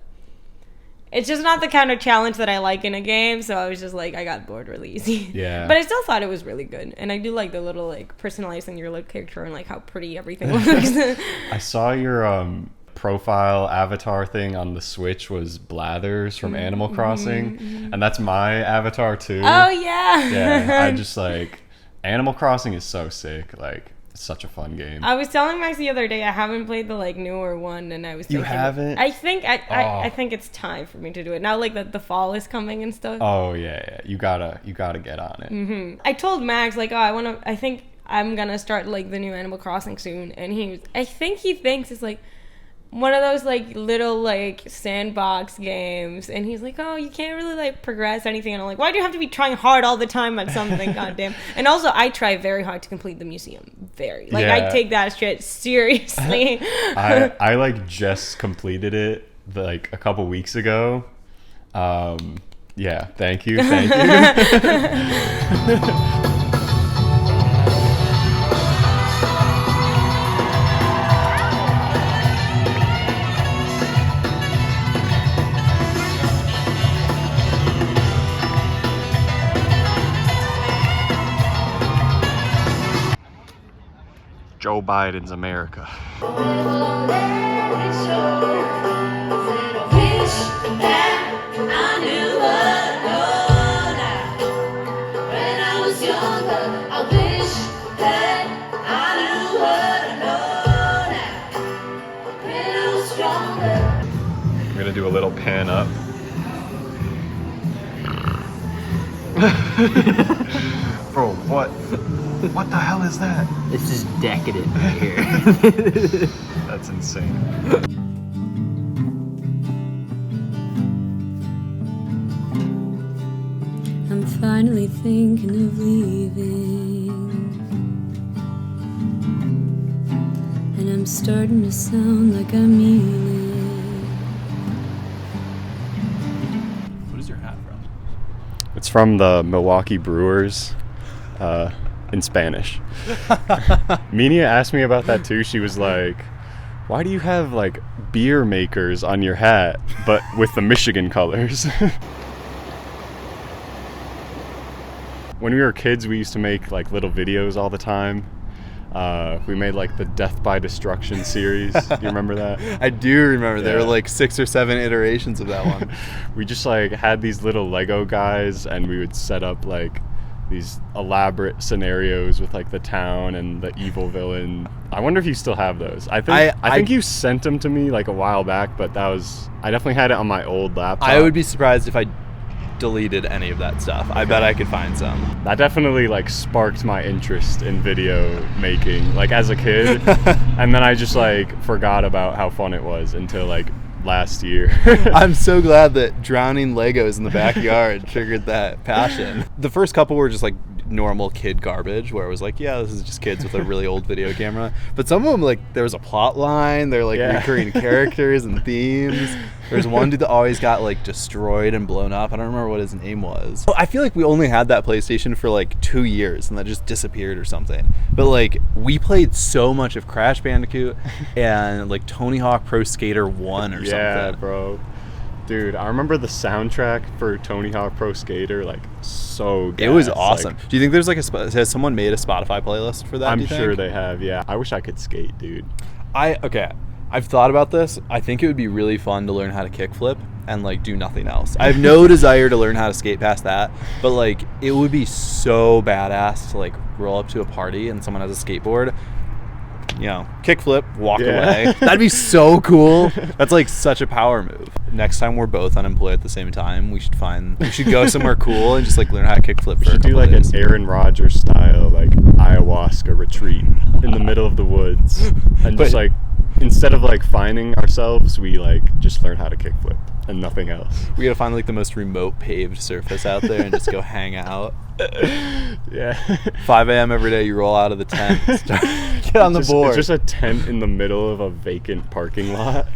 it's just not the kind of challenge that I like in a game, so I was just like, I got bored really easy. Yeah. But I still thought it was really good. And I do like the little like personalizing your little character and like how pretty everything looks. I saw your profile avatar thing on the Switch was Blathers from Animal Crossing, and that's my avatar too. Oh yeah. Yeah, I just like Animal Crossing is so sick. Like it's such a fun game. I was telling Max the other day I haven't played the like newer one, and I was thinking, You haven't? I think I think it's time for me to do it now. Like the fall is coming and stuff. Oh yeah. You gotta get on it. I told Max like, I think I'm gonna start like the new Animal Crossing soon, and I think he thinks it's like one of those like little like sandbox games, and he's like, oh, you can't really like progress anything, and I'm like, why do you have to be trying hard all the time on something? Goddamn. And also I try very hard to complete the museum, I take that shit seriously. I like just completed it like a couple weeks ago. Yeah, thank you. Joe Biden's America. I'm gonna do a little pan up. Bro, what? What the hell is that? This is decadent here. That's insane. I'm finally thinking of leaving, and I'm starting to sound like I mean it. What is your hat from? It's from the Milwaukee Brewers. In Spanish. Minia asked me about that too. She was like, why do you have like beer makers on your hat but with the Michigan colors? When we were kids, we used to make like little videos all the time. We made like the Death by Destruction series. Do you remember that? I do remember. There were like 6 or 7 iterations of that one. We just like had these little Lego guys, and we would set up like these elaborate scenarios with like the town and the evil villain. I wonder if you still have those. I think you sent them to me like a while back, but I definitely had it on my old laptop. I would be surprised if I deleted any of that stuff. I bet I could find some. That definitely like sparked my interest in video making like as a kid. And then I just like forgot about how fun it was until like last year. I'm so glad that drowning Legos in the backyard triggered that passion. The first couple were just like normal kid garbage, where it was like, yeah, this is just kids with a really old video camera. But some of them, like, there was a plot line, they're like recurring characters and themes. There's one dude that always got like destroyed and blown up. I don't remember what his name was. I feel like we only had that PlayStation for like 2 years and that just disappeared or something. But like we played so much of Crash Bandicoot and like Tony Hawk Pro Skater 1 or something. Yeah, bro. Dude, I remember the soundtrack for Tony Hawk Pro Skater, like, so good. It was awesome. Do you think there's like has someone made a Spotify playlist for that? I'm sure they have, yeah. I wish I could skate, dude. I've thought about this. I think it would be really fun to learn how to kickflip and like do nothing else. I have no desire to learn how to skate past that, but like it would be so badass to like roll up to a party and someone has a skateboard kickflip, walk Yeah. away. That'd be so cool. That's like such a power move. Next time we're both unemployed at the same time, we should go somewhere cool and just like learn how to kickflip. We should do like an Aaron Rodgers style like ayahuasca retreat in the middle of the woods, and just like instead of like finding ourselves, we like just learn how to kickflip and nothing else. We gotta find like the most remote paved surface out there and just go hang out. Yeah. 5 a.m. every day, you roll out of the tent, get on the board. It's just a tent in the middle of a vacant parking lot.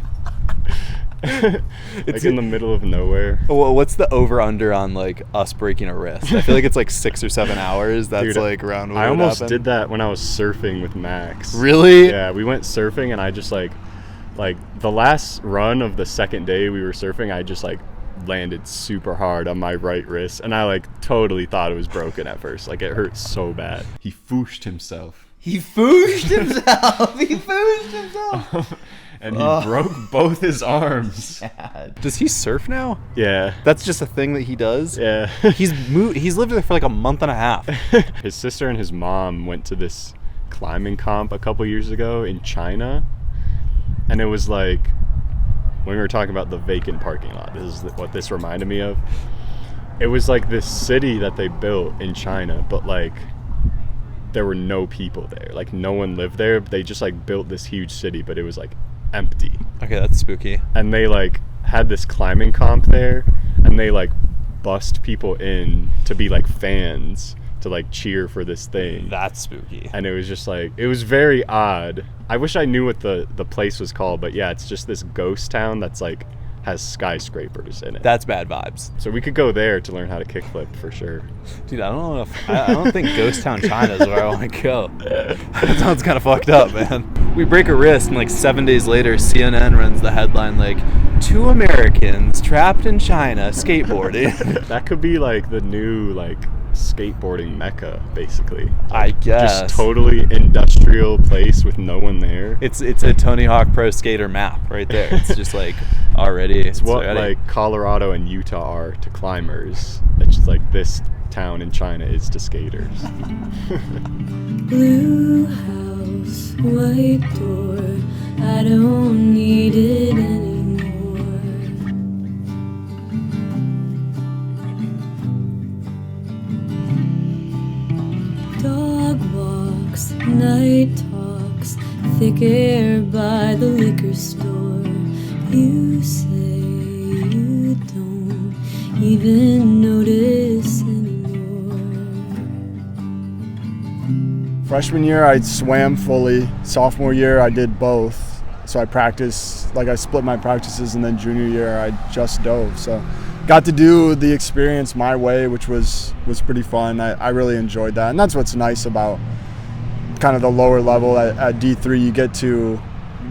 Like in the middle of nowhere. Well, what's the over-under on like us breaking a wrist? I feel like it's like 6 or 7 hours. That's Dude, like around what I would almost happen. did that when I was surfing with Max. Really? Yeah, we went surfing and I just like the last run of the second day we were surfing, I just like landed super hard on my right wrist and I like totally thought it was broken at first. Like it hurt so bad. He fooshed himself. He fooshed himself. He fooshed himself. And he broke both his arms. Sad. Does he surf now? Yeah. That's just a thing that he does? Yeah. He's lived there for like a month and a half. His sister and his mom went to this climbing comp a couple years ago in China. And it was like, when we were talking about the vacant parking lot, this is what this reminded me of. It was like this city that they built in China, but like there were no people there. Like no one lived there. They just like built this huge city, but it was like empty. Okay, that's spooky. And they like had this climbing comp there, and they like bust people in to be like fans to like cheer for this thing. That's spooky. And it was just like, it was very odd. I wish I knew what the place was called, but yeah, it's just this ghost town that's like has skyscrapers in it. That's bad vibes. So we could go there to learn how to kickflip for sure. Dude, I don't think Ghost Town China is where I want to go. That sounds kind of fucked up, man. We break a wrist and like 7 days later, CNN runs the headline like, 2 Americans trapped in China skateboarding. That could be like the new like skateboarding mecca, basically. I guess. Just totally industrial place with no one there. It's a Tony Hawk Pro Skater map right there. It's just like already. It's what like Colorado and Utah are to climbers. It's just like this town in China is to skaters. Blue house, white door, I don't need it anymore. Dog walks, night talks, thick air by the liquor store. You say you don't even notice anymore. Freshman year, I swam fully. Sophomore year, I did both. So I practiced, like I split my practices, and then junior year, I just dove. So got to do the experience my way, which was pretty fun. I really enjoyed that. And that's what's nice about kind of the lower level at D3.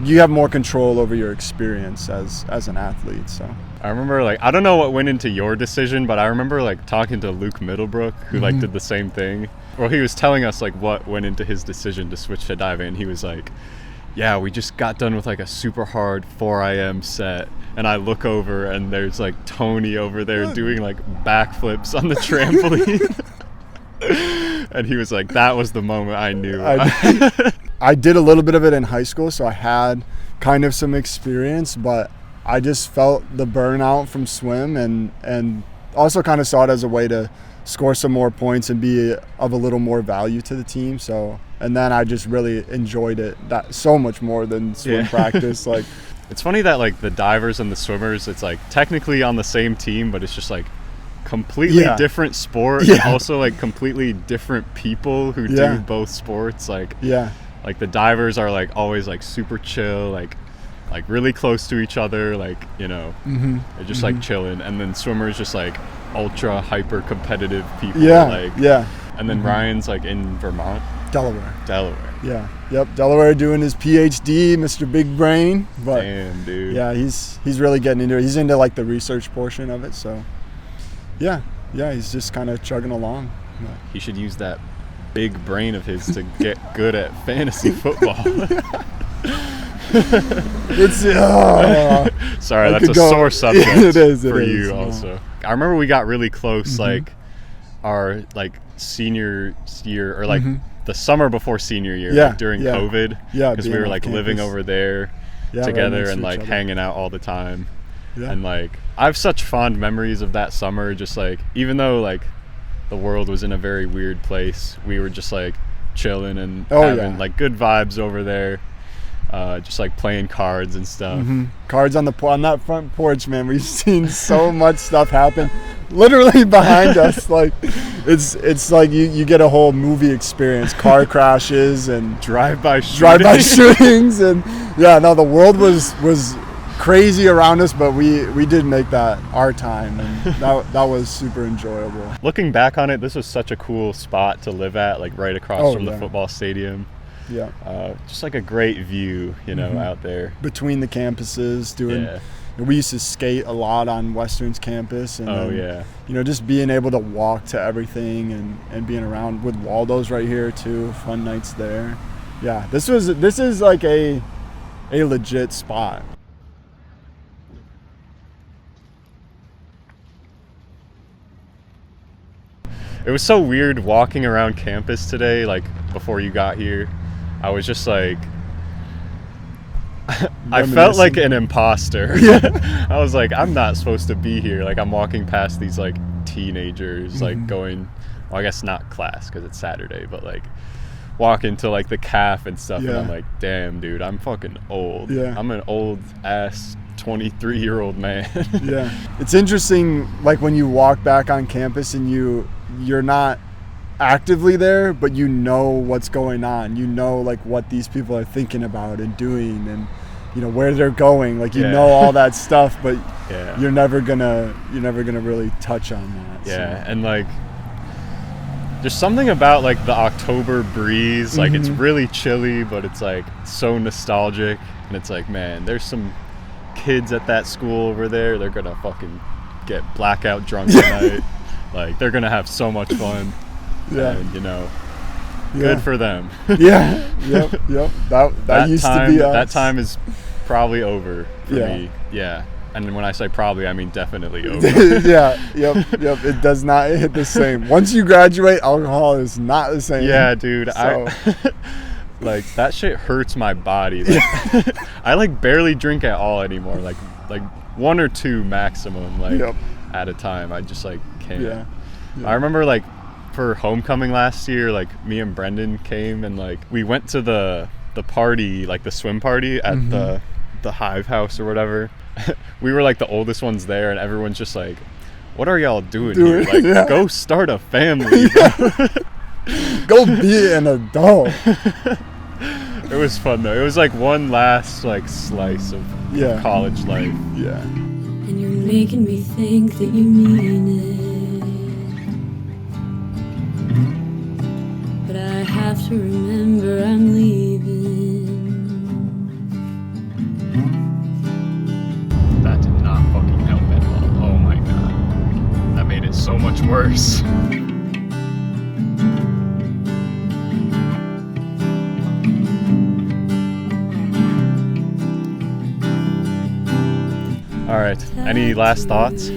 You have more control over your experience as an athlete. So I remember like, I don't know what went into your decision, but I remember like talking to Luke Middlebrook, who like did the same thing. Well, he was telling us like what went into his decision to switch to diving, and he was like, yeah, we just got done with like a super hard 4 a.m. set, and I look over and there's like Tony over there doing like backflips on the trampoline. And he was like, that was the moment I knew. I did a little bit of it in high school, so I had kind of some experience, but I just felt the burnout from swim, and also kind of saw it as a way to score some more points and be of a little more value to the team. So, and then I just really enjoyed it that so much more than swim practice. Like, it's funny that like the divers and the swimmers, it's like technically on the same team, but it's just like completely different sport. Also like completely different people who do both sports. Like like the divers are like always like super chill, like really close to each other, like, you know, they're just like chilling, and then swimmers just like ultra hyper competitive people. And then Ryan's like in Vermont. Delaware. Yeah. Yep. Delaware doing his PhD, Mr. Big Brain. But damn, dude. Yeah, he's really getting into it. He's into like the research portion of it. So yeah, he's just kind of chugging along. He should use that big brain of his to get good at fantasy football. It's sorry, that's a sore subject. It is for you also. I remember we got really close, like our like senior year, or like the summer before senior year, Yeah, like during yeah. COVID. Yeah, because we being were on like living campus. over there Yeah, right together next to and each like other. hanging out all the time. Yeah. And like I have such fond memories of that summer. Just like even though like the world was in a very weird place, we were just like chilling and having like good vibes over there. Just like playing cards and stuff. Mm-hmm. Cards on that front porch, man. We've seen so much stuff happen, literally behind us. Like, it's like you get a whole movie experience. Car crashes and drive-by shootings, and the world was crazy around us, but we did make that our time, and that was super enjoyable. Looking back on it, this was such a cool spot to live at, like right across from the football stadium. Yeah. Just like a great view, out there. Between the campuses, we used to skate a lot on Western's campus. And just being able to walk to everything and being around with Waldo's right here too. Fun nights there. Yeah, this is like a legit spot. It was so weird walking around campus today, like before you got here. I was just like, I felt like an imposter. I was like, I'm not supposed to be here. Like I'm walking past these like teenagers, like going, well, I guess not class because it's Saturday, but like walking to like the caf and stuff. And I'm like, damn, dude, I'm fucking old. I'm an old ass 23-year-old man. It's interesting, like when you walk back on campus and you're not actively there, but you know what's going on. You know like what these people are thinking about and doing, and where they're going. Like you know all that stuff, but you're never gonna really touch on that. And like there's something about like the October breeze. Like it's really chilly, but it's like so nostalgic, and it's like, man, there's some kids at that school over there. They're gonna fucking get blackout drunk tonight. Like they're gonna have so much fun. And, good for them. Yep. That used time, to be us. That time is probably over for me. And when I say probably, I mean definitely over. Yep. It does not hit the same. Once you graduate, alcohol is not the same. Yeah, dude. So. Like that shit hurts my body. Like, I like barely drink at all anymore. Like one or two maximum, at a time. I just like can't. I remember like for homecoming last year, like me and Brendan came and like we went to the party, like the swim party at the Hive House or whatever. We were like the oldest ones there, and everyone's just like, what are y'all doing here? Like go start a family. Go be an adult. It was fun though. It was like one last like slice of college life. And you're making me think that you mean it. But I have to remember I'm leaving. That did not fucking help at all. Oh my god. That made it so much worse. All right. Any last thoughts?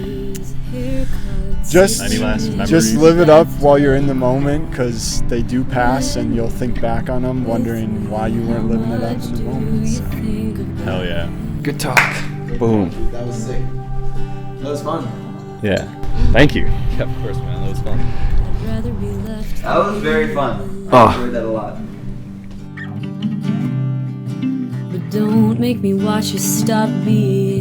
Any last memories? Just live it up while you're in the moment, because they do pass, and you'll think back on them, wondering why you weren't living it up in the moment. So. Hell yeah. Good talk. Boom. That was sick. That was fun. Yeah. Thank you. Yeah, of course, man. That was fun. That was very fun. Oh. I enjoyed that a lot. But don't make me watch you stop being.